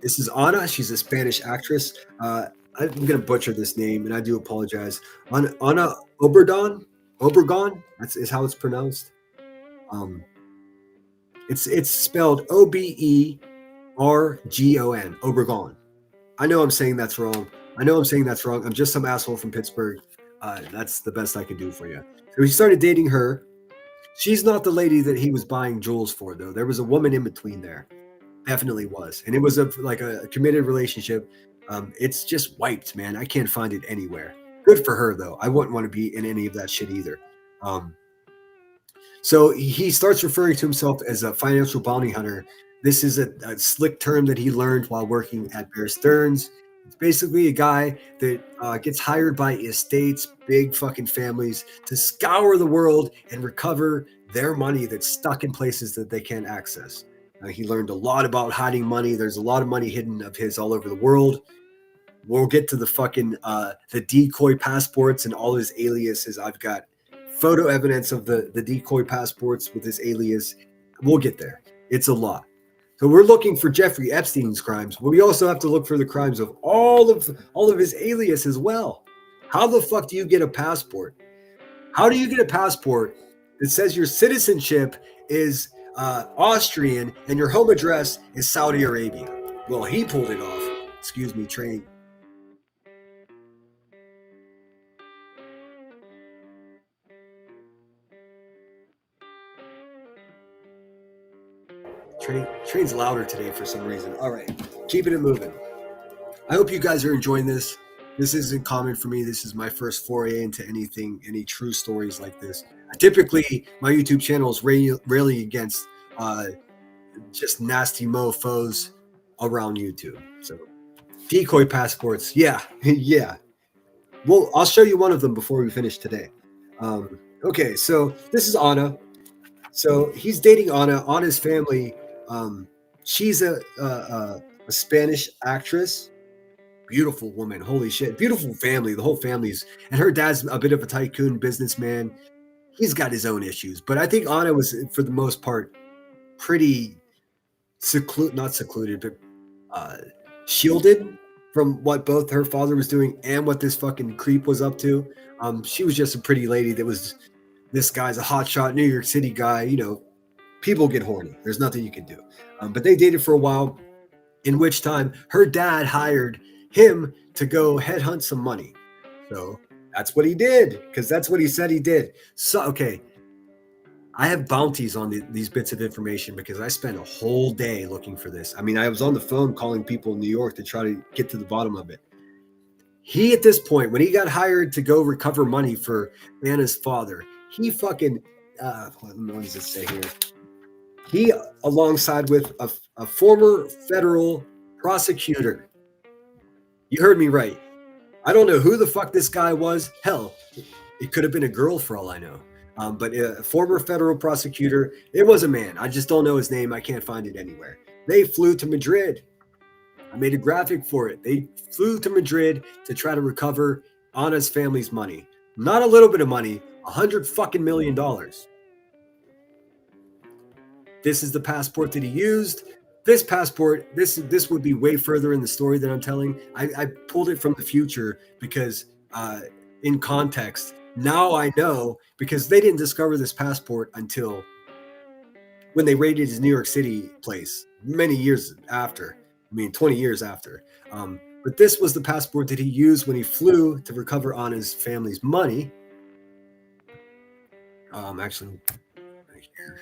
This is Ana. She's a Spanish actress. I'm going to butcher this name, and I do apologize. Ana Obregón. Is how it's pronounced. It's spelled Obergon. Obregón. I know I'm saying that's wrong. I'm just some asshole from Pittsburgh. That's the best I can do for you. So he started dating her. She's not the lady that he was buying jewels for, though. There was a woman in between there. Definitely was. And it was a committed relationship. It's just wiped, man. I can't find it anywhere. Good for her, though. I wouldn't want to be in any of that shit either. So he starts referring to himself as a financial bounty hunter. This is a slick term that he learned while working at Bear Stearns. It's basically a guy that gets hired by estates, big fucking families, to scour the world and recover their money that's stuck in places that they can't access. He learned a lot about hiding money. There's a lot of money hidden of his all over the world. We'll get to the fucking the decoy passports and all his aliases. I've got photo evidence of the decoy passports with his alias. We'll get there. It's a lot. So we're looking for Jeffrey Epstein's crimes, but we also have to look for the crimes of all of his alias as well. How the fuck do you get a passport? How do you get a passport that says your citizenship is Austrian and your home address is Saudi Arabia? Well, he pulled it off. Excuse me, train. Train's louder today for some reason. All right, keeping it moving. I hope you guys are enjoying this. This isn't common for me. This is my first foray into any true stories like this. Typically, my YouTube channel is railing against just nasty mofos around YouTube. So, decoy passports, yeah. Well, I'll show you one of them before we finish today. Okay, so this is Ana. So he's dating Ana. Ana's family. She's a Spanish actress. Beautiful woman. Holy shit. Beautiful family. The whole family's, and her dad's a bit of a tycoon businessman. He's got his own issues, but I think Ana was, for the most part, pretty not secluded, but shielded from what both her father was doing and what this fucking creep was up to. She was just a pretty lady that was, this guy's a hotshot New York City guy, people get horny. There's nothing you can do. But they dated for a while, in which time her dad hired him to go headhunt some money. So that's what he did, because that's what he said he did. So, okay. I have bounties on these bits of information because I spent a whole day looking for this. I mean, I was on the phone calling people in New York to try to get to the bottom of it. He, at this point, when he got hired to go recover money for Anna's father, he fucking, what does it say here? He, alongside with a former federal prosecutor, you heard me right. I don't know who the fuck this guy was. Hell, it could have been a girl for all I know. But a former federal prosecutor, it was a man. I just don't know his name. I can't find it anywhere. They flew to Madrid. I made a graphic for it. They flew to Madrid to try to recover Anna's family's money. Not a little bit of money, $100 million. This is the passport that he used. This passport, this would be way further in the story that I'm telling. I pulled it from the future because in context, now I know, because they didn't discover this passport until when they raided his New York City place many years after. I mean, 20 years after. But this was the passport that he used when he flew to recover Anna's family's money. Actually, right here.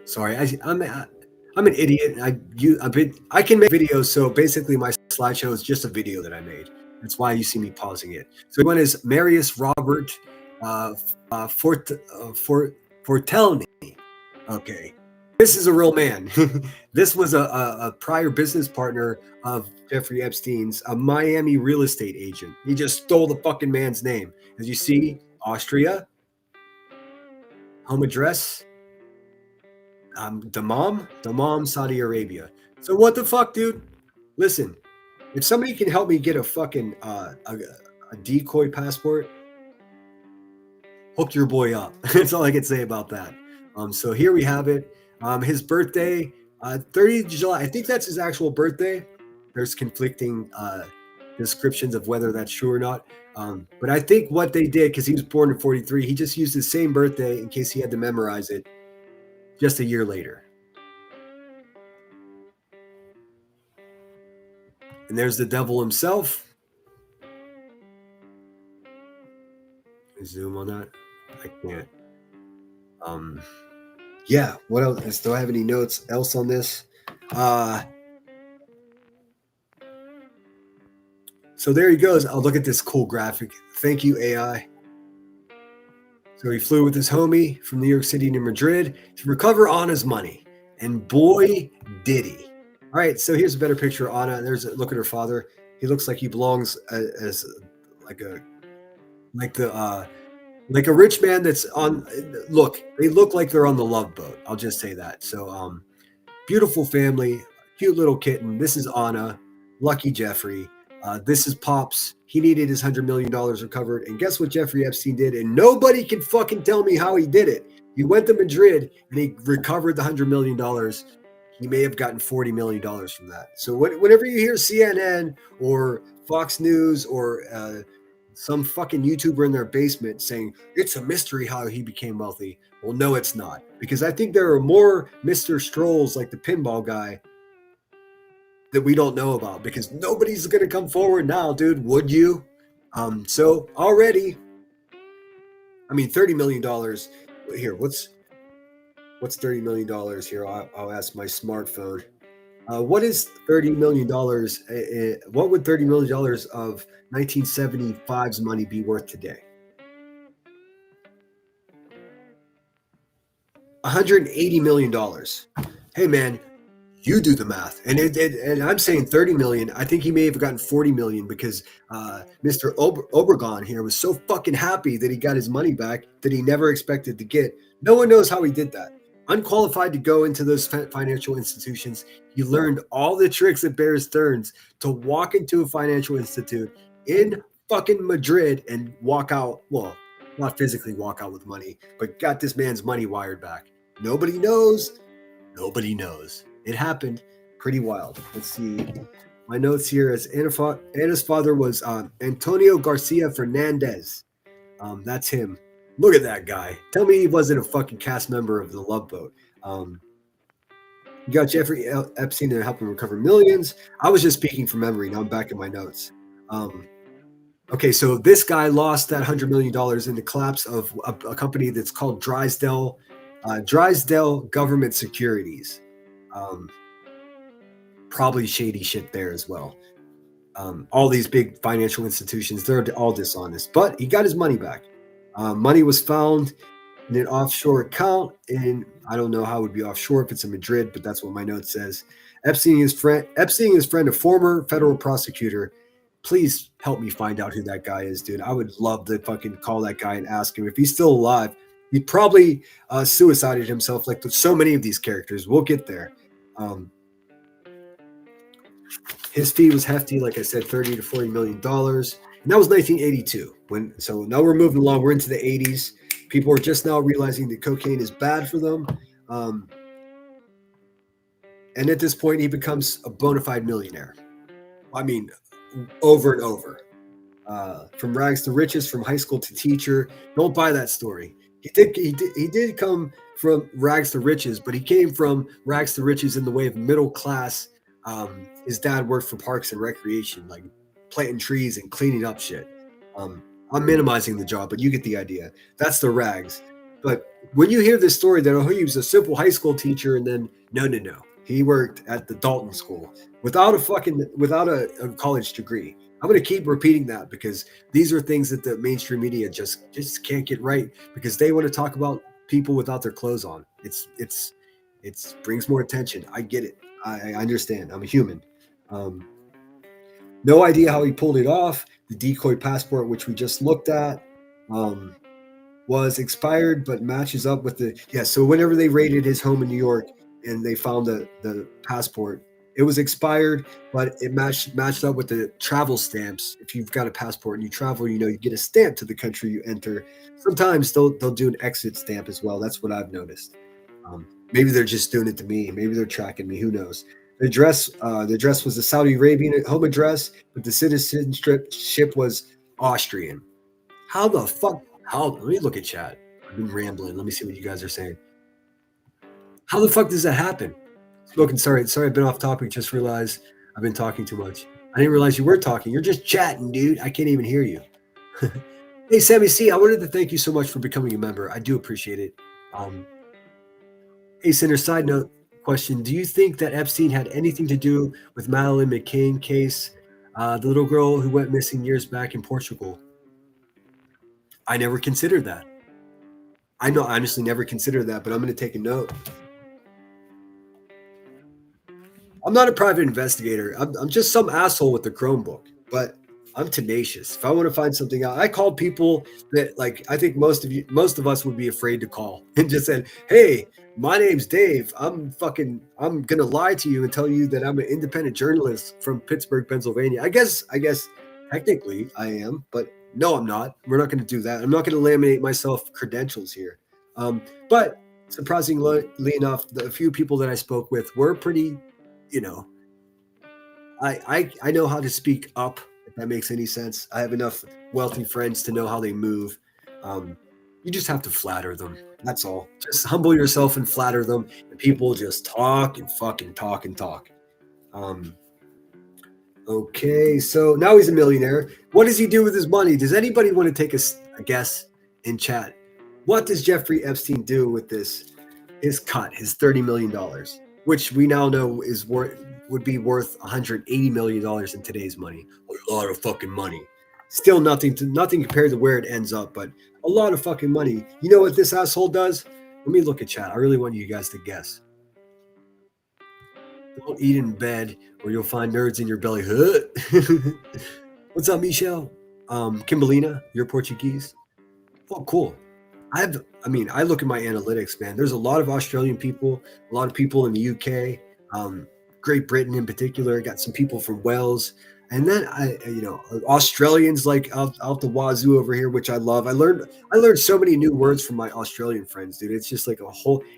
Sorry, I'm an idiot. I can make videos, so basically my slideshow is just a video that I made. That's why you see me pausing it. So one is Marius Robert Fortelny. Okay, this is a real man. This was a prior business partner of Jeffrey Epstein's, a Miami real estate agent. He just stole the fucking man's name. As you see, Austria, home address, Dammam, Saudi Arabia. So what the fuck, dude? Listen, if somebody can help me get a fucking a decoy passport, hook your boy up. That's all I can say about that. So here we have it. His birthday, 30th of July. I think that's his actual birthday. There's conflicting descriptions of whether that's true or not. But I think what they did, because he was born in 43, he just used his same birthday in case he had to memorize it just a year later. And there's the devil himself. Zoom on that. I can't. Yeah, what else? Do I have any notes else on this? So there he goes. I'll look at this cool graphic. Thank you, AI. So he flew with his homie from New York City to Madrid to recover Anna's money. And boy, did he. All right, so here's a better picture of Anna. There's a look at her father. He looks like he belongs as like a rich man that's on. Look, they look like they're on the Love Boat. I'll just say that. So beautiful family, cute little kitten. This is Anna, lucky Jeffrey. This is Pops. He needed his $100 million recovered. And guess what Jeffrey Epstein did? And nobody can fucking tell me how he did it. He went to Madrid and he recovered the $100 million. He may have gotten $40 million from that. So whenever you hear CNN or Fox News or some fucking YouTuber in their basement saying it's a mystery how he became wealthy, well, no, it's not. Because I think there are more Mr. Strolls like the pinball guy that we don't know about, because nobody's going to come forward now, dude. Would you? So already, I mean, $30 million here. What's $30 million here? I'll ask my smartphone. What is $30 million? What would $30 million of 1975's money be worth today? $180 million. Hey, man. You do the math, and I'm saying 30 million. I think he may have gotten 40 million because Mr. Obregon here was so fucking happy that he got his money back that he never expected to get. No one knows how he did that. Unqualified to go into those financial institutions, he learned all the tricks that Bears turns to walk into a financial institute in fucking Madrid and walk out. Well, not physically walk out with money, but got this man's money wired back. Nobody knows. Nobody knows. It happened. Pretty wild. Let's see. My notes here is Anna's father was Antonio Garcia Fernandez. That's him. Look at that guy. Tell me he wasn't a fucking cast member of the Love Boat. You got Jeffrey Epstein to help him recover millions. I was just speaking from memory. Now I'm back in my notes. Okay, so this guy lost that $100 million in the collapse of a company that's called Drysdale Government Securities. Um, Probably shady shit there as well. All these big financial institutions, they're all dishonest. But he got his money back. Money was found in an offshore account in, I don't know how it would be offshore if it's in Madrid, but that's what my note says. Epstein is friend, a former federal prosecutor. Please help me find out who that guy is, dude. I would love to fucking call that guy and ask him if he's still alive. He probably suicided himself like so many of these characters. We'll get there. His fee was hefty, like I said, $30 to $40 million, and that was 1982. So now we're moving along. We're into the 80s. People are just now realizing that cocaine is bad for them, and at this point, he becomes a bona fide millionaire. I mean, over and over. From rags to riches, from high school to teacher. Don't buy that story. He did come from rags to riches, but he came from rags to riches in the way of middle class. His dad worked for Parks and Recreation, like planting trees and cleaning up shit. I'm minimizing the job, but you get the idea. That's the rags. But when you hear this story that he was a simple high school teacher, and then no, he worked at the Dalton School without a college degree. I'm going to keep repeating that because these are things that the mainstream media just can't get right because they want to talk about people without their clothes on. It brings more attention. I get it. I understand. I'm a human. No idea how he pulled it off. The decoy passport, which we just looked at, was expired but matches up with so whenever they raided his home in New York and they found the passport, it was expired, but it matched up with the travel stamps. If you've got a passport and you travel, you get a stamp to the country you enter. Sometimes they'll do an exit stamp as well. That's what I've noticed. Maybe they're just doing it to me. Maybe they're tracking me. Who knows? The address was the Saudi Arabian home address, but the citizenship was Austrian. How the fuck? Let me look at chat. I've been rambling. Let me see what you guys are saying. How the fuck does that happen? Smoking, sorry, I've been off topic. Just realized I've been talking too much. I didn't realize you were talking. You're just chatting, dude. I can't even hear you. Hey, Sammy C, I wanted to thank you so much for becoming a member. I do appreciate it. Hey, Senator, side note question. Do you think that Epstein had anything to do with Madeleine McCann case, the little girl who went missing years back in Portugal? I never considered that. I honestly never considered that, but I'm going to take a note. I'm not a private investigator. I'm just some asshole with a Chromebook, but I'm tenacious. If I want to find something out, I called people that, like, I think most of us would be afraid to call and just said, "Hey, my name's Dave. I'm gonna lie to you and tell you that I'm an independent journalist from Pittsburgh, Pennsylvania." I guess technically I am, but no, I'm not. We're not going to do that. I'm not going to laminate myself credentials here. But surprisingly enough, the few people that I spoke with were pretty, I know how to speak up, if that makes any sense. I have enough wealthy friends to know how they move. You just have to flatter them. That's all. Just humble yourself and flatter them. And people just talk and fucking talk and talk. Okay, so now he's a millionaire. What does he do with his money? Does anybody want to take a guess in chat? What does Jeffrey Epstein do with his cut, his $30 million, which we now know would be worth $180 million in today's money? A lot of fucking money. Still nothing compared to where it ends up, but a lot of fucking money. You know what this asshole does? Let me look at chat. I really want you guys to guess. Don't eat in bed or you'll find nerds in your belly. What's up, Michelle? Kimberlina, you're Portuguese? Oh, cool. I look at my analytics, man. There's a lot of Australian people, a lot of people in the UK, Great Britain in particular. Got some people from Wales. And then Australians like out the wazoo over here, which I love. I learned so many new words from my Australian friends, dude. It's just like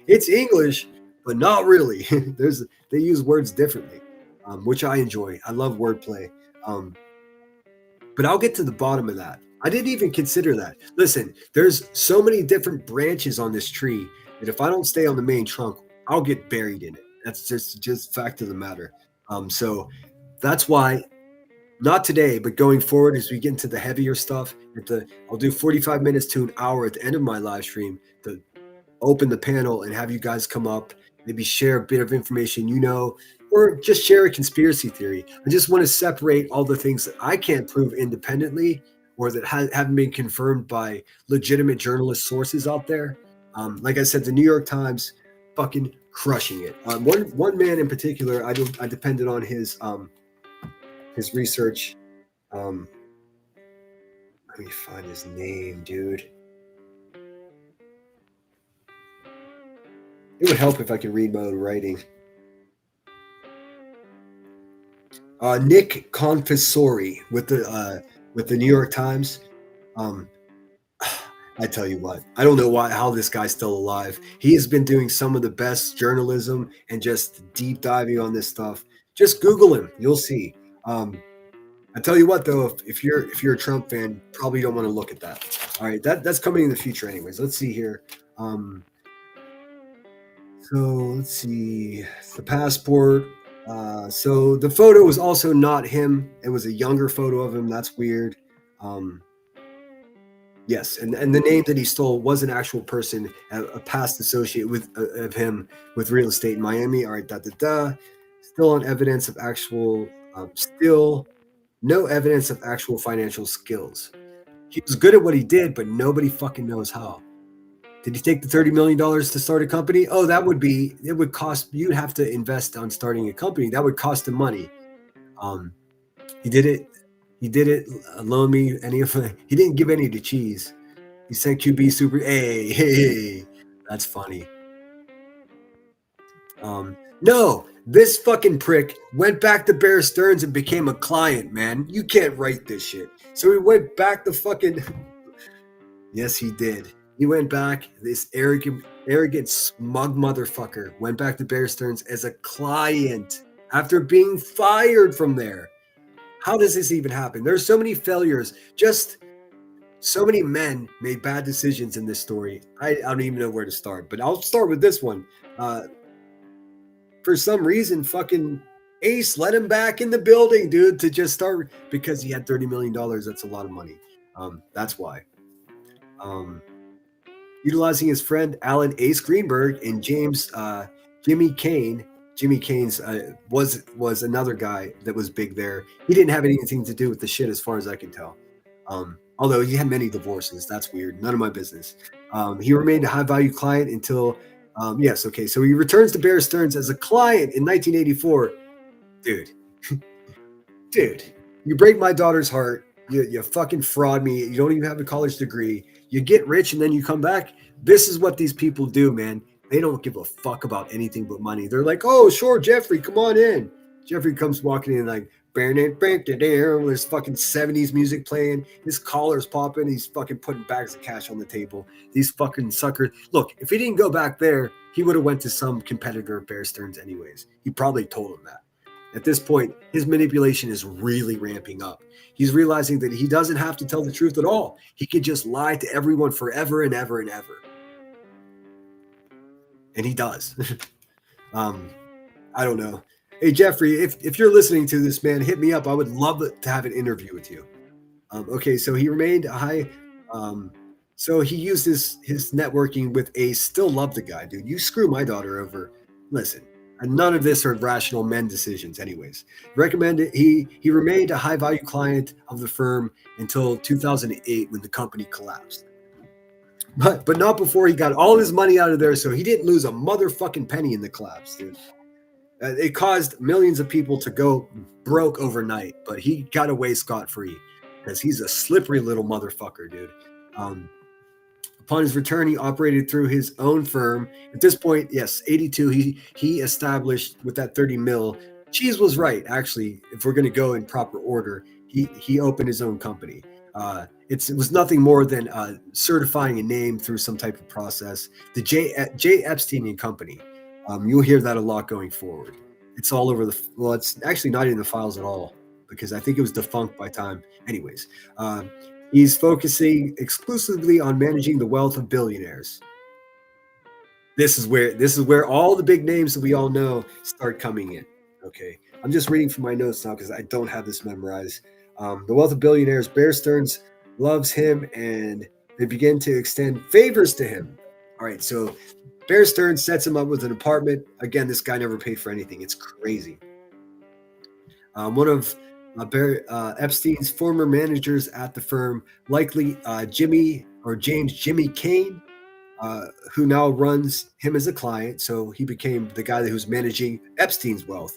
it's English, but not really. They use words differently, which I enjoy. I love wordplay. But I'll get to the bottom of that. I didn't even consider that. Listen, there's so many different branches on this tree that if I don't stay on the main trunk, I'll get buried in it. That's just fact of the matter. So that's why Not today, but going forward as we get into the heavier stuff. I'll do 45 minutes to an hour at the end of my live stream to open the panel and have you guys come up, maybe share a bit of information or just share a conspiracy theory. I just want to separate all the things that I can't prove independently or that haven't been confirmed by legitimate journalist sources out there. Like I said, the New York Times fucking crushing it. One man in particular, I depended on his research. Let me find his name, dude. It would help if I could read my own writing. Nick Confessori with the New York Times. I tell you what, I don't know how this guy's still alive. He has been doing some of the best journalism and just deep diving on this stuff. Just Google him, you'll see. I tell you what, though, if you're a Trump fan, probably don't want to look at that. All right, that's coming in the future, anyways. Let's see here. So let's see the passport. So the photo was also not him. It was a younger photo of him. That's weird. Yes, and the name that he stole was an actual person, a past associate of him with real estate in Miami. All right, Still on evidence of actual, still no evidence of actual financial skills. He was good at what he did, but nobody fucking knows how. Did he take the $30 million to start a company? Oh, it would cost, you'd have to invest on starting a company. That would cost him money. He did it, loan me any of it. He didn't give any to Cheese. He sent QB Super, hey, that's funny. No, this fucking prick went back to Bear Stearns and became a client, man. You can't write this shit. So he went back to fucking, yes, he did. He went back, this arrogant, smug motherfucker went back to Bear Stearns as a client after being fired from there. How does this even happen? There's so many failures. Just so many men made bad decisions in this story. I don't even know where to start, but I'll start with this one. For some reason, fucking Ace let him back in the building, dude, to just start because he had $30 million. That's a lot of money. That's why. Utilizing his friend Alan Ace Greenberg and Jimmy Kane. Jimmy Kane's was another guy that was big there. He didn't have anything to do with the shit as far as I can tell. Although he had many divorces. That's weird. None of my business. He remained a high-value client until, yes, okay. So he returns to Bear Stearns as a client in 1984. Dude, you break my daughter's heart. You fucking fraud me. You don't even have a college degree. You get rich and then you come back. This is what these people do, man. They don't give a fuck about anything but money. They're like, oh, sure, Jeffrey, come on in. Jeffrey comes walking in like, there's fucking 70s music playing. His collar's popping. He's fucking putting bags of cash on the table. These fucking suckers. Look, if he didn't go back there, he would have went to some competitor of Bear Stearns anyways. He probably told him that. At this point, his manipulation is really ramping up. He's realizing that he doesn't have to tell the truth at all. He could just lie to everyone forever and ever and ever. And he does. I don't know. Hey, Jeffrey, if you're listening to this, man, hit me up. I would love to have an interview with you. Okay, so he remained a high. So he used his networking with Ace. Still love the guy, dude. You screw my daughter over. Listen, none of this are rational men decisions, anyways. Recommended. He remained a high value client of the firm until 2008 when the company collapsed. But not before he got all his money out of there, so he didn't lose a motherfucking penny in the collapse, dude. It caused millions of people to go broke overnight, but he got away scot-free because he's a slippery little motherfucker, dude. Upon his return, he operated through his own firm. At this point, yes, 82, he established with that 30 mil. Cheese was right, actually. If we're going to go in proper order, he opened his own company. It was nothing more than certifying a name through some type of process. The J. Epstein and Company. You'll hear that a lot going forward. It's all over it's actually not in the files at all because I think it was defunct by time. Anyways, he's focusing exclusively on managing the wealth of billionaires. This is where all the big names that we all know start coming in. Okay, I'm just reading from my notes now because I don't have this memorized. The wealth of billionaires, Bear Stearns loves him, and they begin to extend favors to him. All right, so Bear Stearns sets him up with an apartment. Again, this guy never paid for anything. It's crazy. One of Epstein's former managers at the firm, likely James Jimmy Kane, who now runs him as a client. So he became the guy who's managing Epstein's wealth.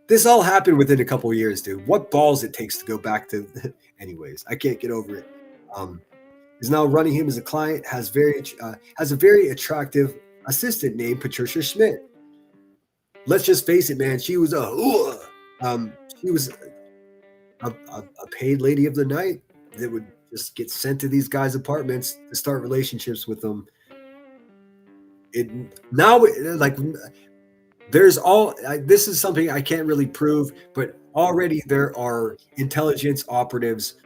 This all happened within a couple of years, dude. What balls it takes to go back to. Anyways, I can't get over it. Is now running him as a client. Has a very attractive assistant named Patricia Schmidt. Let's just face it, man. She was she was a paid lady of the night that would just get sent to these guys' apartments to start relationships with them. This is something I can't really prove, but already there are intelligence operatives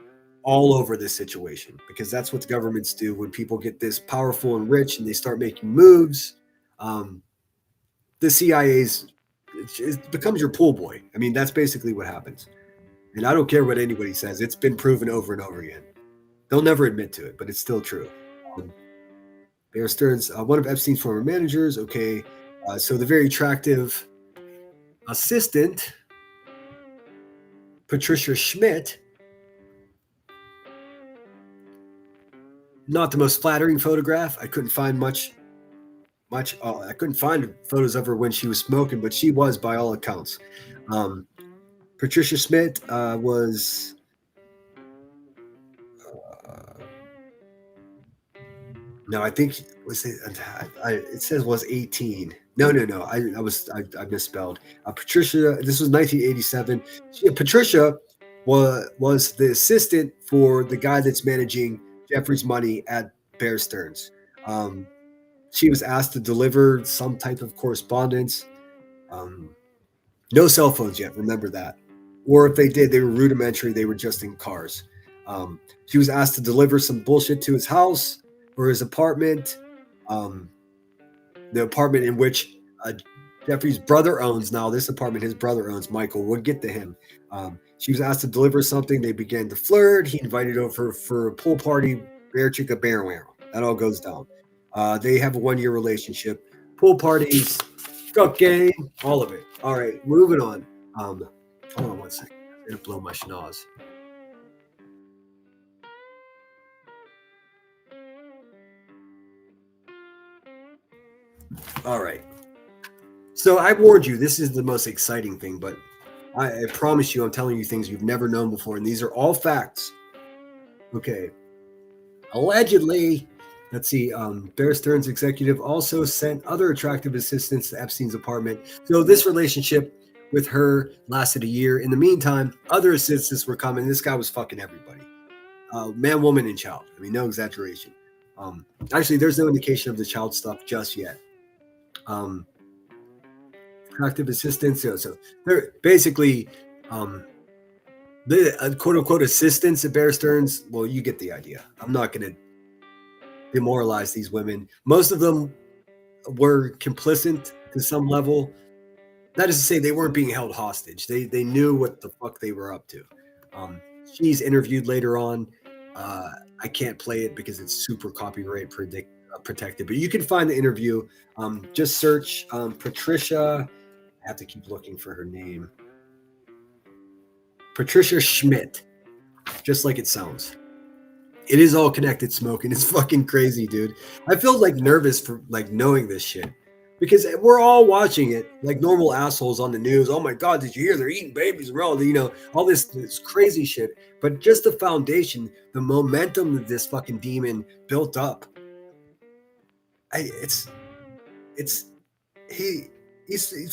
all over this situation, because that's what the governments do when people get this powerful and rich and they start making moves. The CIA's it becomes your pool boy. I mean, that's basically what happens. And I don't care what anybody says. It's been proven over and over again. They'll never admit to it, but it's still true. Bear Stearns, one of Epstein's former managers. Okay, so the very attractive assistant, Patricia Schmidt, not the most flattering photograph. I couldn't find much. I couldn't find photos of her when she was smoking, but she was, by all accounts. Patricia Schmidt was. No, I think it says was 18. No. I misspelled. Patricia. This was 1987. Patricia was the assistant for the guy that's managing Jeffrey's money at Bear Stearns. She was asked to deliver some type of correspondence. No cell phones yet. Remember that. Or if they did, they were rudimentary. They were just in cars. She was asked to deliver some bullshit to his house or his apartment. The apartment in which Jeffrey's brother owns now. This apartment his brother owns, Michael, would get to him. She was asked to deliver something. They began to flirt. He invited her for a pool party. Bear chicka bear wow. That all goes down. They have a 1-year relationship. Pool parties, cocaine, all of it. All right, moving on. Hold on one second. I'm going to blow my schnoz. All right. So I warned you, this is the most exciting thing, but I promise you, I'm telling you things you've never known before, and these are all facts. Okay. Allegedly, let's see, Bear Stearns' executive also sent other attractive assistants to Epstein's apartment. So this relationship with her lasted a year. In the meantime, other assistants were coming. This guy was fucking everybody. Man, woman, and child. I mean, no exaggeration. Actually, there's no indication of the child stuff just yet. Attractive assistants. So they're basically the quote unquote assistants at Bear Stearns. Well, you get the idea. I'm not going to demoralize these women. Most of them were complicit to some level. That is to say, they weren't being held hostage. They knew what the fuck they were up to. She's interviewed later on. I can't play it because it's super copyright protected, but you can find the interview. Just search Patricia. I have to keep looking for her name. Patricia Schmidt, just like it sounds. It is all connected smoking. It's fucking crazy, dude. I feel like nervous for like knowing this shit because we're all watching it like normal assholes on the news. Oh my God, did you hear they're eating babies around? You know, all this crazy shit. But just the foundation, the momentum that this fucking demon built up. He's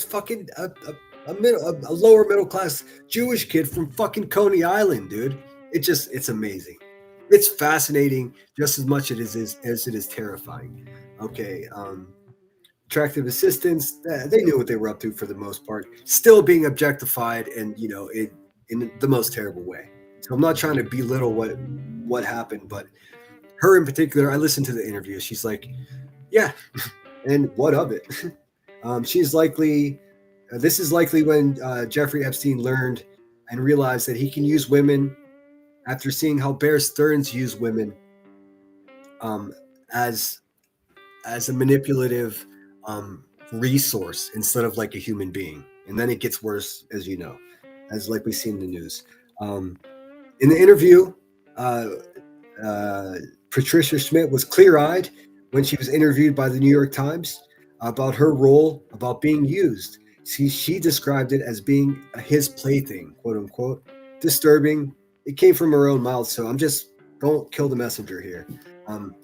fucking a lower middle class Jewish kid from fucking Coney Island, dude. It's amazing. It's fascinating just as much as it is terrifying. Okay, attractive assistants, they knew what they were up to for the most part. Still being objectified, and you know, in the most terrible way. So I'm not trying to belittle what happened, but her in particular, I listened to the interview. She's like, yeah, and what of it? She's likely This is likely when Jeffrey Epstein learned and realized that he can use women after seeing how Bear Stearns used women as a manipulative resource instead of like a human being. And then it gets worse, as you know, as like we see in the news. In the interview, Patricia Schmidt was clear-eyed when she was interviewed by the New York Times about her role, about being used. She described it as being his plaything, quote unquote. Disturbing. It came from her own mouth, so don't kill the messenger here.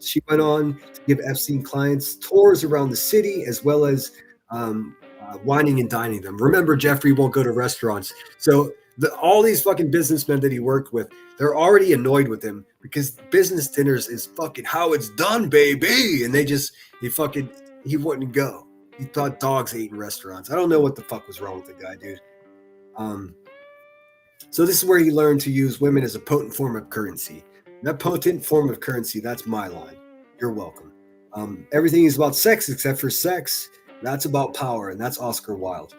She went on to give Epstein clients tours around the city, as well as whining and dining them. Remember, Jeffrey won't go to restaurants. So all these fucking businessmen that he worked with, they're already annoyed with him because business dinners is fucking how it's done, baby. And he wouldn't go. He thought dogs ate in restaurants. I don't know what the fuck was wrong with the guy, dude. So this is where he learned to use women as a potent form of currency. That potent form of currency, that's my line. You're welcome. Everything is about sex except for sex. That's about power, and that's Oscar Wilde.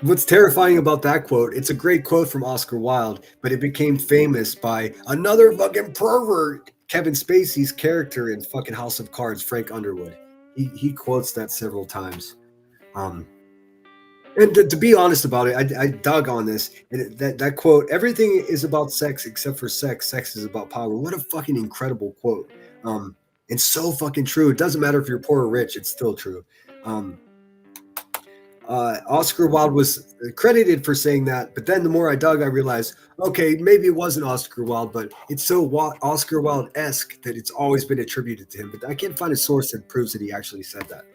What's terrifying about that quote, it's a great quote from Oscar Wilde, but it became famous by another fucking pervert, Kevin Spacey's character in fucking House of Cards, Frank Underwood. He quotes that several times. And to be honest about it, I dug on this. And that quote, everything is about sex except for sex. Sex is about power. What a fucking incredible quote. And so fucking true. It doesn't matter if you're poor or rich. It's still true. Oscar Wilde was credited for saying that. But then the more I dug, I realized, okay, maybe it wasn't Oscar Wilde, but it's so Oscar Wilde-esque that it's always been attributed to him. But I can't find a source that proves that he actually said that.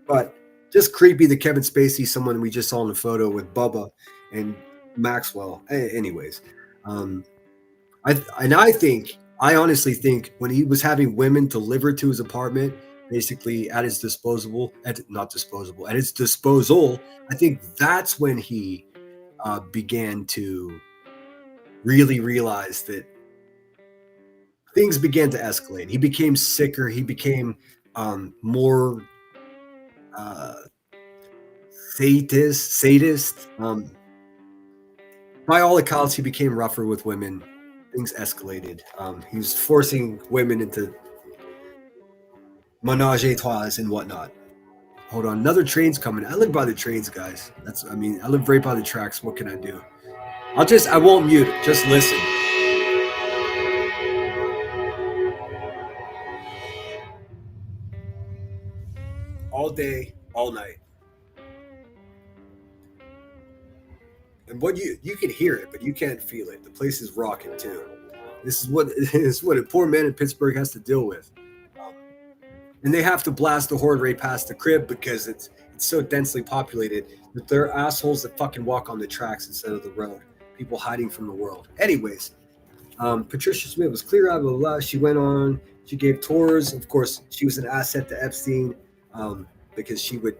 But just creepy that Kevin Spacey, someone we just saw in the photo with Bubba and Maxwell. Anyways, I honestly think when he was having women delivered to his apartment, basically at his disposal, I think that's when he began to really realize that things began to escalate. He became sicker. He became more sadist. By all accounts, he became rougher with women. Things escalated. He was forcing women into menage a trois and whatnot. Hold on, another train's coming. I live by the trains, guys. I live right by the tracks. What can I do? I won't mute it. Just listen. All day, all night. And what you can hear it, but you can't feel it. The place is rocking too. This is what a poor man in Pittsburgh has to deal with. And they have to blast the horde right past the crib because it's so densely populated that they're assholes that fucking walk on the tracks instead of the road. People hiding from the world. Anyways, Patricia Smith was clear-eyed, blah, blah, blah. She went on. She gave tours. Of course, she was an asset to Epstein because she would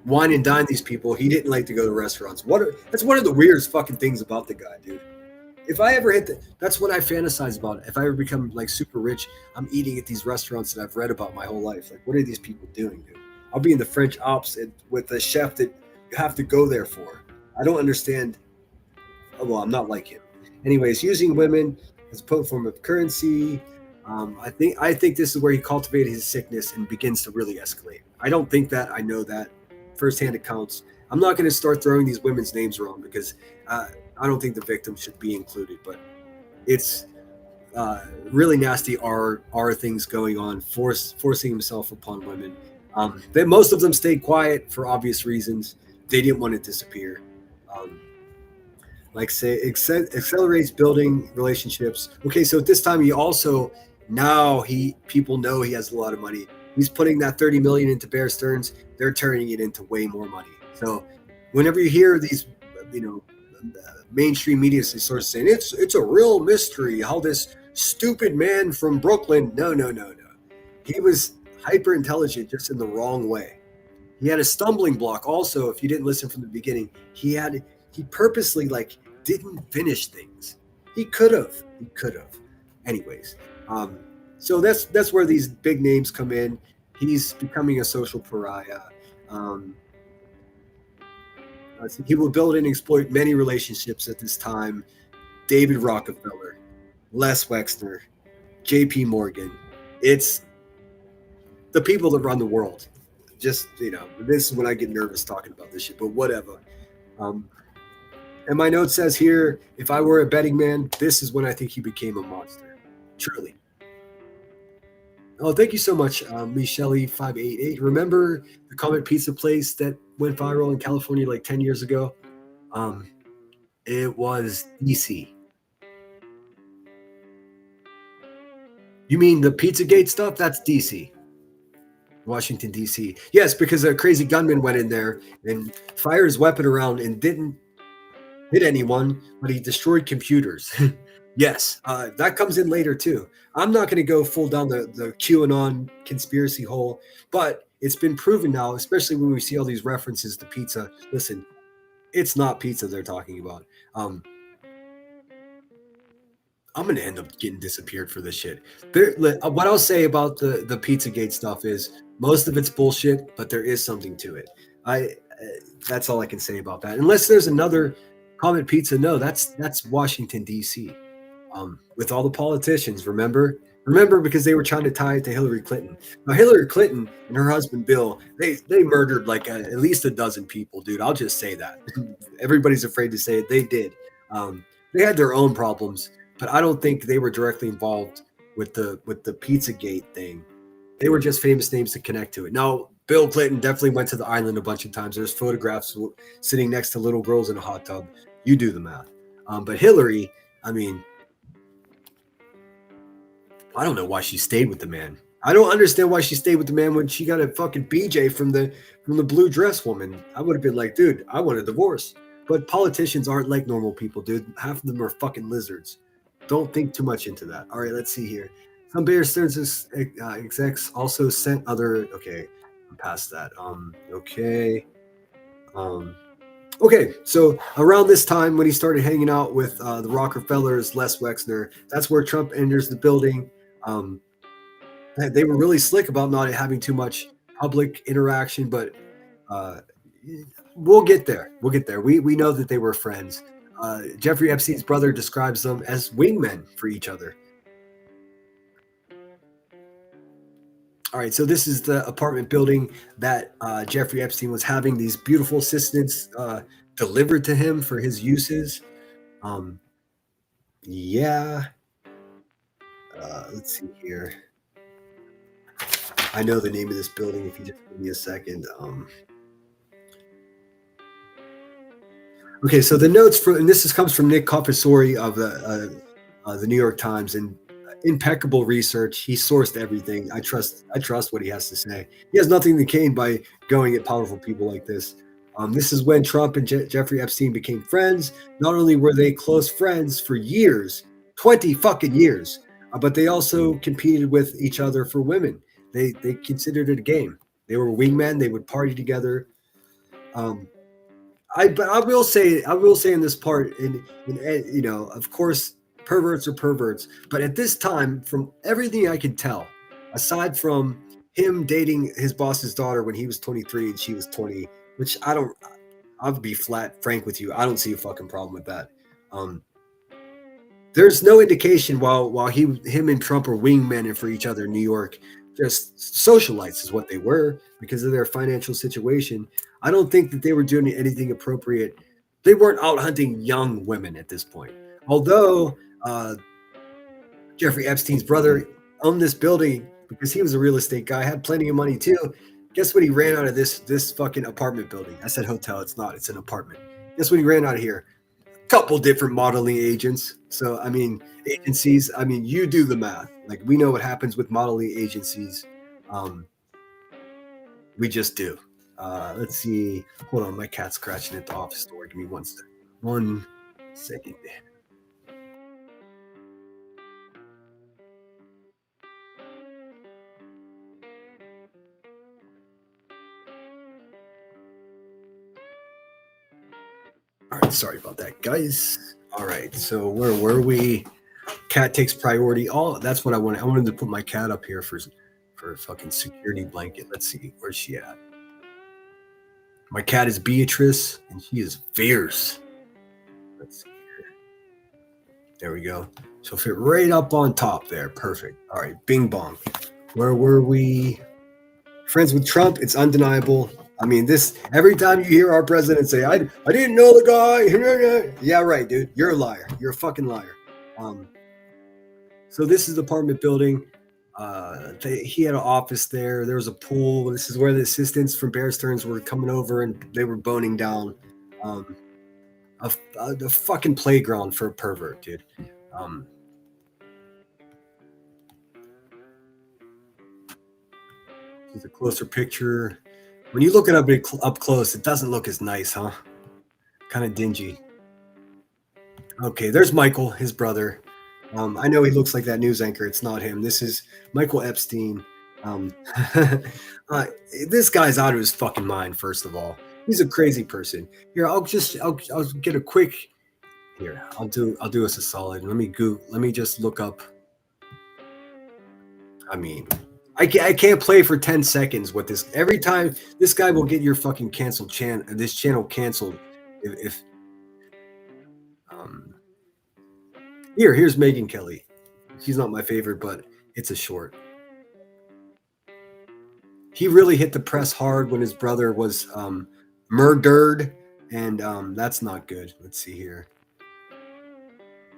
wine and dine these people. He didn't like to go to restaurants. That's one of the weirdest fucking things about the guy, dude. If I ever that's what I fantasize about. If I ever become like super rich, I'm eating at these restaurants that I've read about my whole life. Like, what are these people doing, dude? I'll be in the French Alps with a chef that you have to go there for. I don't understand. Well, I'm not like him. Anyways, using women as a potent form of currency. I think this is where he cultivated his sickness and begins to really escalate. I don't think that. I know that firsthand accounts. I'm not going to start throwing these women's names around because I don't think the victims should be included, but it's really nasty are things going on, forcing himself upon women. Most of them stayed quiet for obvious reasons. They didn't want to disappear. Accelerates building relationships. Okay, so at this time people know he has a lot of money. He's putting that $30 million into Bear Stearns. They're turning it into way more money. So whenever you hear these, mainstream media is sort of saying it's a real mystery how this stupid man from Brooklyn. No. He was hyper intelligent, just in the wrong way. He had a stumbling block. Also, if you didn't listen from the beginning, he purposely didn't finish things. He could have. Anyways, so that's where these big names come in. He's becoming a social pariah. He will build and exploit many relationships at this time. David Rockefeller, Les Wexner, J.P. Morgan. It's the people that run the world. Just, this is when I get nervous talking about this shit, but whatever. And my note says here, if I were a betting man, this is when I think he became a monster. Truly. Oh, thank you so much, Michelle588. Remember the Comet Pizza place that went viral in California like 10 years ago? It was DC. You mean the Pizzagate stuff? That's DC. Washington, D.C. Yes, because a crazy gunman went in there and fired his weapon around and didn't hit anyone, but he destroyed computers. Yes, that comes in later too. I'm not going to go full down the QAnon conspiracy hole, but it's been proven now, especially when we see all these references to pizza. Listen, it's not pizza they're talking about. I'm going to end up getting disappeared for this shit. What I'll say about the Pizzagate stuff is most of it's bullshit, but there is something to it. That's all I can say about that. Unless there's another Comet Pizza. No, that's Washington, D.C. With all the politicians, remember, because they were trying to tie it to Hillary Clinton. Now, Hillary Clinton and her husband Bill, they murdered like at least a dozen people, dude. I'll just say that. Everybody's afraid to say it. They did. They had their own problems, but I don't think they were directly involved with the Pizzagate thing. They were just famous names to connect to it. Now, Bill Clinton definitely went to the island a bunch of times. There's photographs sitting next to little girls in a hot tub. You do the math. But Hillary, I mean, I don't know why she stayed with the man. I don't understand why she stayed with the man when she got a fucking BJ from the blue dress woman. I would have been like, dude, I want a divorce. But politicians aren't like normal people, dude. Half of them are fucking lizards. Don't think too much into that. All right, let's see here. Some Bear Stearns execs also sent other. Okay, I'm past that. Okay, so around this time when he started hanging out with the Rockefellers, Les Wexner, that's where Trump enters the building. They were really slick about not having too much public interaction, but we'll get there. We know that they were friends. Jeffrey Epstein's brother describes them as wingmen for each other. All right, so this is the apartment building that Jeffrey Epstein was having these beautiful assistants delivered to him for his uses. Let's see here. I know the name of this building if you just give me a second. Okay, so the notes and this comes from Nick Confessori of the New York Times, and impeccable research. He sourced everything. I trust what he has to say. He has nothing to gain by going at powerful people like this. This is when Trump and Jeffrey Epstein became friends. Not only were they close friends for years, 20 fucking years, but they also competed with each other for women. They considered it a game. They were wingmen. They would party together. But I will say in this part, and of course, perverts are perverts. But at this time, from everything I can tell, aside from him dating his boss's daughter when he was 23 and she was 20, which I'll be flat frank with you, I don't see a fucking problem with that. There's no indication while him and Trump are wingmen for each other in New York. Just socialites is what they were because of their financial situation. I don't think that they were doing anything appropriate. They weren't out hunting young women at this point. Although Jeffrey Epstein's brother owned this building because he was a real estate guy, had plenty of money too. Guess what he ran out of this fucking apartment building? I said hotel. It's not. It's an apartment. Guess what he ran out of here? A couple different modeling agents. So, I mean, agencies. I mean, you do the math. Like, we know what happens with modeling agencies. We just do. Let's see. Hold on. My cat's scratching at the office door. Give me 1 second. 1 second. All right, sorry about that, guys. All right, so where were we? Cat takes priority. Oh, that's what I wanted. I wanted to put my cat up here for for a fucking security blanket. Let's see, where's she at? My cat is Beatrice, and she is fierce. Let's see here. There we go. She'll fit right up on top there. Perfect. All right, bing bong. Where were we? Friends with Trump, it's undeniable. I mean, this every time you hear our president say, I didn't know the guy. Yeah, right, dude. You're a liar. You're a fucking liar. So this is the apartment building. He had an office there. There was a pool. This is where the assistants from Bear Stearns were coming over and they were boning down. A fucking playground for a pervert, dude. Here's a closer picture. When you look it up close, it doesn't look as nice, huh? Kind of dingy. Okay, there's Michael, his brother. I know he looks like that news anchor. It's not him. This is Michael Epstein. This guy's out of his fucking mind. First of all, he's a crazy person. Here, I'll get a quick. Here, I'll do us a solid. Let me just look up. I mean, I can't play for 10 seconds with this. Every time this guy will get your fucking canceled this channel canceled if here's Megyn Kelly. She's not my favorite, but it's a short. He really hit the press hard when his brother was murdered, and that's not good. Let's see here.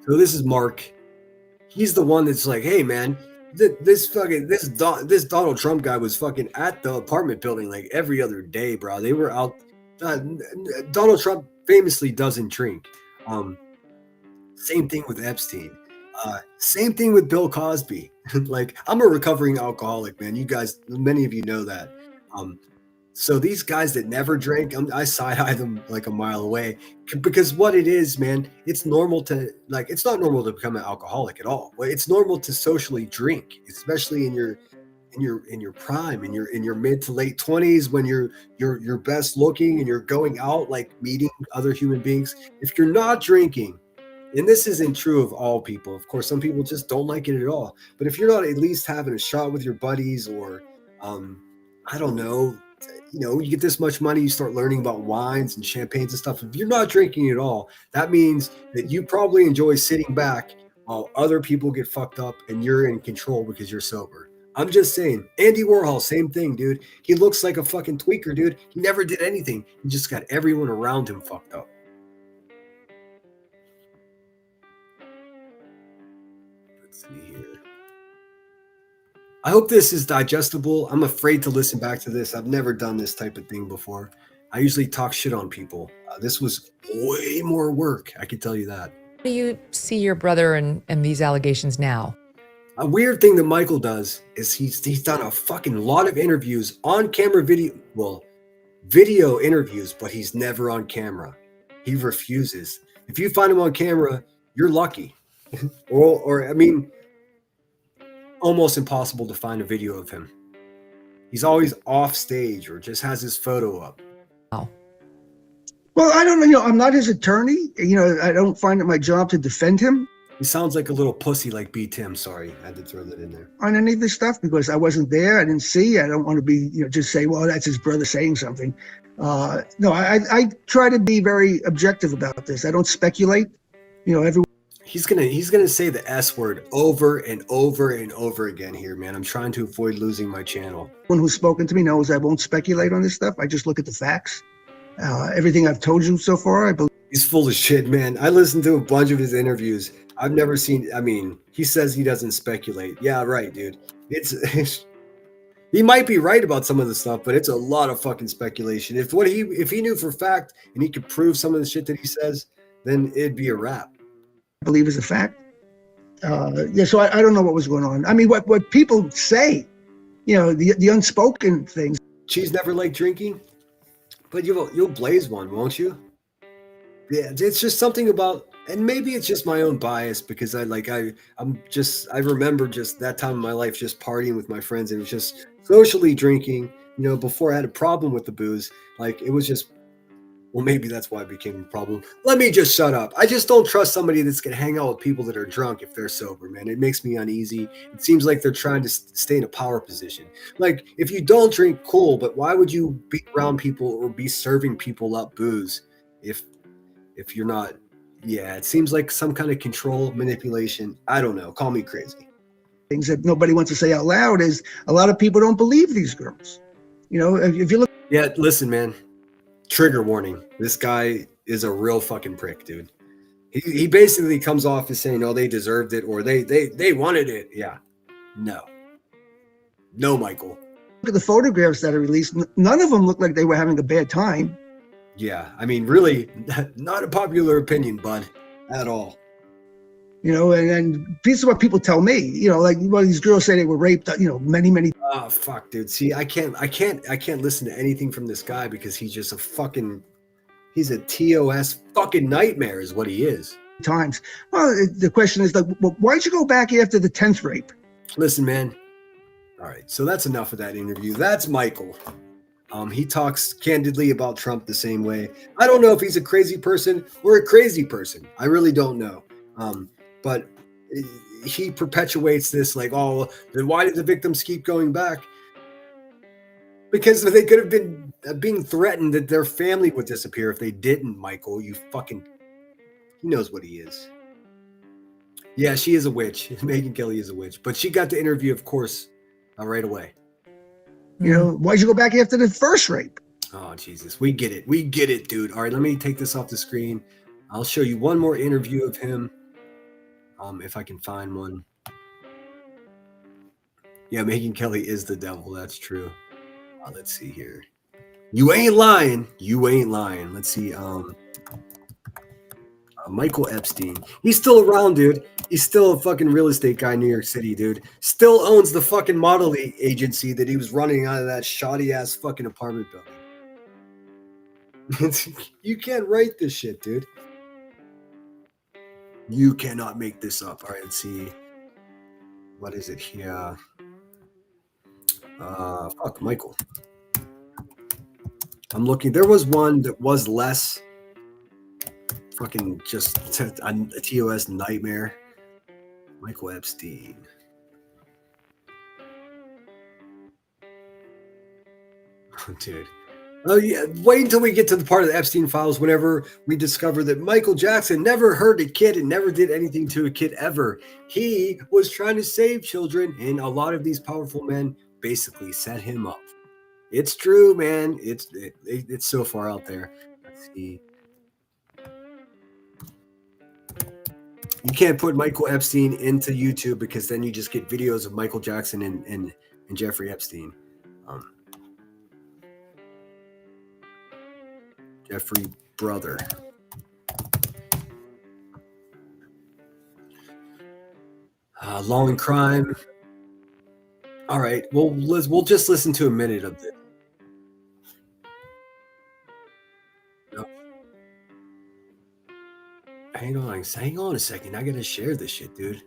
So this is Mark. He's the one that's like, hey man, this Donald Trump guy was fucking at the apartment building like every other day, bro. They were out. Donald Trump famously doesn't drink. Same thing with Epstein. Same thing with Bill Cosby. Like, I'm a recovering alcoholic, man. You guys, many of you know that. So these guys that never drink, I side-eye them like a mile away, because what it is, man, it's normal to it's not normal to become an alcoholic at all. It's normal to socially drink, especially in your prime, in your mid to late 20s, when you're best looking and you're going out, like meeting other human beings. If you're not drinking, and this isn't true of all people, of course, some people just don't like it at all. But if you're not at least having a shot with your buddies, or I don't know, you get this much money, you start learning about wines and champagnes and stuff. If you're not drinking at all, that means that you probably enjoy sitting back while other people get fucked up and you're in control because you're sober. I'm just saying. Andy Warhol, same thing, dude. He looks like a fucking tweaker, dude. He never did anything. He just got everyone around him fucked up. Let's see here. I hope this is digestible. I'm afraid to listen back to this. I've never done this type of thing before. I usually talk shit on people. This was way more work, I can tell you that. How do you see your brother and these allegations now? A weird thing that Michael does is he's done a fucking lot of interviews on camera, video interviews, but he's never on camera. He refuses. If you find him on camera, you're lucky. or I mean, almost impossible to find a video of him. He's always off stage or just has his photo up. Wow. Well, I don't know. I'm not his attorney. I don't find it my job to defend him. He sounds like a little pussy like B. Tim. Sorry, I had to throw that in there. On any of this stuff, because I wasn't there. I didn't see. I don't want to be, just say, well, that's his brother saying something. No, I try to be very objective about this. I don't speculate. He's gonna say the S word over and over and over again here, man. I'm trying to avoid losing my channel. Everyone who's spoken to me knows I won't speculate on this stuff. I just look at the facts. Everything I've told you so far, I believe. He's full of shit, man. I listened to a bunch of his interviews. I've never seen. I mean, he says he doesn't speculate. Yeah, right, dude. It's he might be right about some of the stuff, but it's a lot of fucking speculation. If he knew for a fact and he could prove some of the shit that he says, then it'd be a wrap. I believe is a fact. So I don't know what was going on. I mean, what people say, the unspoken things. She's never liked drinking, but you'll blaze one, won't you? Yeah, it's just something about, and maybe it's just my own bias, because I remember just that time in my life just partying with my friends, and it was just socially drinking. Before I had a problem with the booze, like it was just Well, maybe that's why it became a problem. Let me just shut up. I just don't trust somebody that's going to hang out with people that are drunk if they're sober, man. It makes me uneasy. It seems like they're trying to stay in a power position. Like, if you don't drink, cool, but why would you be around people or be serving people up booze if you're not? Yeah, it seems like some kind of control, manipulation. I don't know. Call me crazy. Things that nobody wants to say out loud is a lot of people don't believe these girls. You know, if you look. Yeah, listen, man. Trigger warning. This guy is a real fucking prick, dude. He basically comes off as saying, "Oh, they deserved it," or they wanted it. Yeah, no, Michael. Look at the photographs that are released. None of them look like they were having a bad time. Yeah, I mean, really, not a popular opinion, bud, at all. You know, and this is what people tell me. You know, like, well, these girls say they were raped. You know, many. Oh fuck, dude. See, I can't listen to anything from this guy because he's just he's a TOS fucking nightmare, is what he is. Times. Well, the question is like, well, why'd you go back after the 10th rape? Listen, man. All right, so that's enough of that interview. That's Michael. He talks candidly about Trump the same way. I don't know if he's a crazy person or a crazy person. I really don't know. But he perpetuates this like, oh, then why did the victims keep going back? Because they could have been being threatened that their family would disappear if they didn't, Michael. He knows what he is. Yeah, she is a witch. Megyn Kelly is a witch. But she got the interview, of course, right away. You know, why'd you go back after the first rape? Oh, Jesus. We get it, dude. All right, let me take this off the screen. I'll show you one more interview of him. If I can find one. Yeah, Megyn Kelly is the devil. That's true. Let's see here. You ain't lying. Let's see. Michael Epstein. He's still around, dude. He's still a fucking real estate guy in New York City, dude. Still owns the fucking modeling agency that he was running out of that shoddy ass fucking apartment building. You can't write this shit, dude. You cannot make this up. All right, let's see. What is it here? Fuck, Michael. I'm looking. There was one that was less fucking just a TOS nightmare. Michael Epstein. Dude. Oh yeah, wait until we get to the part of the Epstein files whenever we discover that Michael Jackson never hurt a kid and never did anything to a kid ever. He was trying to save children, and a lot of these powerful men basically set him up. It's true, man. It's so far out there. Let's see. You can't put Michael Epstein into YouTube because then you just get videos of Michael Jackson and Jeffrey Epstein. Jeffrey brother. Law and Crime. All right. Well, we'll just listen to a minute of this. No. Hang on a second. I gotta share this shit, dude.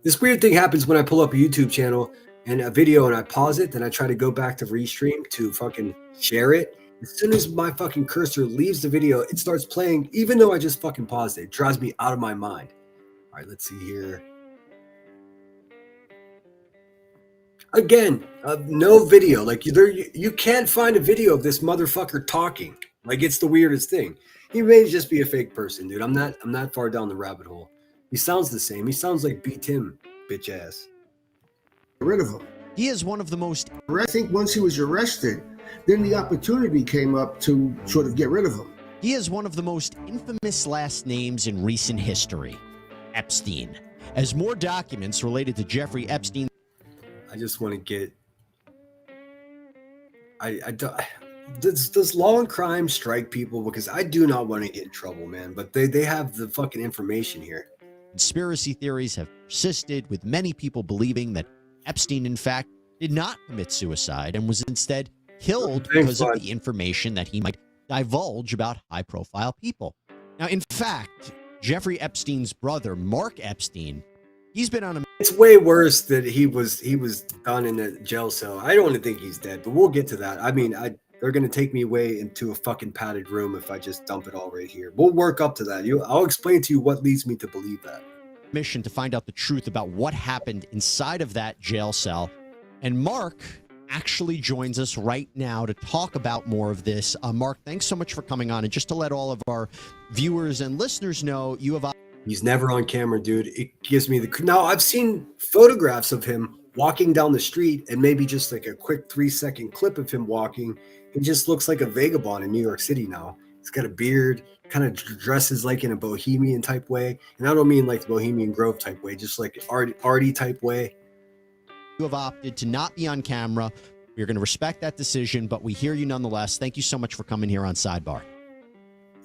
This weird thing happens when I pull up a YouTube channel and a video and I pause it, then I try to go back to restream to fucking share it. As soon as my fucking cursor leaves the video, it starts playing, even though I just fucking paused it. It drives me out of my mind. All right, let's see here. Again, no video. Like you can't find a video of this motherfucker talking. Like, it's the weirdest thing. He may just be a fake person, dude. I'm not far down the rabbit hole. He sounds the same. He sounds like B. Tim, bitch ass. Get rid of him. He is one of the most. I think once he was arrested, then the opportunity came up to sort of get rid of him. He is one of the most infamous last names in recent history, Epstein. As more documents related to Jeffrey Epstein. I just want to get. Does law and crime strike people? Because I do not want to get in trouble, man. But they have the fucking information here. Conspiracy theories have persisted, with many people believing that Epstein, in fact, did not commit suicide and was instead killed because of the information that he might divulge about high-profile people. Now, in fact, Jeffrey Epstein's brother, Mark Epstein, he's been on a... It's way worse that he was done in a jail cell. I don't think he's dead, but we'll get to that. I mean, they're going to take me away into a fucking padded room if I just dump it all right here. We'll work up to that. I'll explain to you what leads me to believe that. Mission to find out the truth about what happened inside of that jail cell. And Mark actually joins us right now to talk about more of this. Mark, thanks so much for coming on. And just to let all of our viewers and listeners know, you have... He's never on camera, dude. It gives me the... Now, I've seen photographs of him walking down the street and maybe just like a quick 3-second clip of him walking. He just looks like a vagabond in New York City now. He's got a beard, kind of dresses like in a bohemian type way. And I don't mean like the Bohemian Grove type way, just like arty type way. You have opted to not be on camera. We're going to respect that decision, but we hear you nonetheless. Thank you so much for coming here on Sidebar.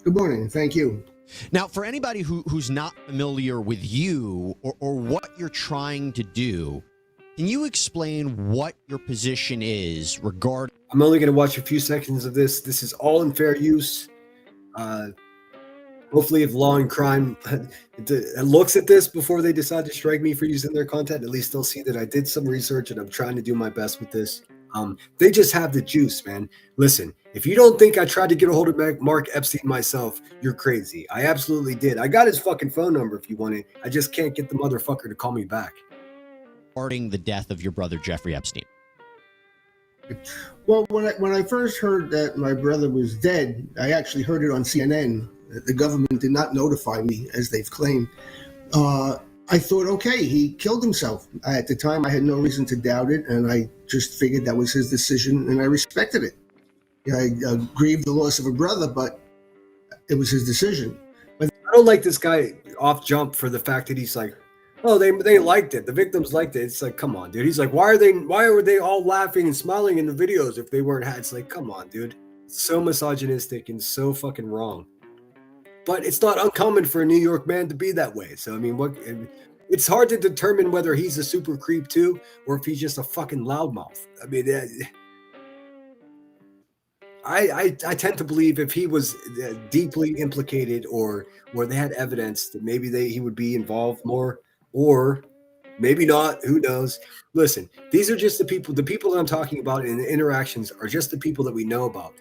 Good morning. Thank you. Now, for anybody who's not familiar with you or what you're trying to do, can you explain what your position is regarding... I'm only going to watch a few seconds of this. This is all in fair use. Hopefully, if Law and Crime looks at this before they decide to strike me for using their content, at least they'll see that I did some research and I'm trying to do my best with this. They just have the juice, man. Listen, if you don't think I tried to get a hold of Mark Epstein myself, you're crazy. I absolutely did. I got his fucking phone number if you want it. I just can't get the motherfucker to call me back. Regarding the death of your brother, Jeffrey Epstein. Well, when I first heard that my brother was dead, I actually heard it on CNN. The government did not notify me, as they've claimed. I thought, okay, he killed himself. At the time, I had no reason to doubt it, and I just figured that was his decision, and I respected it. I grieved the loss of a brother, but it was his decision. But I don't like this guy off jump for the fact that he's like, oh, they liked it. The victims liked it. It's like, come on, dude. He's like, why were they all laughing and smiling in the videos if they weren't had? It's like, come on, dude. It's so misogynistic and so fucking wrong. But it's not uncommon for a New York man to be that way. So, I mean, it's hard to determine whether he's a super creep too, or if he's just a fucking loudmouth. I mean, I tend to believe if he was deeply implicated or they had evidence that maybe he would be involved more, or maybe not. Who knows? Listen, these are just the people that I'm talking about in the interactions are just the people that we know about.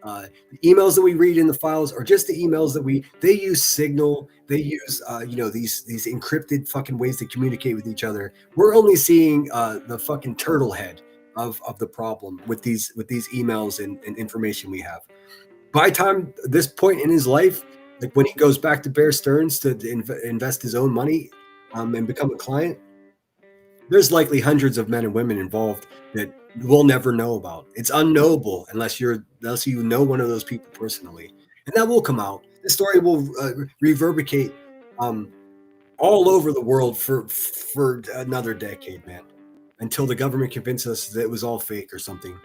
The emails that we read in the files are just the emails that they use Signal. They use, these encrypted fucking ways to communicate with each other. We're only seeing the fucking turtle head of the problem with these emails and information we have. By time this point in his life, like when he goes back to Bear Stearns to invest his own money and become a client, there's likely hundreds of men and women involved that we'll never know about. It's unknowable unless you know one of those people personally, and that will come out. This story will reverberate all over the world for another decade, man, until the government convinces us that it was all fake or something.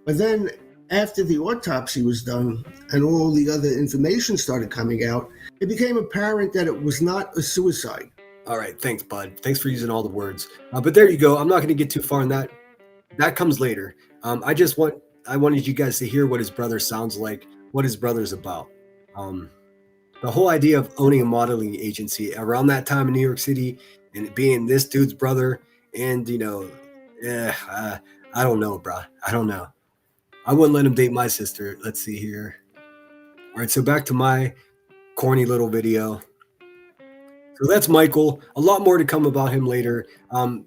But then, after the autopsy was done and all the other information started coming out, it became apparent that it was not a suicide. All right, thanks, bud. Thanks for using all the words. But there you go. I'm not going to get too far in that. That comes later. I wanted you guys to hear what his brother sounds like, what his brother's about. The whole idea of owning a modeling agency around that time in New York City and being this dude's brother, and I don't know, bro. I don't know. I wouldn't let him date my sister. Let's see here. All right, so back to my corny little video. So that's Michael. A lot more to come about him later.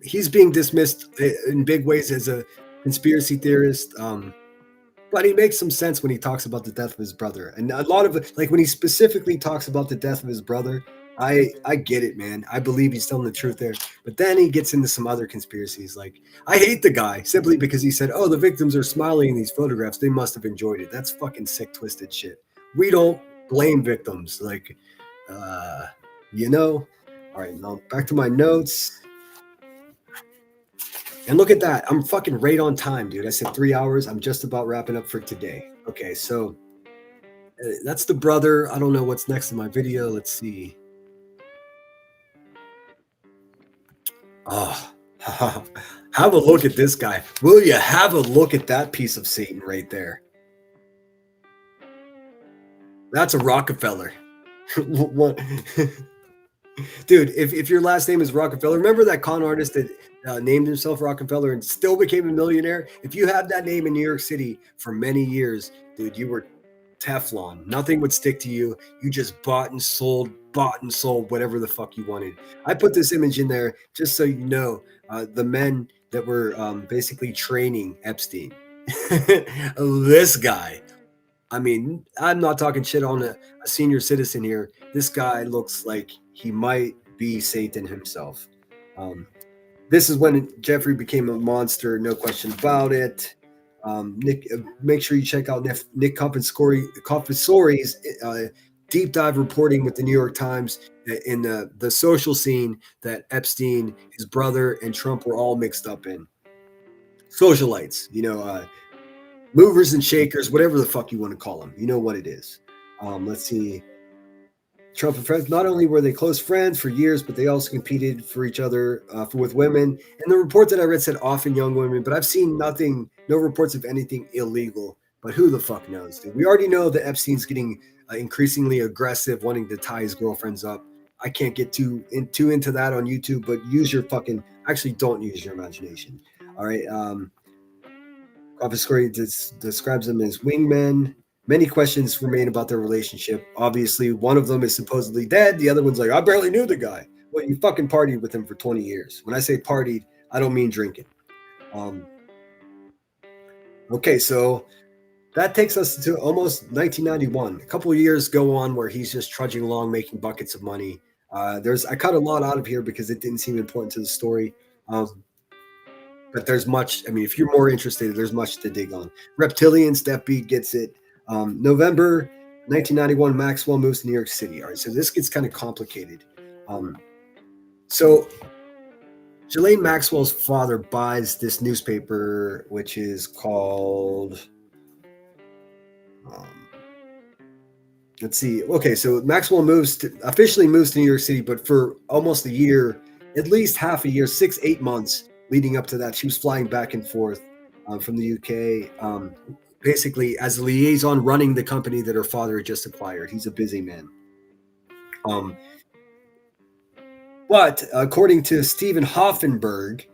He's being dismissed in big ways as a conspiracy theorist, but he makes some sense when he talks about the death of his brother. And a lot of it, like when he specifically talks about the death of his brother, I get it, man. I believe he's telling the truth there. But then he gets into some other conspiracies. Like, I hate the guy simply because he said, oh, the victims are smiling in these photographs. They must have enjoyed it. That's fucking sick, twisted shit. We don't blame victims. Like, all right, now back to my notes. And look at that. I'm fucking right on time, dude. I said 3 hours. I'm just about wrapping up for today. Okay, so that's the brother. I don't know what's next in my video. Let's see. Oh, have a look at this guy. Will you have a look at that piece of Satan right there? That's a Rockefeller. What? Dude, if your last name is Rockefeller, remember that con artist that named himself Rockefeller and still became a millionaire? If you had that name in New York City for many years, dude, you were Teflon. Nothing would stick to you. You just bought and sold whatever the fuck you wanted. I put this image in there just so you know the men that were basically training Epstein. This guy. I mean, I'm not talking shit on a senior citizen here. This guy looks like he might be Satan himself. This is when Jeffrey became a monster, no question about it. Nick, make sure you check out Nick Confessori's deep dive reporting with the New York Times in the social scene that Epstein, his brother, and Trump were all mixed up in. Socialites, movers and shakers, whatever the fuck you want to call them. You know what it is. Let's see. Trump and friends, not only were they close friends for years, but they also competed for each other with women. And the report that I read said often young women, but I've seen no reports of anything illegal. But who the fuck knows, dude? We already know that Epstein's getting increasingly aggressive, wanting to tie his girlfriends up. I can't get too into that on YouTube, but don't use your imagination. All right. Confessori describes them as wingmen. Many questions remain about their relationship. Obviously, one of them is supposedly dead. The other one's like, I barely knew the guy. Well, you fucking partied with him for 20 years. When I say partied, I don't mean drinking. Okay, so that takes us to almost 1991. A couple of years go on where he's just trudging along, making buckets of money. I cut a lot out of here because it didn't seem important to the story. But there's much. I mean, if you're more interested, there's much to dig on. Reptilian Step B gets it. November 1991, Maxwell moves to New York City. All right, so this gets kind of complicated. So Ghislaine Maxwell's father buys this newspaper, which is called. Let's see. Okay, so Maxwell officially moves to New York City, but for almost a year, at least half a year, 6-8 months leading up to that, she was flying back and forth from the UK. Basically as a liaison running the company that her father had just acquired. He's a busy man. But according to Stephen Hoffenberg,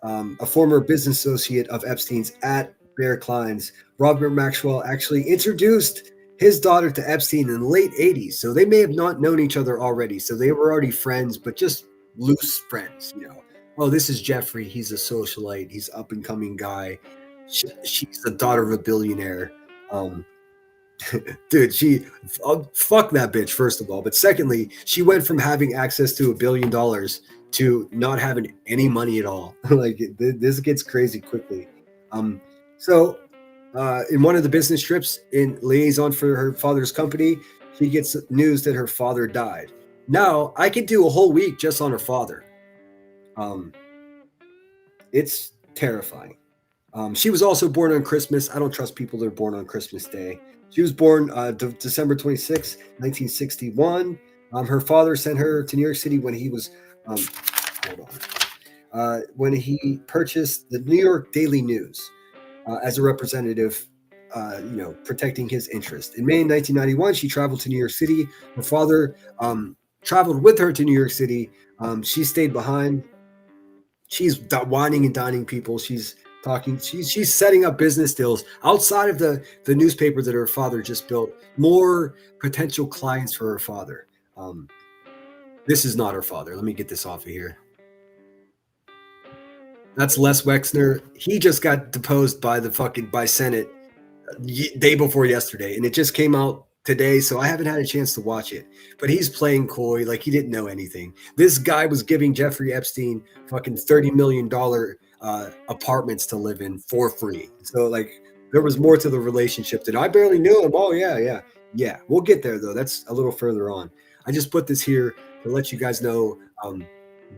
a former business associate of Epstein's at Bear Klein's, Robert Maxwell actually introduced his daughter to Epstein in the late 80s. So they may have not known each other already. So they were already friends, but just loose friends, Oh, this is Jeffrey. He's a socialite. He's up and coming guy. She's the daughter of a billionaire. Dude, fuck that bitch, first of all. But secondly, she went from having access to $1 billion to not having any money at all. This gets crazy quickly. So in one of the business trips in liaison for her father's company, she gets news that her father died. Now, I could do a whole week just on her father. It's terrifying. She was also born on Christmas. I don't trust people that are born on Christmas Day. She was born December 26, 1961. Her father sent her to New York City when he was, when he purchased the New York Daily News as a representative, protecting his interest. In May 1991, she traveled to New York City. Her father traveled with her to New York City. She stayed behind. She's whining and dining people. She's talking. She's setting up business deals outside of the newspaper that her father just built. More potential clients for her father. This is not her father. Let me get this off of here. That's Les Wexner. He just got deposed by Senate day before yesterday, and it just came out today, so I haven't had a chance to watch it. But he's playing coy like he didn't know anything. This guy was giving Jeffrey Epstein fucking $30 million apartments to live in for free. So there was more to the relationship that I barely knew him. Oh yeah. We'll get there though. That's a little further on. I just put this here to let you guys know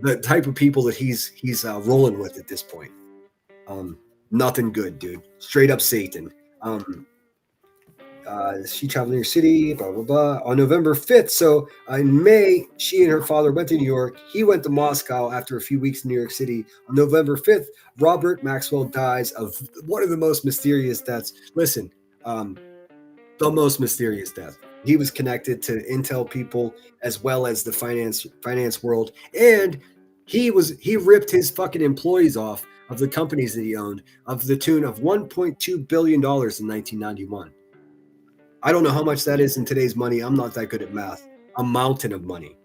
the type of people that he's rolling with at this point. Nothing good, dude. Straight up Satan. She traveled to New York City, blah, blah, blah, on November 5th. So in May, she and her father went to New York. He went to Moscow after a few weeks in New York City. On November 5th, Robert Maxwell dies of one of the most mysterious deaths. Listen, the most mysterious death. He was connected to intel people as well as the finance world, and he ripped his fucking employees off of the companies that he owned of the tune of $1.2 billion in 1991. I don't know how much that is in today's money. I'm not that good at math. A mountain of money.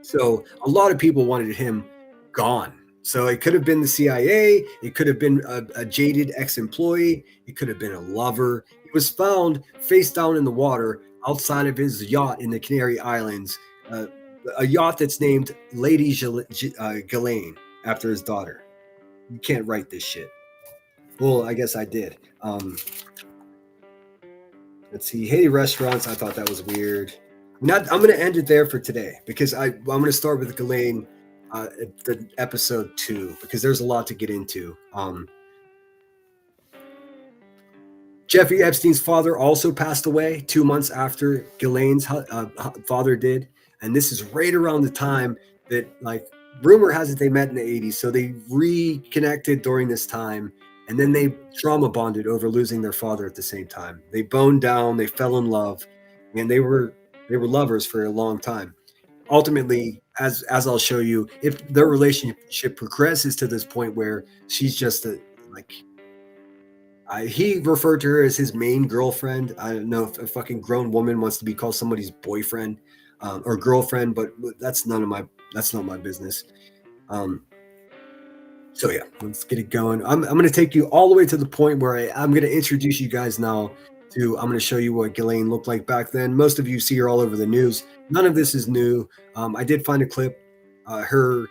So a lot of people wanted him gone. So it could have been the CIA. It could have been a jaded ex-employee. It could have been a lover. He was found face down in the water outside of his yacht in the Canary Islands, a yacht that's named Lady Ghislaine after his daughter. You can't write this shit. Well, I guess I did. Let's see. Haiti restaurants. I thought that was weird. I'm going to end it there for today because I'm going to start with Ghislaine, the episode 2, because there's a lot to get into. Jeffrey Epstein's father also passed away 2 months after Ghislaine's father did, and this is right around the time that, like, rumor has it they met in the 80s, so they reconnected during this time, and then they trauma bonded over losing their father at the same time. They boned down, they fell in love, and they were lovers for a long time. Ultimately, as I'll show you, if their relationship progresses to this point where she's just he referred to her as his main girlfriend. I don't know if a fucking grown woman wants to be called somebody's boyfriend or girlfriend, but that's not my business. So yeah, let's get it going. I'm going to take you all the way to the point where I'm going to introduce you guys now to. I'm going to show you what Ghislaine looked like back then. Most of you see her all over the news. None of this is new. I did find a clip, her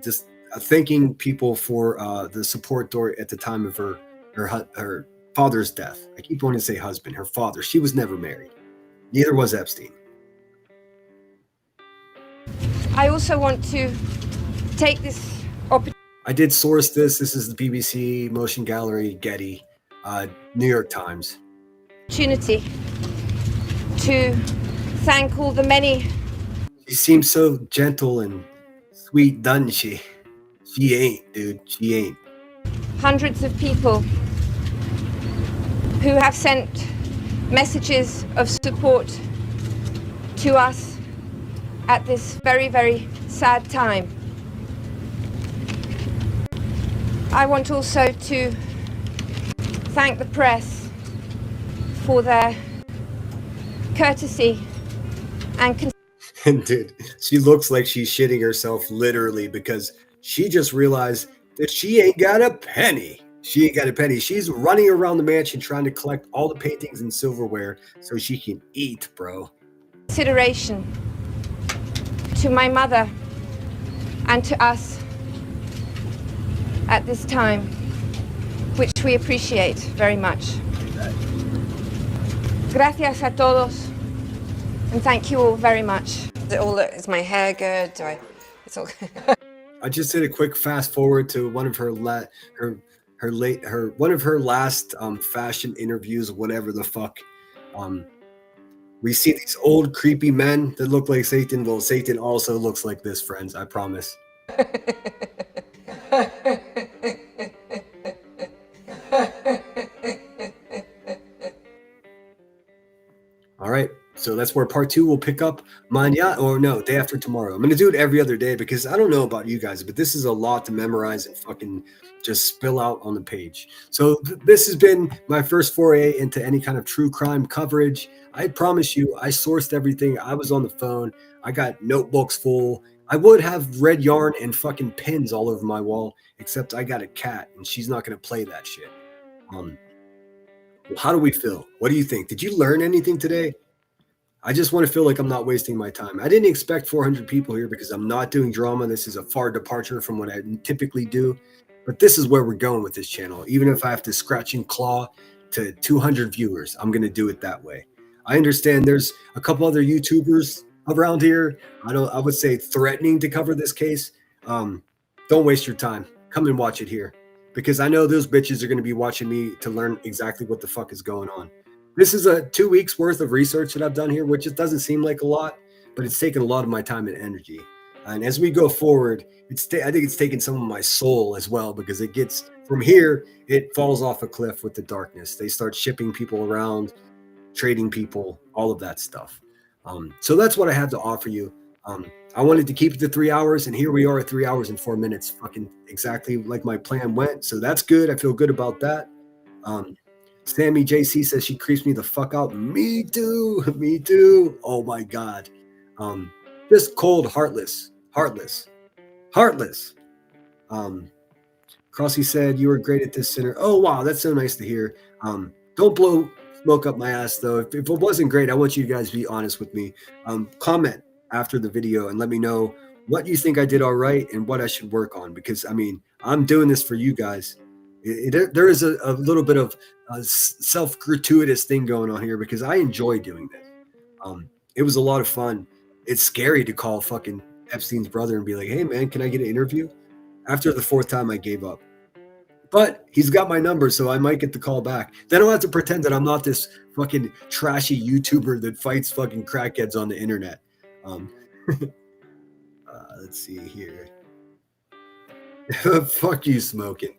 just thanking people for the support at the time of her father's death. I keep wanting to say husband, her father. She was never married. Neither was Epstein. I also want to take this opportunity. I did source this. This is the BBC, Motion Gallery, Getty, New York Times. Opportunity to thank all the many. She seems so gentle and sweet, doesn't she? She ain't, dude. She ain't. Hundreds of people who have sent messages of support to us at this very, very sad time. I want also to thank the press for their courtesy and Dude, she looks like she's shitting herself literally because she just realized that she ain't got a penny. She ain't got a penny. She's running around the mansion trying to collect all the paintings and silverware so she can eat, bro. consideration to my mother and to us at this time, which we appreciate very much. Gracias a todos, and thank you all very much. Is my hair good? It's all. I just did a quick fast forward to one of her last fashion interviews, whatever the fuck. We see these old creepy men that look like Satan. Well, Satan also looks like this, friends. I promise. All right. So that's where part 2 will pick up day after tomorrow. I'm going to do it every other day because I don't know about you guys, but this is a lot to memorize and fucking just spill out on the page. So this has been my first foray into any kind of true crime coverage. I promise you, I sourced everything. I was on the phone. I got notebooks full. I would have red yarn and fucking pins all over my wall, except I got a cat and she's not going to play that shit. How do we feel? What do you think? Did you learn anything today? I just want to feel like I'm not wasting my time. I didn't expect 400 people here because I'm not doing drama. This is a far departure from what I typically do. But this is where we're going with this channel. Even if I have to scratch and claw to 200 viewers, I'm going to do it that way. I understand there's a couple other YouTubers around here. I would say threatening to cover this case. Don't waste your time. Come and watch it here. Because I know those bitches are going to be watching me to learn exactly what the fuck is going on. This is a 2 weeks worth of research that I've done here, which it doesn't seem like a lot, but it's taken a lot of my time and energy. And as we go forward, I think it's taken some of my soul as well, because it gets from here, it falls off a cliff with the darkness. They start shipping people around. trading people, all of that stuff. So that's what I have to offer you. I wanted to keep it to 3 hours, and here we are at 3 hours and 4 minutes, fucking exactly like my plan went. So that's good. I feel good about that. Sammy JC says she creeps me the fuck out. Me too. Me too. Oh my God. Just cold, heartless. Crossy said you were great at this center. Oh wow, that's so nice to hear. Don't blow smoke up my ass though. If it wasn't great, I want you guys to be honest with me. Comment after the video and let me know what you think I did all right and what I should work on, because I mean, I'm doing this for you guys. There is a little bit of a self-gratuitous thing going on here because I enjoy doing this. It was a lot of fun. It's scary to call fucking Epstein's brother and be like, hey man, can I get an interview? After the 4th time I gave up. But he's got my number, so I might get the call back. Then I'll have to pretend that I'm not this fucking trashy YouTuber that fights fucking crackheads on the internet. Let's see here. Fuck you, smoking.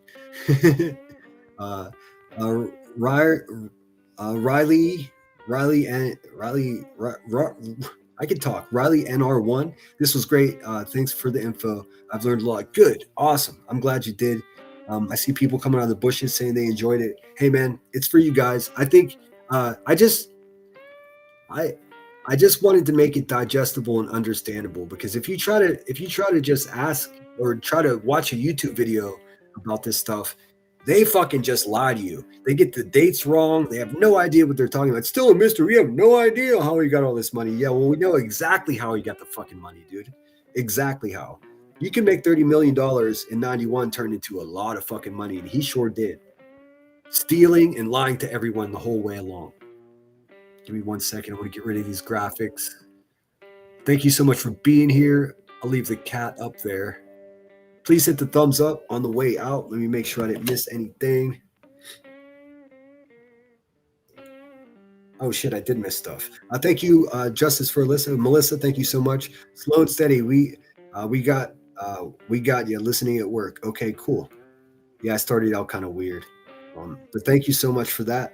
Riley, I can talk. Riley NR1. This was great. Thanks for the info. I've learned a lot. Good. Awesome. I'm glad you did. I see people coming out of the bushes saying they enjoyed it. Hey man, it's for you guys. I think I just wanted to make it digestible and understandable, because if you try to just ask or try to watch a YouTube video about this stuff, they fucking just lie to you. They get the dates wrong. They have no idea what they're talking about. It's still a mystery. We have no idea how he got all this money. Yeah, well, we know exactly how he got the fucking money, dude. Exactly how. You can make $30 million in 91 turn into a lot of fucking money, and he sure did. Stealing and lying to everyone the whole way along. Give me 1 second. I want to get rid of these graphics. Thank you so much for being here. I'll leave the cat up there. Please hit the thumbs up on the way out. Let me make sure I didn't miss anything. Oh shit, I did miss stuff. Thank you, Justice for Alyssa. Melissa, thank you so much. Slow and steady. We got you listening at work. Okay, cool. Yeah, I started out kind of weird. But thank you so much for that.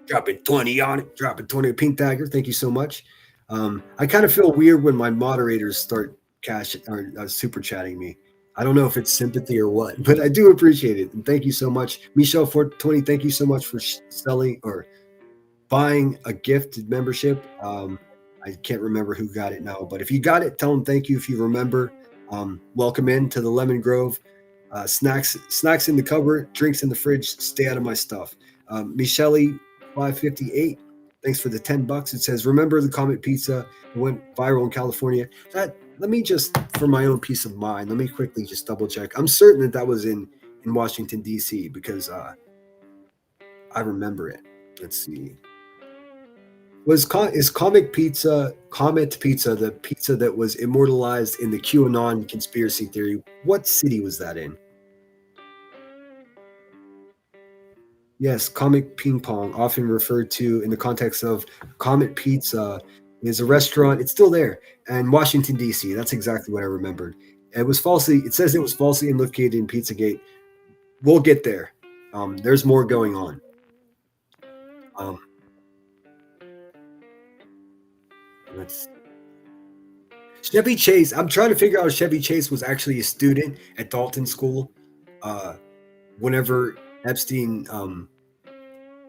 Dropping 20 on it. Dropping 20. Pink Dagger, thank you so much. I kind of feel weird when my moderators start super chatting me. I don't know if it's sympathy or what, but I do appreciate it. And thank you so much. Michelle 420, thank you so much for selling or buying a gifted membership. I can't remember who got it now, but if you got it, tell them thank you. If you remember, welcome in to the Lemon Grove. Snacks in the cupboard, drinks in the fridge. Stay out of my stuff. Michelle 558, thanks for the $10. It says, remember the Comet Pizza went viral in California. Let me just, for my own peace of mind, let me quickly just double check. I'm certain that was in Washington, D.C. because I remember it. Let's see. Is Comet Pizza the pizza that was immortalized in the QAnon conspiracy theory? What city was that in? Yes, Comet Ping Pong, often referred to in the context of Comet Pizza, is a restaurant. It's still there in Washington, D.C. That's exactly what I remembered. It says it was falsely located in Pizzagate. We'll get there. There's more going on. Chevy Chase. I'm trying to figure out if Chevy Chase was actually a student at Dalton School whenever Epstein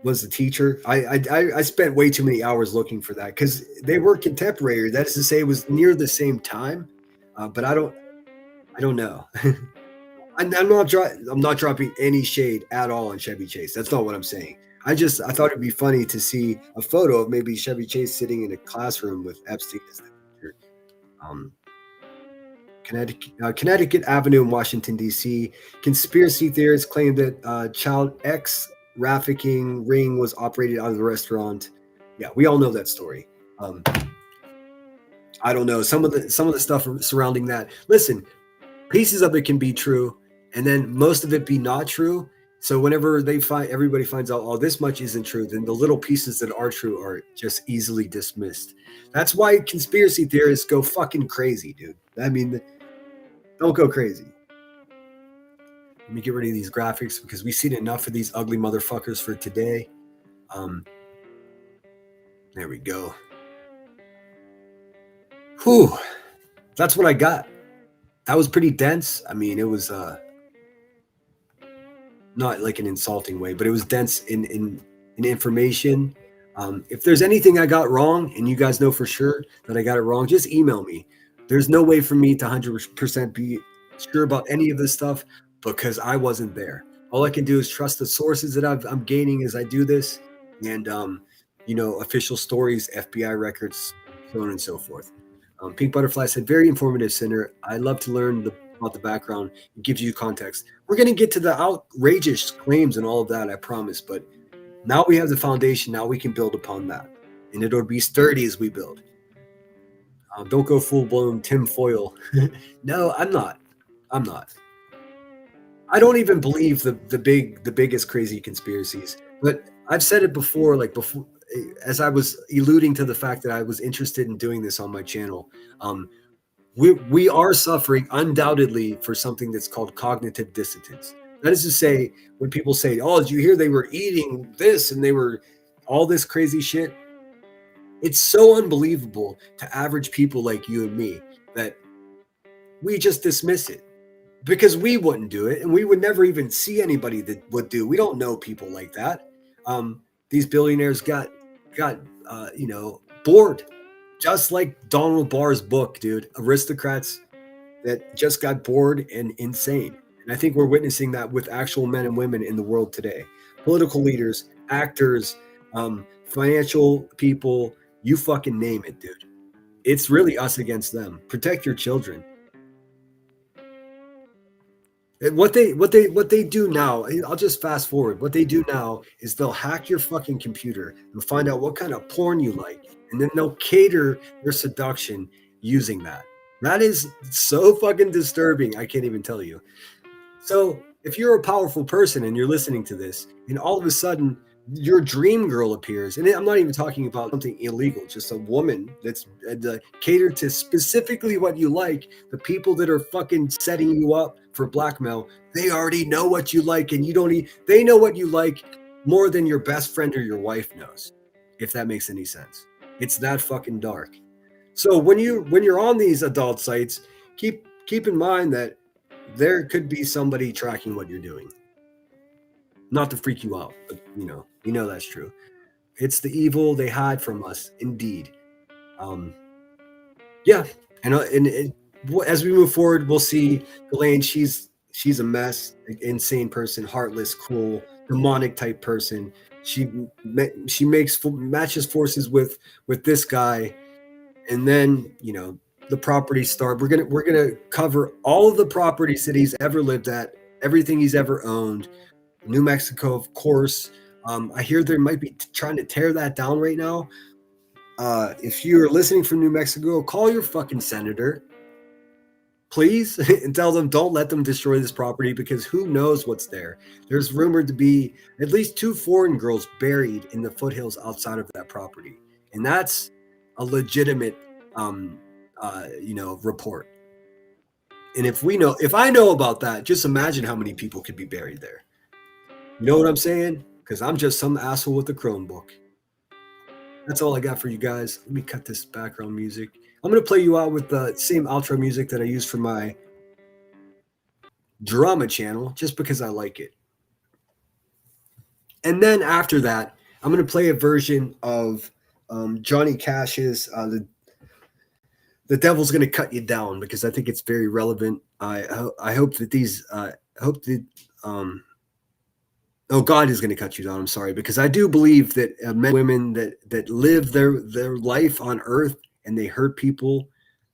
was the teacher. I spent way too many hours looking for that because they were contemporary. That is to say, it was near the same time, but I don't know. I'm not dropping any shade at all on Chevy Chase. That's not what I'm saying. I thought it'd be funny to see a photo of maybe Chevy Chase sitting in a classroom with Epstein as the teacher. Connecticut Avenue in Washington, D.C. Conspiracy theorists claim that child X trafficking ring was operated out of the restaurant. Yeah, we all know that story. I don't know some of the stuff surrounding that. Listen, pieces of it can be true, and then most of it be not true. So whenever everybody finds out, oh, this much isn't true, then the little pieces that are true are just easily dismissed. That's why conspiracy theorists go fucking crazy, dude. I mean, don't go crazy. Let me get rid of these graphics because we've seen enough of these ugly motherfuckers for today. There we go. Whew. That's what I got. That was pretty dense. I mean, it was not like an insulting way, but it was dense in information. If there's anything I got wrong and you guys know for sure that I got it wrong, just email me. There's no way for me to 100% be sure about any of this stuff because I wasn't there. All I can do is trust the sources that I'm gaining as I do this, and official stories, FBI records, so on and so forth. Pink Butterfly said, very informative, Center. I love to learn about the background. It gives you context. We're going to get to the outrageous claims and all of that, I promise. But now we have the foundation. Now we can build upon that. And it'll be sturdy as we build. Don't go full-blown Tim Foyle. No, I'm not. I don't even believe the biggest crazy conspiracies. But I've said it before, as I was alluding to the fact that I was interested in doing this on my channel. We are suffering undoubtedly for something that's called cognitive dissonance. That is to say, when people say, oh, did you hear they were eating this and they were all this crazy shit? It's so unbelievable to average people like you and me that we just dismiss it because we wouldn't do it and we would never even see anybody that would do. We don't know people like that. These billionaires got bored. Just like Donald Barr's book, dude, Aristocrats that just got bored and insane. And I think we're witnessing that with actual men and women in the world today. Political leaders, actors, financial people, you fucking name it, dude. It's really us against them. Protect your children. And what they do now, I'll just fast forward. What they do now is they'll hack your fucking computer and find out what kind of porn you like. And then they'll cater their seduction using that. That is so fucking disturbing. I can't even tell you. So if you're a powerful person and you're listening to this, and all of a sudden your dream girl appears, and I'm not even talking about something illegal, just a woman that's catered to specifically what you like, the people that are fucking setting you up for blackmail, they already know what you like, and they know what you like more than your best friend or your wife knows, if that makes any sense. It's that fucking dark. So when you're on these adult sites, keep in mind that there could be somebody tracking what you're doing. Not to freak you out, but you know that's true. It's the evil they hide from us, indeed. Yeah, and as we move forward, we'll see Ghislaine. She's a mess, an insane person, heartless, cruel, demonic type person. She matches forces with this guy, and then the properties start. We're gonna cover all of the properties that he's ever lived at, everything he's ever owned. New Mexico, of course. I hear they might be trying to tear that down right now. If you're listening from New Mexico, call your fucking senator, please, and tell them don't let them destroy this property because who knows what's there. There's rumored to be at least 2 foreign girls buried in the foothills outside of that property, and that's a legitimate, report. And if I know about that, just imagine how many people could be buried there. You know what I'm saying? Because I'm just some asshole with a Chromebook. That's all I got for you guys. Let me cut this background music. I'm going to play you out with the same outro music that I use for my drama channel, just because I like it. And then after that, I'm going to play a version of Johnny Cash's The Devil's Going to Cut You Down, because I think it's very relevant. I hope that God is going to cut you down. I'm sorry, because I do believe that men and women that live their life on earth and they hurt people,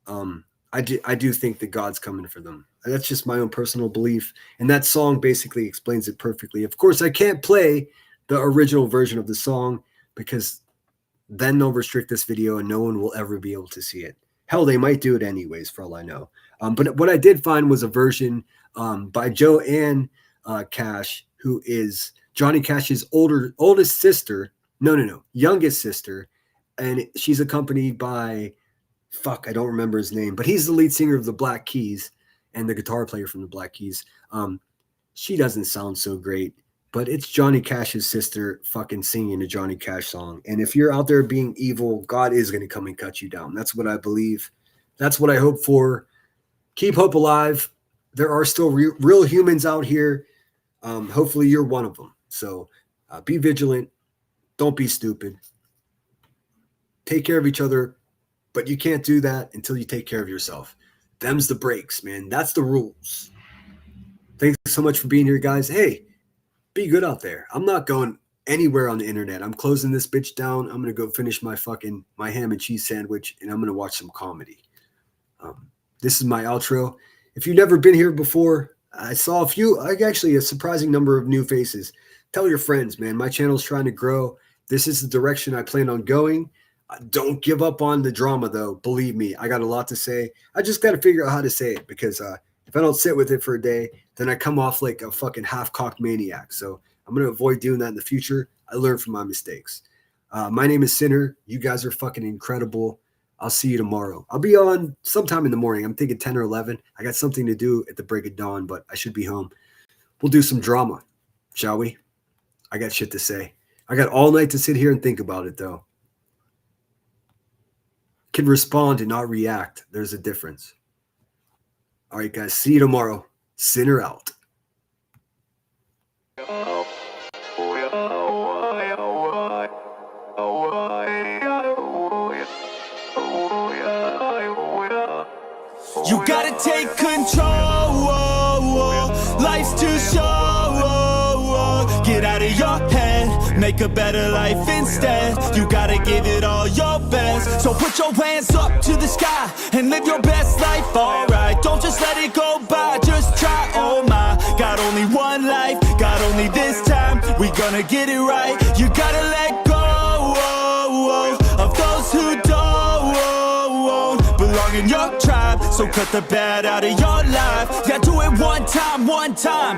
I do think that God's coming for them. That's just my own personal belief. And that song basically explains it perfectly. Of course, I can't play the original version of the song because then they'll restrict this video and no one will ever be able to see it. Hell, they might do it anyways, for all I know. But what I did find was a version by Joanne Cash, who is Johnny Cash's youngest sister. And she's accompanied by, I don't remember his name, but he's the lead singer of the Black Keys and the guitar player from the Black Keys. She doesn't sound so great, but it's Johnny Cash's sister fucking singing a Johnny Cash song. And if you're out there being evil, God is going to come and cut you down. That's what I believe. That's what I hope for. Keep hope alive. There are still real humans out here. Hopefully you're one of them. So be vigilant. Don't be stupid. Take care of each other, but you can't do that until you take care of yourself. Them's the breaks, man. That's the rules. Thanks so much for being here, guys. Hey, be good out there. I'm not going anywhere on the internet. I'm closing this bitch down. I'm going to go finish my ham and cheese sandwich, and I'm going to watch some comedy. This is my outro. If you've never been here before, I saw a surprising number of new faces. Tell your friends, man. My channel's trying to grow. This is the direction I plan on going. Don't give up on the drama, though. Believe me, I got a lot to say. I just got to figure out how to say it, because if I don't sit with it for a day, then I come off like a fucking half-cocked maniac. So I'm going to avoid doing that in the future. I learn from my mistakes. My name is Sinner. You guys are fucking incredible. I'll see you tomorrow. I'll be on sometime in the morning. I'm thinking 10 or 11. I got something to do at the break of dawn, but I should be home. We'll do some drama, shall we? I got shit to say. I got all night to sit here and think about it, though. Can respond and not react. There's a difference. All right, guys. See you tomorrow. Sinner out. You gotta take control. Life's too short. Get out of your head, make a better life instead. You gotta give it all your best. So put your hands up to the sky and live your best life, alright. Don't just let it go by, just try, oh my. Got only one life, got only this time. We gonna get it right. You gotta let go of those who don't belong in your tribe. So cut the bad out of your life. Yeah, do it one time, one time.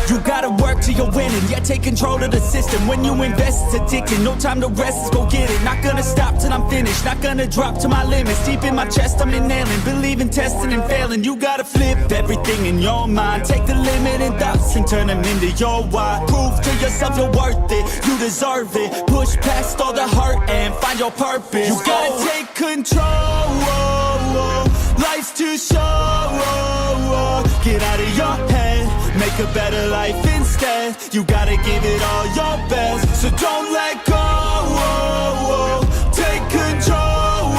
You gotta work till you're winning. Yeah, take control of the system. When you invest, it's addicting. No time to rest, let's go get it. Not gonna stop till I'm finished. Not gonna drop to my limits. Deep in my chest, I'm inhaling. Believe in testing and failing. You gotta flip everything in your mind. Take the limiting thoughts and turn them into your why. Prove to yourself you're worth it. You deserve it. Push past all the hurt and find your purpose. You gotta take control. Life's too short. Get out of your head, make a better life instead. You gotta give it all your best, so don't let go. Take control.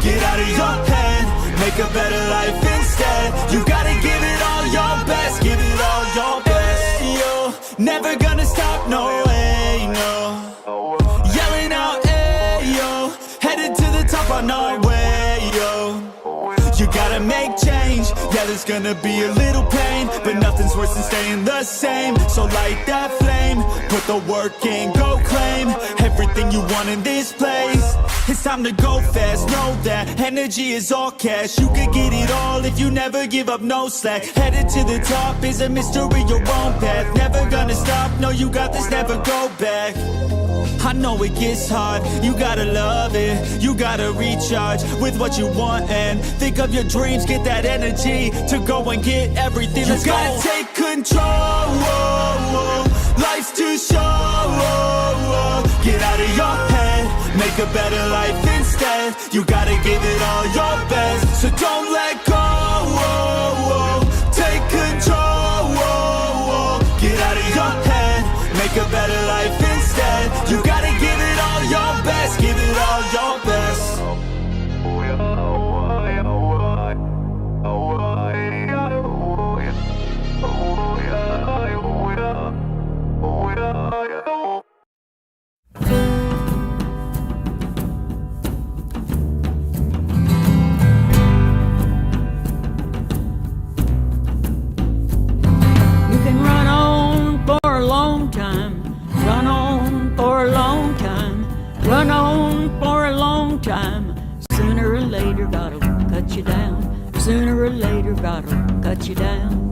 Get out of your head, make a better life instead. You gotta give it all your best, give it all your best. Hey, yo, never gonna stop, no way, no. Yelling out, hey, yo, headed to the top on our way, yo. You gotta make change, yeah, there's gonna be a little pain, but nothing's worse than staying the same. So light that flame, put the work in, go claim everything you want in this place. It's time to go fast, know that energy is all cash. You could get it all if you never give up, no slack. Headed to the top is a mystery, your own path. Never gonna stop, no, you got this, never go back. I know it gets hard, you gotta love it. You gotta recharge with what you want and think of your dreams. Get that energy to go and get everything. You gotta take control. Life's too short. Get out of your head, make a better life instead. You gotta give it all your best, so don't let go. Take control. Get out of your head, make a better life instead. You gotta give it all your best, give it all your best. You can run on for a long time, run on for a long time, run on for a long time. Sooner or later, gotta cut you down. Sooner or later, gotta cut you down.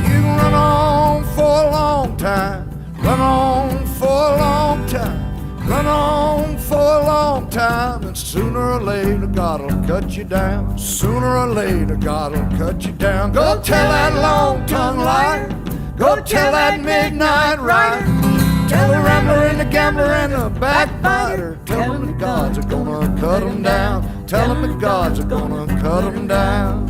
You can run on for a long time, run on for a long time, run on for a long time, and sooner Sooner or later, God'll cut you down. Sooner or later, God'll cut you down. Go tell that long-tongued liar. Go tell that midnight rider. Tell the rambler and the gambler and the backbiter. Tell them the gods are gonna cut them down. Tell them the gods are gonna cut them down.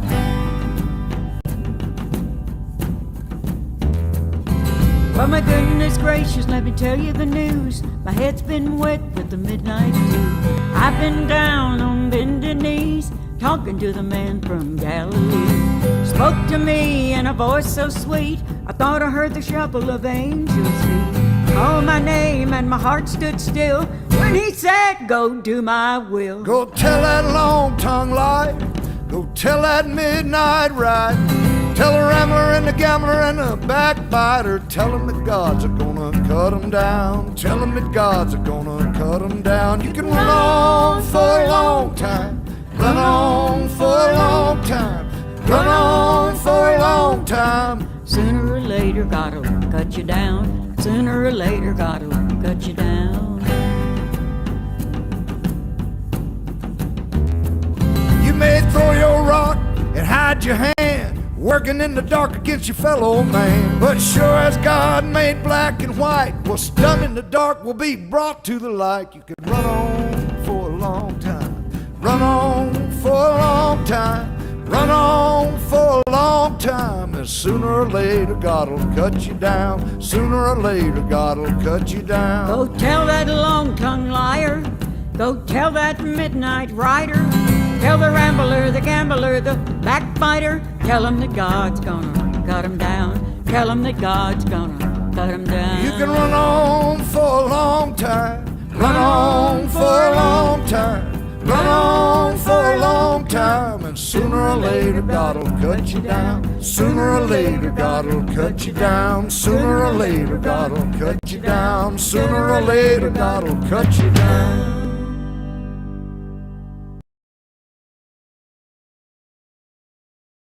Well, my goodness gracious, let me tell you the news. My head's been wet with the midnight dew. I've been down on bended knees, talking to the man from Galilee. Spoke to me in a voice so sweet, I thought I heard the shuffle of angels' feet. Called my name and my heart stood still when he said, go do my will. Go tell that long-tongued liar. Go tell that midnight rider. Tell the rambler and the gambler and the backbiter. Tell them that gods are gonna cut them down. Tell them that gods are gonna cut them down. You can run on for a long time. Run on for a long time. Run on for a long time. Sooner or later, God'll cut you down. Sooner or later, God'll cut you down. You may throw your rock and hide your hand, working in the dark against your fellow man. But sure as God made black and white, what's done in the dark will be brought to the light. You can run on for a long time. Run on for a long time. Run on for a long time. And sooner or later, God'll cut you down. Sooner or later, God'll cut you down. Go tell that long-tongued liar. Go tell that midnight rider. Tell the rambler, the gambler, the backbiter. Tell him that God's gonna cut him down. Tell him that God's gonna cut him down. You can run on for a long time. Run on for a long time. Run on for a long time. And sooner or later, God'll cut you down. Sooner or later, God'll cut you down. Sooner or later, God'll cut you down. Sooner or later, God'll cut you down.